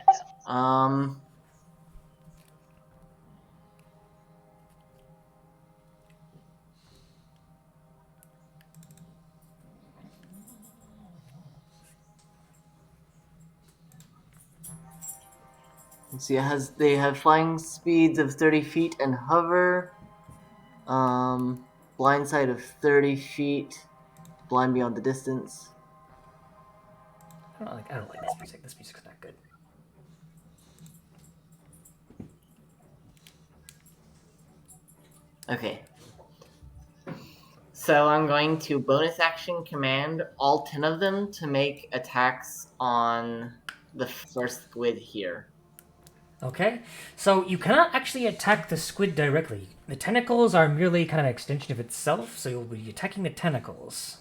Let's see, they have flying speeds of 30 feet and hover. Blind sight of 30 feet. Blind beyond the distance. I don't like this music. This music's not good. Okay. So I'm going to bonus action command all 10 of them to make attacks on the first squid here. Okay, so you cannot actually attack the squid directly. The tentacles are merely kind of an extension of itself, so you'll be attacking the tentacles.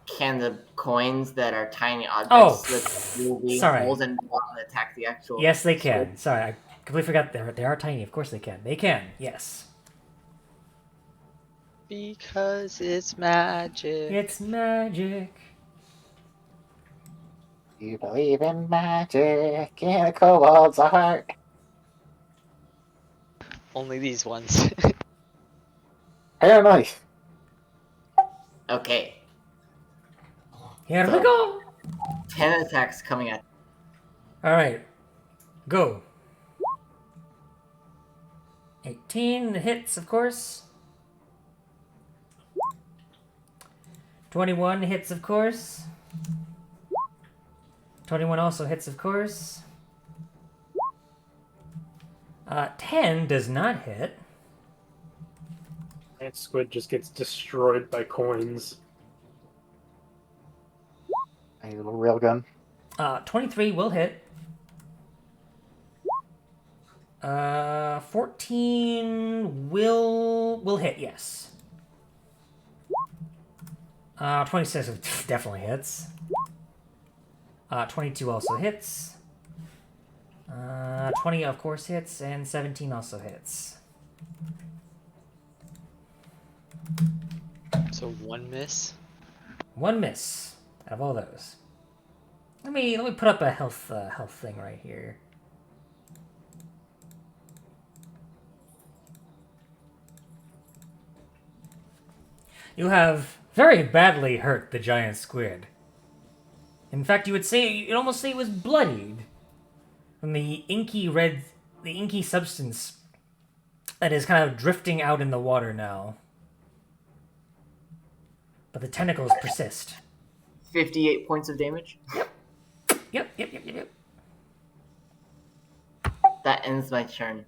Can the coins that are tiny Oh, objects that will be sorry. holes and bottom attack the actual? Yes, they can. squid? Sorry, I completely forgot they are tiny. Of course they can. They can. Yes. Because it's magic. It's magic. You believe in magic in a kobold's heart. Only these ones. Paranoid. Okay. Here we So- go. 10 attacks coming at. All right, go. 18 hits, of course. 21 hits, of course. 21 also hits, of course. 10 does not hit. That squid just gets destroyed by coins. I need a little railgun. 23 will hit. 14 will hit, yes. 26 definitely hits. 22 also hits. 20 of course hits, and 17 also hits. So one miss. One miss out of all those. Let me put up a health thing right here. You have very badly hurt the giant squid. In fact, you'd almost say it was bloodied from the inky substance that is kind of drifting out in the water now. But the tentacles persist. 58 points of damage. Yep. That ends my turn.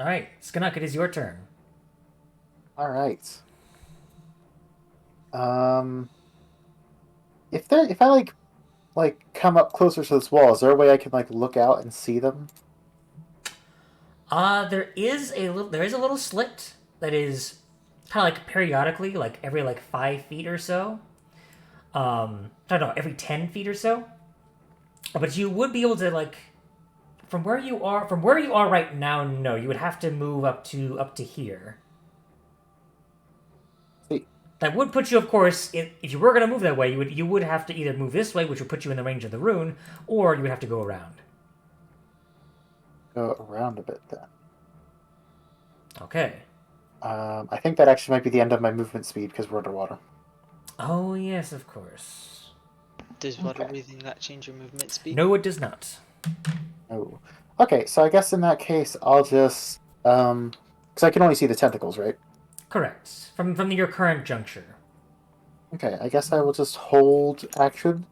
All right, Skanuk, it is your turn. All right. If I come up closer to this wall, is there a way I can look out and see them? There is a little slit that is kind of periodically, every 5 feet or so. I don't know, every 10 feet or so. But you would be able to from where you are right now. No, you would have to move up to here. See. That would put you, of course, if you were going to move that way, you would have to either move this way, which would put you in the range of the rune, or you would have to go around. Go around a bit then. Okay. I think that actually might be the end of my movement speed because we're underwater. Oh yes, of course. Does water breathing not change your movement speed? No, it does not. Oh. Okay, so I guess in that case, I'll just because I can only see the tentacles, right? Correct. From your current juncture. Okay, I guess I will just hold action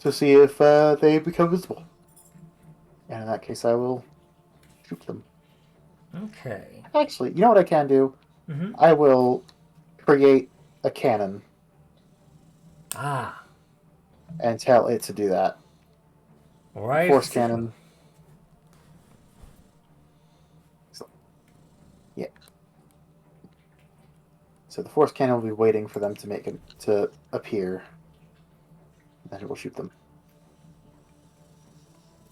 to see if they become visible. And in that case, I will shoot them. Okay. Actually, you know what I can do? Mm-hmm. I will create a cannon Ah. and tell it to do that. All right. Force cannon. So, yeah. So the force cannon will be waiting for them to appear. Then it will shoot them.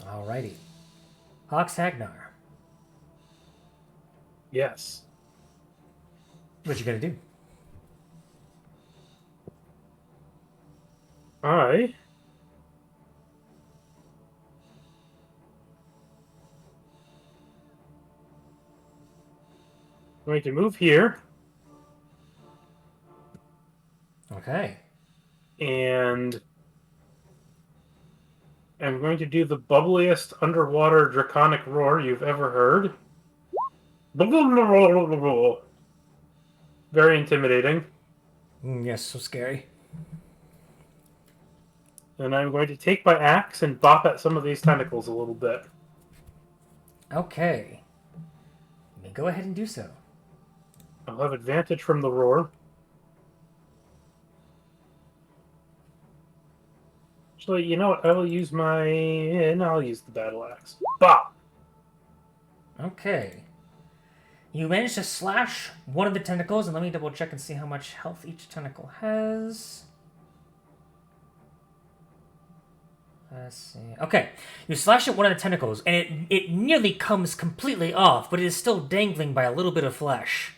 Alrighty. Hawks Hagnar. Yes. What you gonna do? I going to move here Okay. and I'm going to do the bubbliest underwater draconic roar you've ever heard. Very intimidating. Yes, so scary. And I'm going to take my axe and bop at some of these tentacles a little bit. Okay. You may go ahead and do so. I'll have advantage from the roar. Actually, you know what? I will use my... No, I'll use the battle axe. Bop! Okay. You managed to slash one of the tentacles, and let me double check and see how much health each tentacle has. Let's see. Okay, you slash at one of the tentacles, and it nearly comes completely off, but it is still dangling by a little bit of flesh.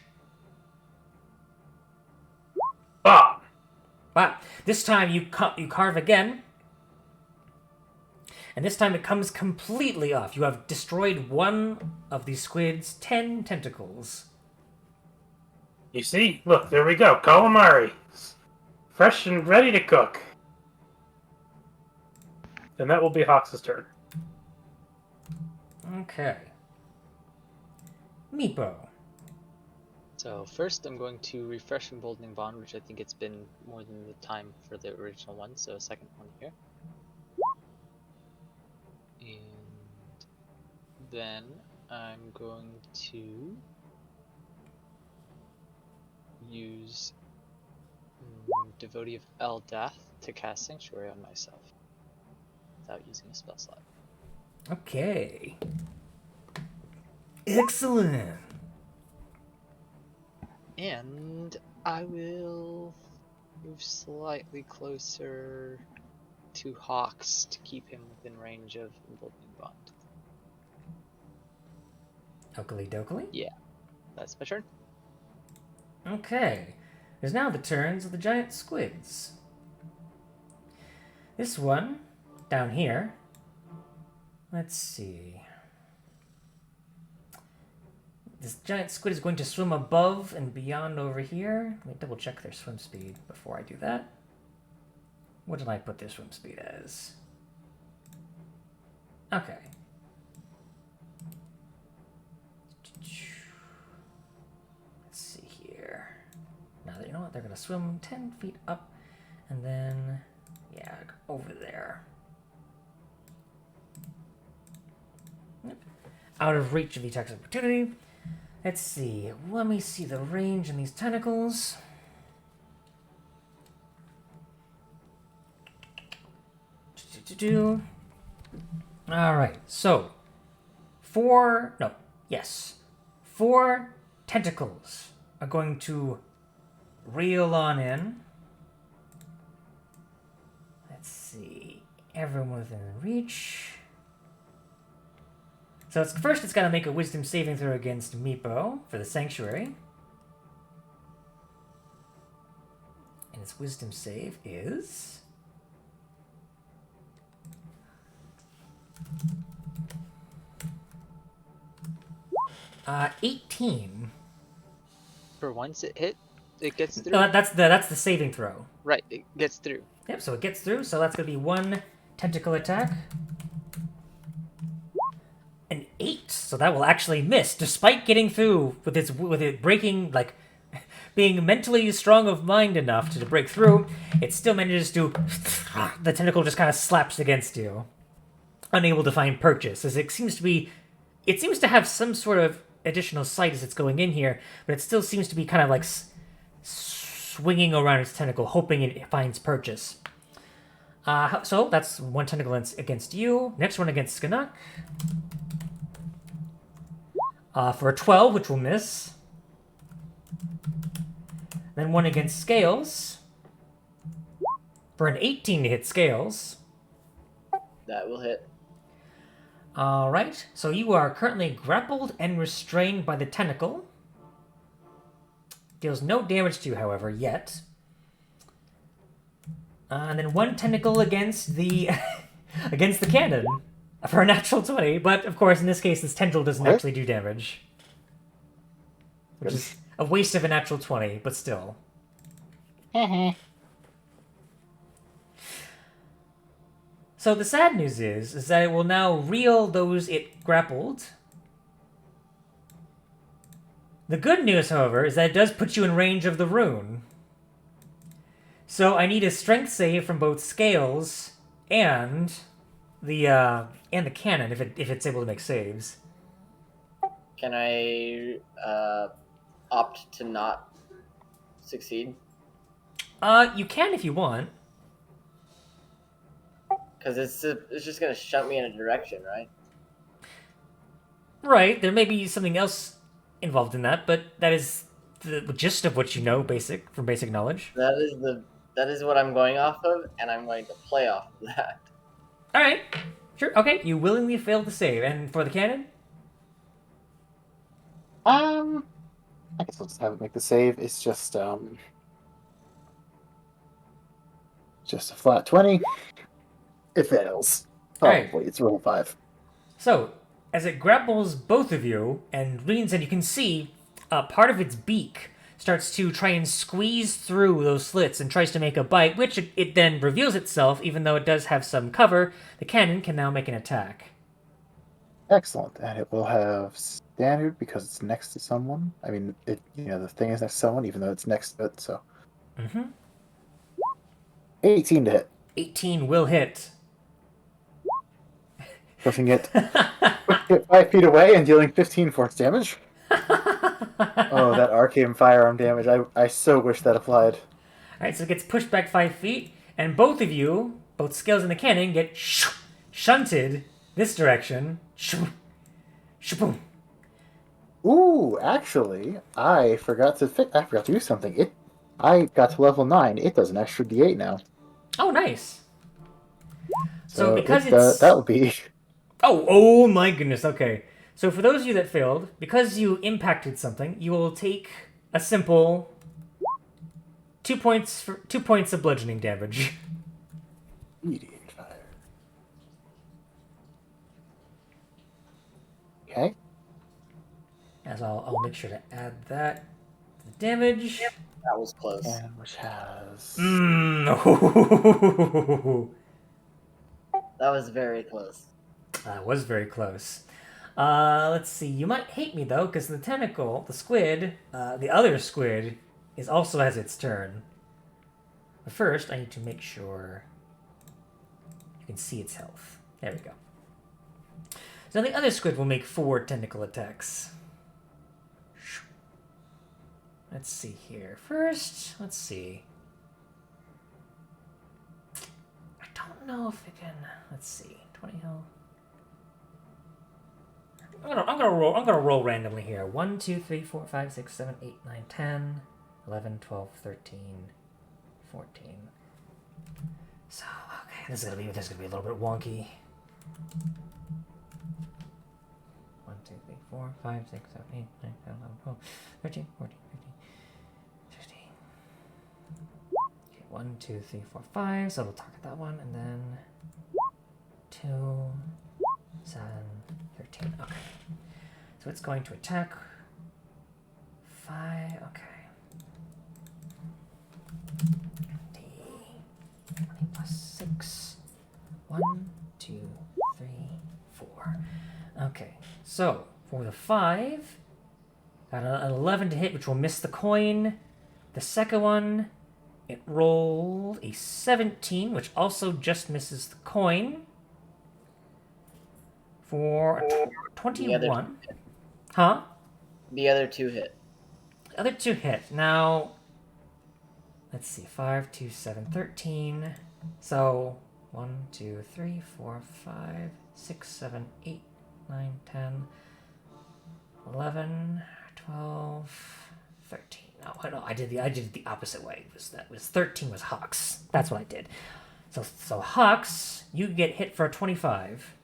Bop! Wow. This time you carve again, and this time it comes completely off. You have destroyed one of the squid's 10 tentacles. You see? Look, there we go. Calamari. Fresh and ready to cook. And that will be Hox's turn. Okay. Meepo. So first I'm going to refresh Emboldening Bond, which I think it's been more than the time for the original one, so a second one here. And then I'm going to use Devotee of Eldath to cast Sanctuary on myself without using a spell slot. Okay. Excellent. And I will move slightly closer to Hawks to keep him within range of Emboldening Bond. Oakley dokley. Yeah, that's my turn. Okay. It is now the turns of the giant squids. This one, down here. Let's see. This giant squid is going to swim above and beyond over here. Let me double check their swim speed before I do that. What did I put their swim speed as? Okay. Let's see here. Now, you know what? They're going to swim 10 feet up and then, yeah, over there. Yep. Out of reach of the attacks of opportunity. Let's see. Let me see the range in these tentacles. Alright, so 4 tentacles are going to reel on in. Let's see. Everyone within reach. So it's got to make a wisdom saving throw against Meepo for the sanctuary. And its wisdom save is 18. For once it gets through. That's the saving throw. Right, it gets through. Yep, so it gets through, so that's going to be 1 tentacle attack. An 8, so that will actually miss, despite getting through with it breaking, like, being mentally strong of mind enough to break through. It still manages to, the tentacle just kind of slaps against you, unable to find purchase, as it seems to have some sort of additional sight as it's going in here, but it still seems to be kind of like swinging around its tentacle, hoping it finds purchase. So that's 1 tentacle against you. Next one against Skanak. For a 12, which will miss. Then 1 against Scales. For an 18 to hit Scales. That will hit. Alright, so you are currently grappled and restrained by the tentacle. Deals no damage to you, however, yet. And then 1 tentacle against the against the cannon for a natural 20, but of course in this case this tendril doesn't actually do damage. Which is a waste of a natural 20, but still. So the sad news is that it will now reel those it grappled. The good news, however, is that it does put you in range of the rune. So I need a strength save from both Scales and the cannon if it's able to make saves. Can I opt to not succeed? You can if you want. Because it's just gonna shunt me in a direction, right? Right, there may be something else involved in that, but that is the gist of what you know, from basic knowledge. That is what I'm going off of, and I'm going to play off of that. All right, sure, okay. You willingly failed to save, and for the cannon, I guess I'll just have it make the save. It's just a flat 20. It fails. Alright. Probably. It's roll 5. so as it grapples both of you and leans in, you can see part of its beak starts to try and squeeze through those slits and tries to make a bite, which it then reveals itself. Even though it does have some cover, the cannon can now make an attack. Excellent. And it will have standard because it's next to someone. I mean, the thing is next to someone, even though it's next to it, so. Mm-hmm. 18 to hit. 18 will hit. Pushing it 5 feet away and dealing 15 force damage. Oh, that arcane firearm damage. I so wish that applied. Alright, so it gets pushed back 5 feet, and both of you, both Scales and the cannon, get shunted this direction. Shaboom. Ooh, actually, I forgot to do something. I got to level 9. It does an extra D8 now. Oh, nice. So because that would be... Oh my goodness, okay. So for those of you that failed, because you impacted something, you will take a simple 2 points of bludgeoning damage. Medium fire. Okay. As I'll make sure to add that to the damage. That was close. And which has... That was very close. That was very close. Let's see. You might hate me though, because the tentacle, the squid, the other squid, also has its turn. But first, I need to make sure you can see its health. There we go. So the other squid will make 4 tentacle attacks. Let's see here. First, let's see. I don't know if it can. Let's see. 20 health. I'm gonna roll randomly here. 1, 2, 3, 4, 5, 6, 7, 8, 9, 10, 11, 12, 13, 14. So okay, this is gonna be a little bit wonky. 1, 2, 3, 4, 5, 6, 7, 8, 9, 10, 11, 12, 13, 14, 15, 16. Okay, 1, 2, 3, 4, 5. So we'll target that one, and then 2, 7, 13. Okay. So it's going to attack 5. Okay. D20 plus 6. 1, 2, 3, 4. Okay. So for the 5, got an 11 to hit, which will miss the coin. The second one, it rolled a 17, which also just misses the coin. For a 21. Huh? The other 2 hit. The other 2 hit. Now, let's see. 5, 2, 7, 13. So, 1, 2, 3, 4, 5, 6, 7, 8, 9, 10, 11, 12, 13. No, I did it the opposite way. It was 13 was Hux. That's what I did. So Hux, you get hit for a 25.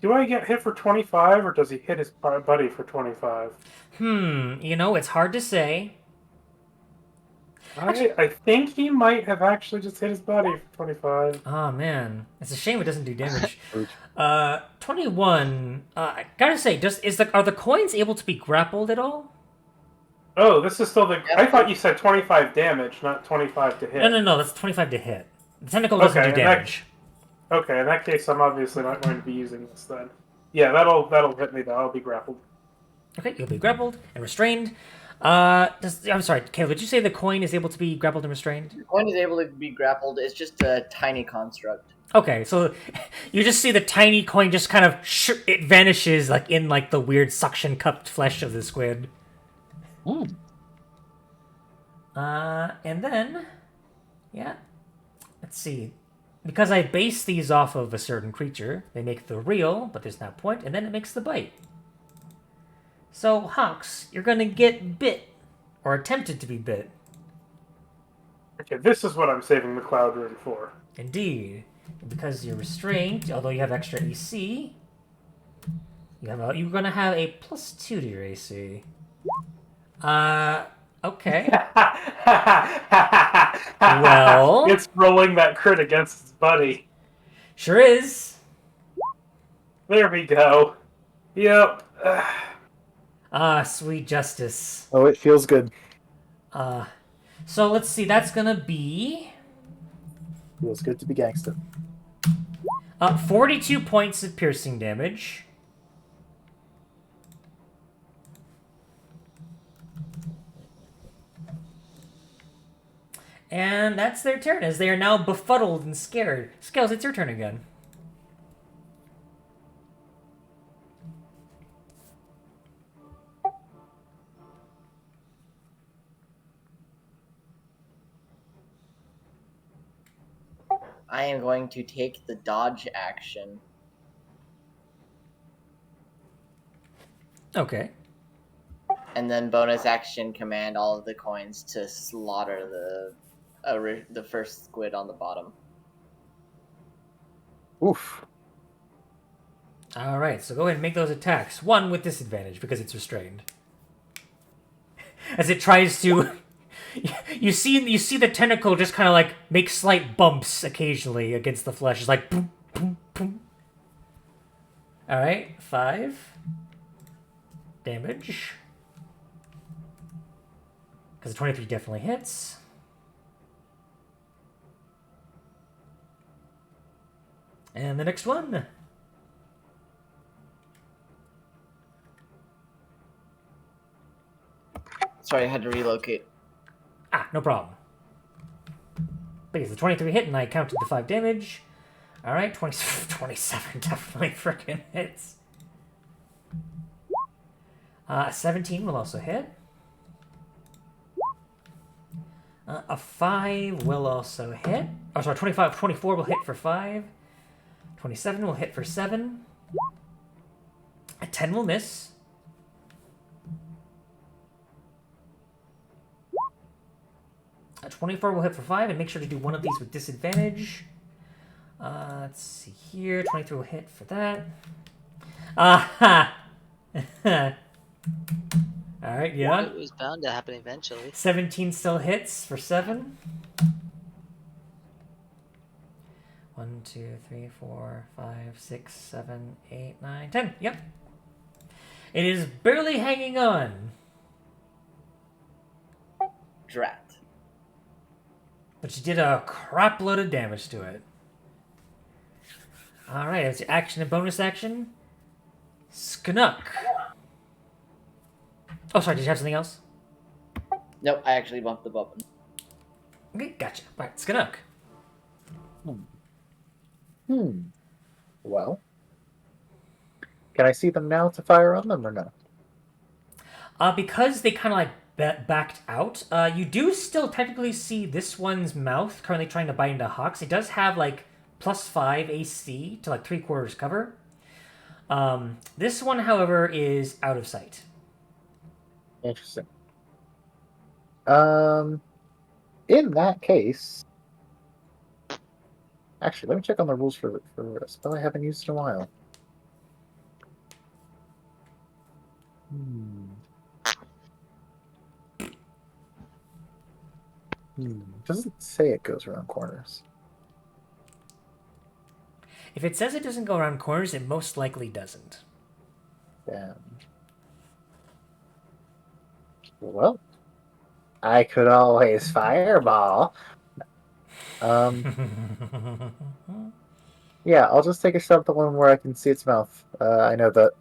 Do I get hit for 25, or does he hit his buddy for 25? It's hard to say. I think he might have actually just hit his buddy for 25. Oh man, it's a shame it doesn't do damage. 21. I gotta say, are the coins able to be grappled at all? Oh, this is still the. Yep. I thought you said 25 damage, not 25 to hit. No, that's 25 to hit. The tentacle doesn't Okay, do and that- damage. Okay, in that case, I'm obviously not going to be using this then. Yeah, that'll hit me though. I'll be grappled. Okay, you'll be grappled and restrained. I'm sorry, Caleb, did you say the coin is able to be grappled and restrained? The coin is able to be grappled. It's just a tiny construct. Okay, so you just see the tiny coin just kind of it vanishes like in like the weird suction cupped flesh of the squid. And then, yeah, let's see. Because I base these off of a certain creature, they make the real, but there's no point, and then it makes the bite. So, Hawks, you're gonna get bit, or attempted to be bit. Okay, this is what I'm saving the cloud rune for. Indeed. And because you're restrained, although you have extra AC, you're gonna have a +2 to your AC. Okay. Well, It's rolling that crit against his buddy. sure is. There we go. Yep. Sweet justice. Oh, it feels good. So let's see, that's gonna be Feels good to be gangsta. 42 points of piercing damage. And that's their turn, as they are now befuddled and scared. Scales, it's your turn again. I am going to take the dodge action. Okay. And then bonus action command all of the coins to slaughter the first squid on the bottom. Oof. Alright, so go ahead and make those attacks. One with disadvantage, because it's restrained. As it tries to... You see the tentacle just kind of like make slight bumps occasionally against the flesh. It's like boom, boom, boom. All right, 5 damage. Because the 23 definitely hits. And the next one. Sorry, I had to relocate. No problem. Because the 23 hit and I counted the 5 damage. Alright, 27 definitely freaking hits. 17 will also hit. A 5 will also hit. Oh, sorry, 24 will hit for 5. 27 will hit for 7. A 10 will miss. A 24 will hit for 5, and make sure to do one of these with disadvantage. Let's see here. 23 will hit for that. Aha! Alright, yeah. It was bound to happen eventually. 17 still hits for 7. 1, 2, 3, 4, 5, 6, 7, 8, 9, 10. Yep. It is barely hanging on. Drat. But you did a crap load of damage to it. Alright, that's your action and bonus action. Sknuk. Oh, sorry, did you have something else? Nope, I actually bumped the button. Okay, gotcha. Right, Sknuk. Well, can I see them now to fire on them or no? Because they kind of like backed out, you do still technically see this one's mouth currently trying to bite into Hawks. It does have like +5 AC to like 3/4 cover. This one, however, is out of sight. Interesting. In that case, actually, let me check on the rules for a spell I haven't used in a while. Doesn't say it goes around corners. If it says it doesn't go around corners, it most likely doesn't. Damn. Well, I could always fireball. Um, yeah, I'll just take a shot at the one where I can see its mouth. I know that,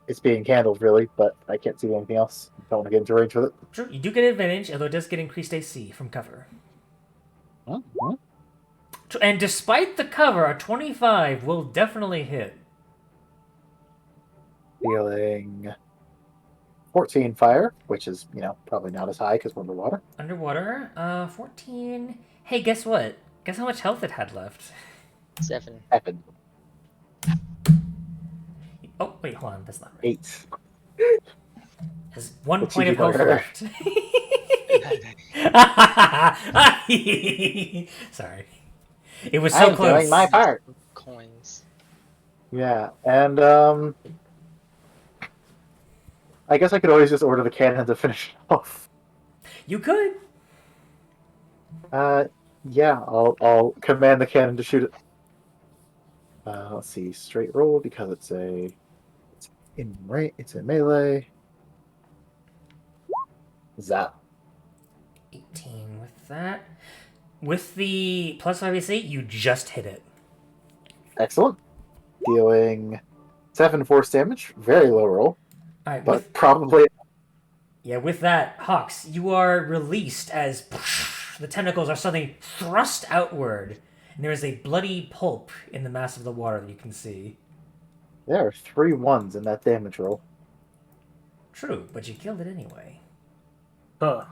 it's being handled really, but I can't see anything else. Don't want to get into range with it. True, you do get advantage, although it does get increased AC from cover. Mhm. And despite the cover, a 25 will definitely hit. Dealing 14 fire, which is, probably not as high because we're underwater. Underwater, 14. Hey, guess what? Guess how much health it had left? 7. Happen. Oh, wait, hold on. That's not right. 8. Has 1 The point of cheeky health bugger. left. Sorry. It was so I'm close. doing my part. Coins. Yeah, and I guess I could always just order the cannon to finish it off. You could. Yeah, I'll command the cannon to shoot it. Let's see, straight roll because it's in melee. Zap. 18 with that. With the plus 5 AC, you just hit it. Excellent. Dealing 7 force damage. Very low roll, All right, but probably. with that, Hawks, you are released as the tentacles are suddenly thrust outward, and there is a bloody pulp in the mass of the water that you can see. There are 3 1s in that damage roll. True, but you killed it anyway. Huh.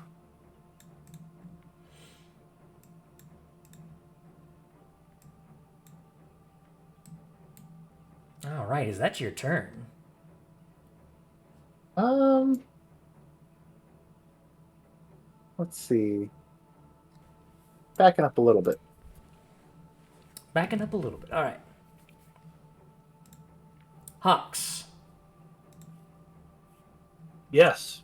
All right, is that your turn? Let's see. Backing up a little bit. Backing up a little bit. All right. Hawks. Yes.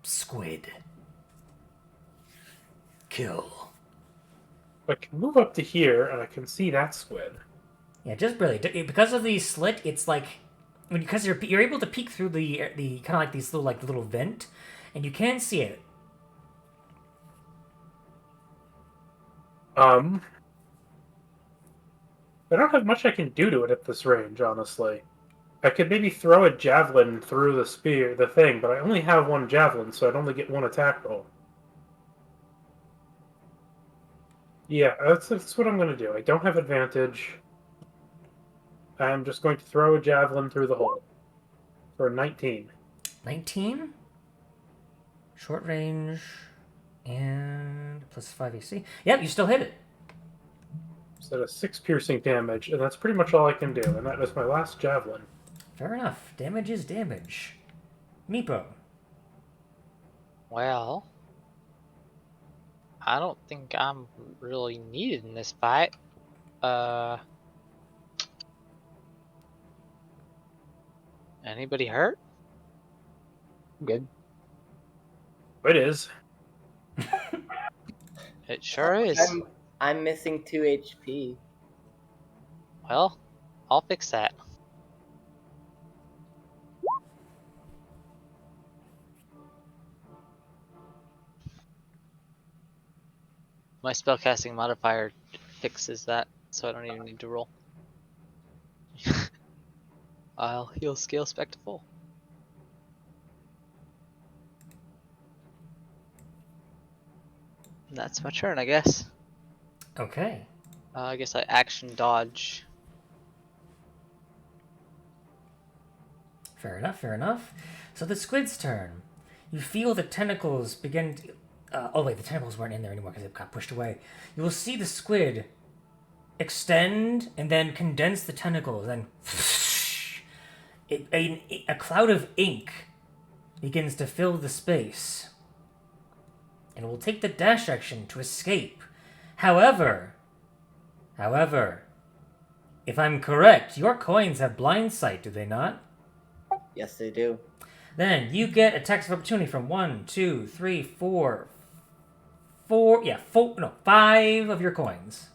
Squid. Kill. I can move up to here, and I can see that squid. Yeah, just barely. Because of the slit, it's like because you're able to peek through the kind of like these little vent, and you can see it. I don't have much I can do to it at this range, honestly. I could maybe throw a javelin through the thing, but I only have 1 javelin, so I'd only get 1 attack roll. Yeah, that's what I'm going to do. I don't have advantage. I'm just going to throw a javelin through the hole. For 19. 19. Short range, and plus 5 AC. Yep, you still hit it. So that's 6 piercing damage, and that's pretty much all I can do, and that is my last javelin. Fair enough. Damage is damage. Meepo. Well, I don't think I'm really needed in this fight. Anybody hurt? Good. It is. It sure is. I'm missing 2 HP. Well, I'll fix that. My spellcasting modifier fixes that, so I don't even need to roll. I'll heal scale spec to full. That's my turn, I guess. Okay. I guess I action dodge. Fair enough, fair enough. So the squid's turn. You feel the tentacles begin to... oh wait, the tentacles weren't in there anymore because they got pushed away. You will see the squid extend and then condense the tentacles, and a cloud of ink begins to fill the space. And it will take the dash action to escape. However, if I'm correct, your coins have blind sight, do they not? Yes, they do. Then you get attacks of opportunity from 5 of your coins.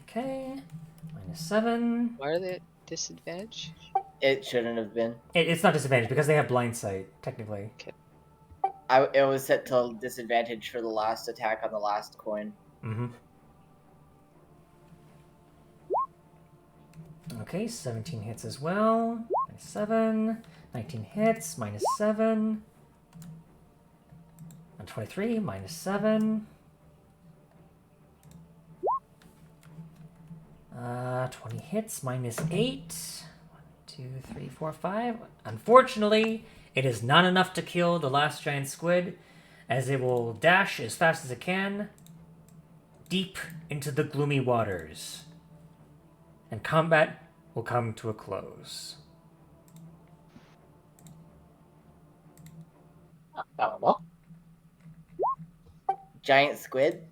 Okay. -7. Why are they at disadvantage? It shouldn't have been. It's not disadvantage because they have blind sight, technically. It was set to disadvantage for the last attack on the last coin. Mm-hmm. Okay, 17 hits as well. -7. 19 hits, -7. And 23, -7. 20 hits, -8. 1, 2, 3, 4, 5. Unfortunately, it is not enough to kill the last giant squid, as it will dash as fast as it can deep into the gloomy waters. And combat will come to a close. Well, Giant squid?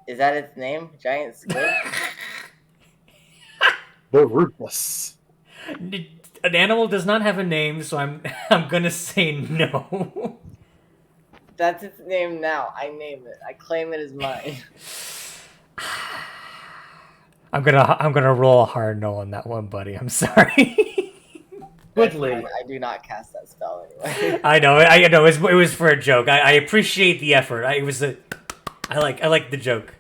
Is that its name? Giant squid? they're ruthless. An animal does not have a name, so I'm I'm gonna say no. That's its name now. I name it. I claim it as mine. I'm gonna roll a hard no on that one, buddy. I'm sorry. Squidly. I do not cast that spell anyway. I know. It was for a joke. I appreciate the effort. I like the joke.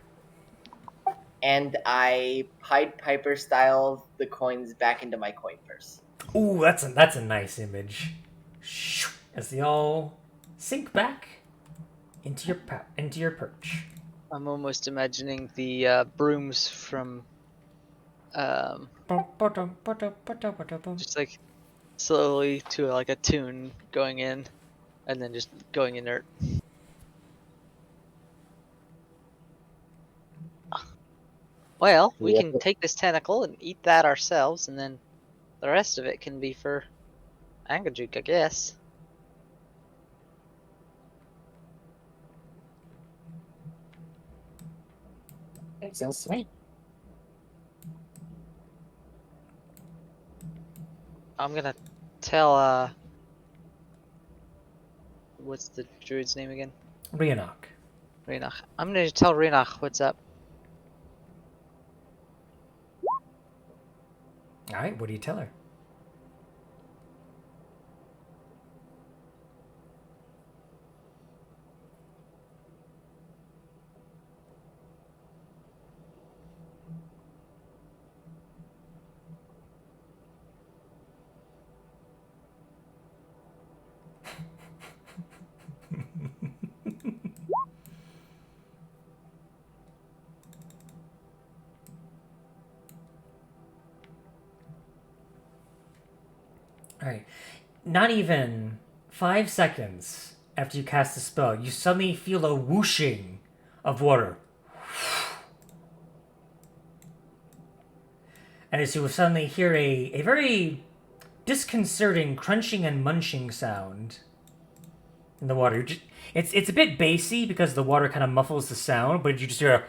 And I Pied Piper style the coins back into my coin purse. Ooh, that's a nice image. As they all sink back into your perch. I'm almost imagining the brooms from just like slowly to like a tune going in, and then just going inert. Well, we Yeah. can take this tentacle and eat that ourselves, and then the rest of it can be for Angajuk, I guess. Makes sense to me. I'm gonna tell what's the druid's name again? Rhiannoch. Renoch. I'm gonna tell Renoch what's up. All right. What do you tell her? All right. Not even 5 seconds after you cast the spell, you suddenly feel a whooshing of water. And as you will suddenly hear a very disconcerting crunching and munching sound in the water. It's a bit bassy because the water kind of muffles the sound, but you just hear a...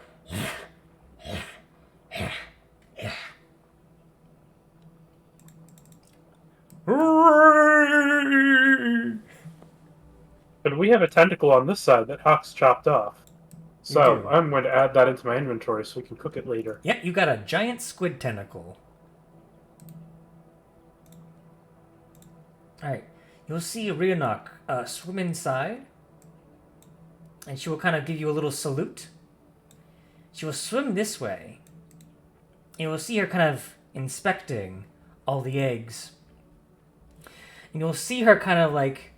But we have a tentacle on this side that Hawk's chopped off. So do. I'm going to add that into my inventory so we can cook it later. Yeah, you got a giant squid tentacle. Alright, you'll see Rhiannoch swim inside, and she will kind of give you a little salute. She will swim this way. And you'll see her kind of inspecting all the eggs. And you'll see her kind of like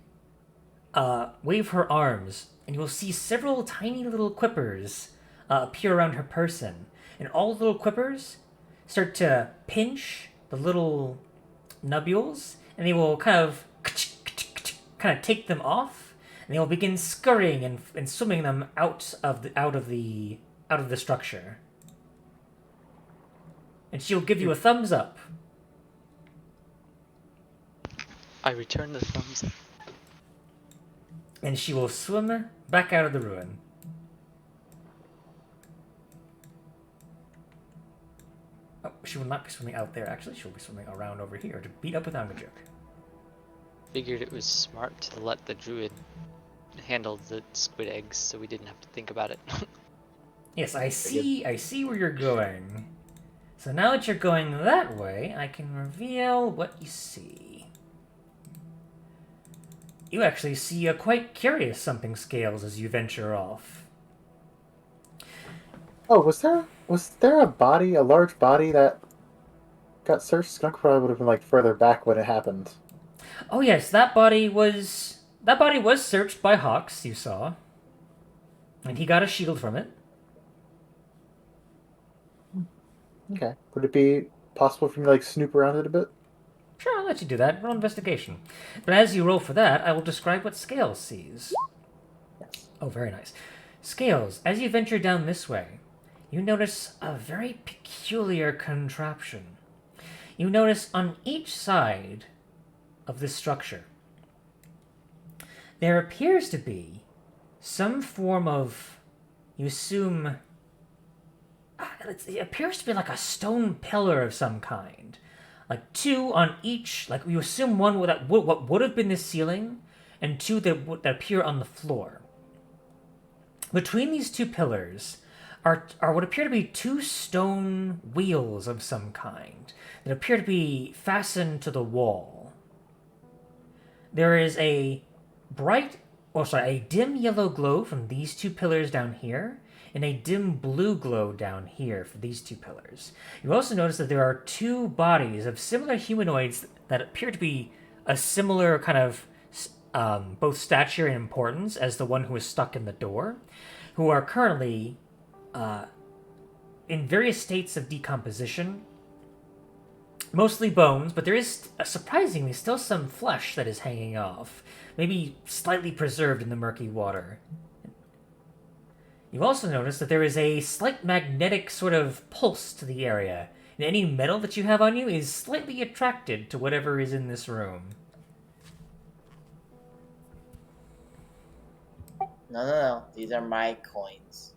wave her arms, and you'll see several tiny little quippers appear around her person. And all the little quippers start to pinch the little nubules, and they will kind of take them off, and they will begin scurrying and swimming them out of the structure. And she'll give you a thumbs up. I return the thumbs up. And she will swim back out of the ruin. Oh, she will not be swimming out there, actually. She'll be swimming around over here to beat up with Angajuk. Figured it was smart to let the druid handle the squid eggs so we didn't have to think about it. Yes, I see where you're going. So now that you're going that way, I can reveal what you see. You actually see a quite curious something scales as you venture off. Oh, was there a large body that got searched? Skunk probably would have been like further back when it happened. Oh yes, that body was searched by Hawks, you saw. And he got a shield from it. Okay. Would it be possible for me to like snoop around it a bit? Sure, I'll let you do that. Roll investigation. But as you roll for that, I will describe what Scales sees. Yes. Oh, very nice. Scales, as you venture down this way, you notice a very peculiar contraption. You notice on each side of this structure, there appears to be some form of, you assume, it appears to be like a stone pillar of some kind. Like two on each, like you assume one with what would have been the ceiling, and two that appear on the floor. Between these two pillars are what appear to be two stone wheels of some kind that appear to be fastened to the wall. There is a dim yellow glow from these two pillars down here, and a dim blue glow down here for these two pillars. You also notice that there are two bodies of similar humanoids that appear to be a similar kind of both stature and importance as the one who is stuck in the door, who are currently in various states of decomposition. Mostly bones, but there is surprisingly still some flesh that is hanging off, maybe slightly preserved in the murky water. You also notice that there is a slight magnetic sort of pulse to the area, and any metal that you have on you is slightly attracted to whatever is in this room. No. These are my coins.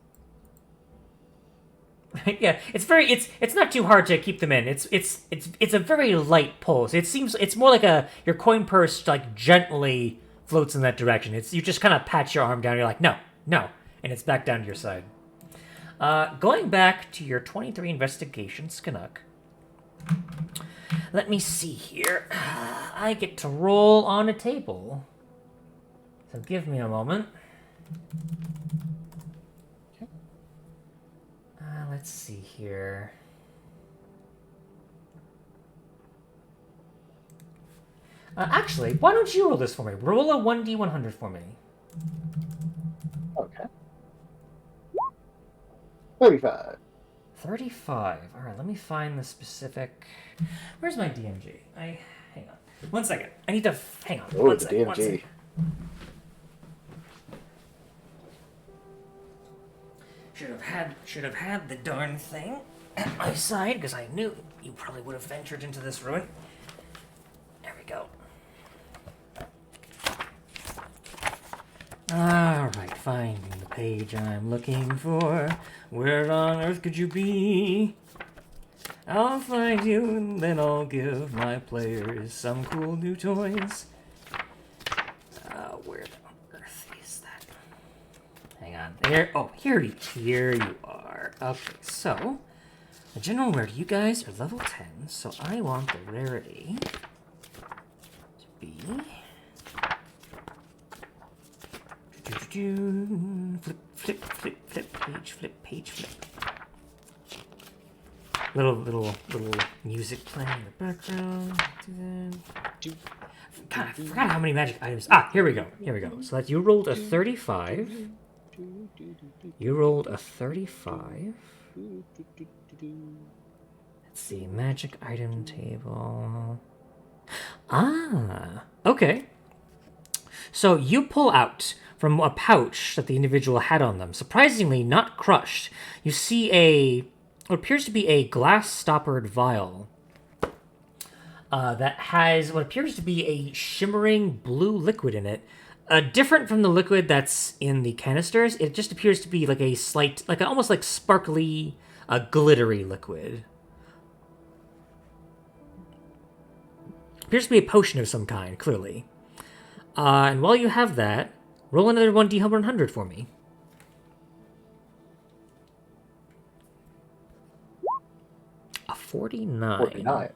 Yeah, it's not too hard to keep them in. It's a very light pulse. It's more like your coin purse like gently floats in that direction. You just kind of pat your arm down. And you're like no, and it's back down to your side. Going back to your 23 investigation, Skinnock. Let me see here. I get to roll on a table. So give me a moment. Let's see here. Actually, why don't you roll this for me? Roll a 1d100 for me. Okay. 35. 35. Alright, let me find the specific... Where's my DMG? Hang on. 1 second. I need to... Hang on. Oh, the DMG. Should have had the darn thing at my side, because I knew you probably would have ventured into this ruin. There we go. Alright, finding the page I'm looking for. Where on earth could you be? I'll find you and then I'll give my players some cool new toys. Where on earth is that? Hang on. There. Oh, here you are. Okay, so the general rarity. You guys are level 10, so I want the rarity to be. Flip, page, flip. Little music playing in the background. God, I forgot how many magic items. Here we go. So that you rolled a 35. You rolled a 35. Let's see, magic item table. Okay. So you pull out from a pouch that the individual had on them, surprisingly not crushed. You see what appears to be a glass-stoppered vial that has what appears to be a shimmering blue liquid in it. Different from the liquid that's in the canisters, it just appears to be like a slight, almost like sparkly, glittery liquid. Appears to be a potion of some kind, clearly. And while you have that, roll another 1d100 for me. 49. 49.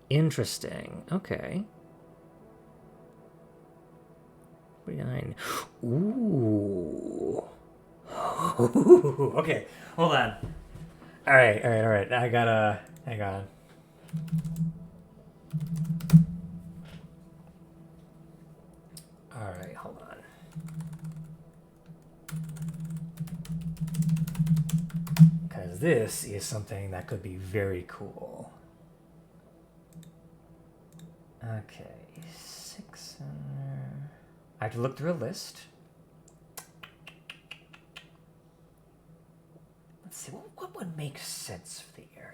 Interesting. Okay. 49. Ooh. Okay, hold on. All right. I gotta. Hang on. All right, hold on. Because this is something that could be very cool. Okay, 6. I have to look through a list. Let's see, what would make sense for the area?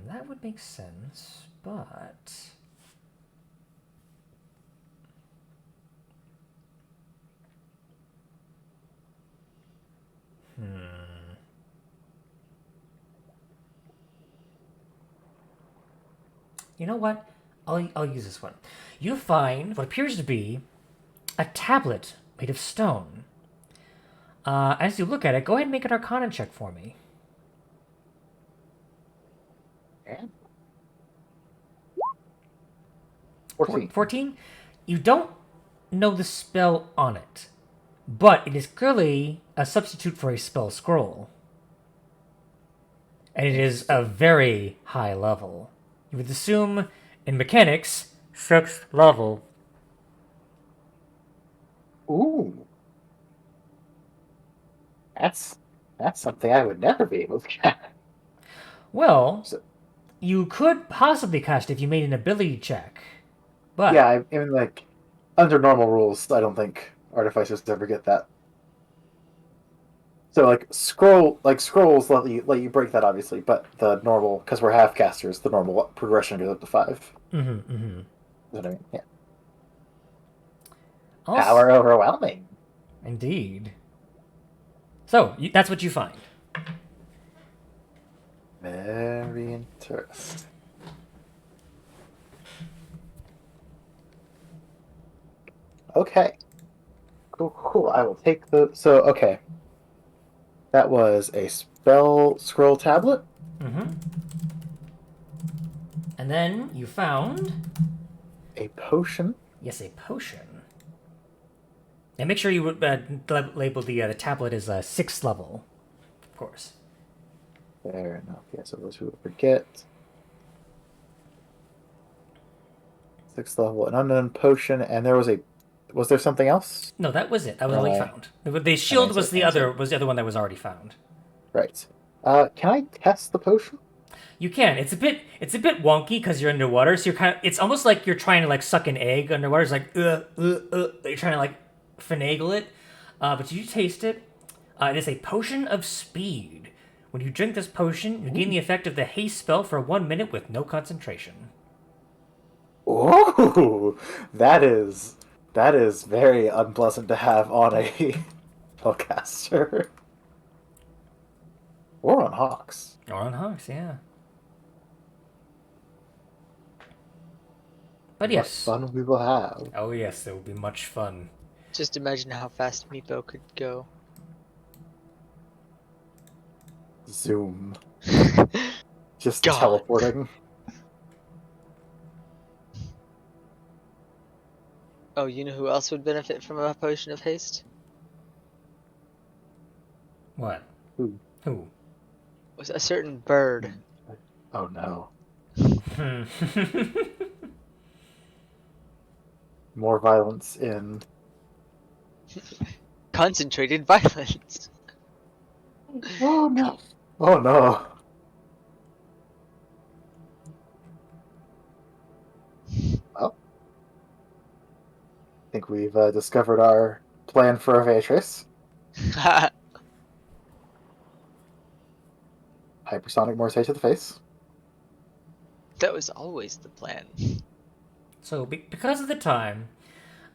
That would make sense, but... You know what? I'll use this one. You find what appears to be a tablet made of stone. As you look at it, go ahead and make an Arcana check for me. Yeah. 14. 14? You don't know the spell on it, but it is clearly a substitute for a spell scroll. And it is a very high level. You would assume, in mechanics, 6th level. Ooh. That's something I would never be able to get. Well, So- you could possibly cast if you made an ability check. But Yeah, I mean, like, under normal rules, I don't think artificers ever get that. So, like, scrolls let you break that, obviously, but the normal, because we're half casters, the normal progression goes up to 5. Is what I mean, yeah. Also, Power overwhelming. Indeed. So, that's what you find. Very interesting. Okay. Cool. I will take the... So, okay. That was a spell scroll tablet. And then you found... A potion. Yes, a potion. And make sure you label the tablet as 6th level, of course. Fair enough. Yeah, so those who would forget. 6th level, an unknown potion, and there was a... Was there something else? No, that was it. That was all you found. The shield was the other one that was already found. Right. Can I test the potion? You can. It's a bit wonky because you're underwater, so it's almost like you're trying to like suck an egg underwater. It's like you're trying to like finagle it. But you taste it. It is a potion of speed. When you drink this potion, you gain the effect of the haste spell for 1 minute with no concentration. Ooh, that is very unpleasant to have on a spellcaster. Or on Hawks. Or on Hawks, yeah. But yes. What fun we will have. Oh yes, it will be much fun. Just imagine how fast Meepo could go. Zoom. Just God. teleporting. Oh, you know who else would benefit from a potion of haste? What? Who? Was a certain bird. Oh no. More violence in... Concentrated violence. Oh no. Oh no. Well, I think we've discovered our plan for Evatrix. Hypersonic Morse to the face. That was always the plan. So, because of the time,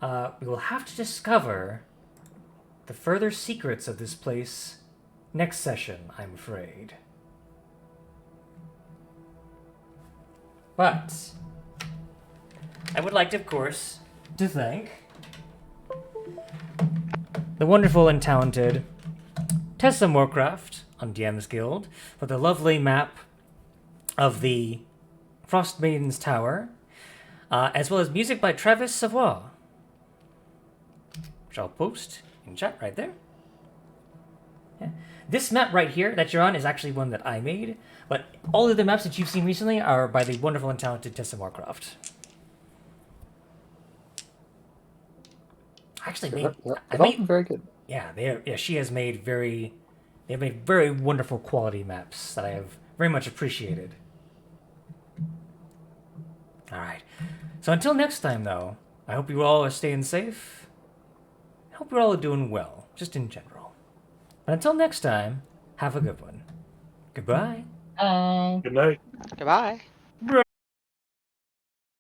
we will have to discover the further secrets of this place next session, I'm afraid. But I would like to, of course, to thank the wonderful and talented Tessa Moorcraft on DM's Guild for the lovely map of the Frost Maiden's Tower, as well as music by Travis Savoy, which I'll post in chat right there. Yeah. This map right here that you're on is actually one that I made, but all of the maps that you've seen recently are by the wonderful and talented Tessa Moorcraft. Actually, They've all been very good. yeah, she has made they've made very wonderful quality maps that I have very much appreciated. All right. So until next time, though, I hope you all are staying safe. I hope you're all doing well, just in general. But until next time, have a good one. Goodbye. Good night. Goodbye.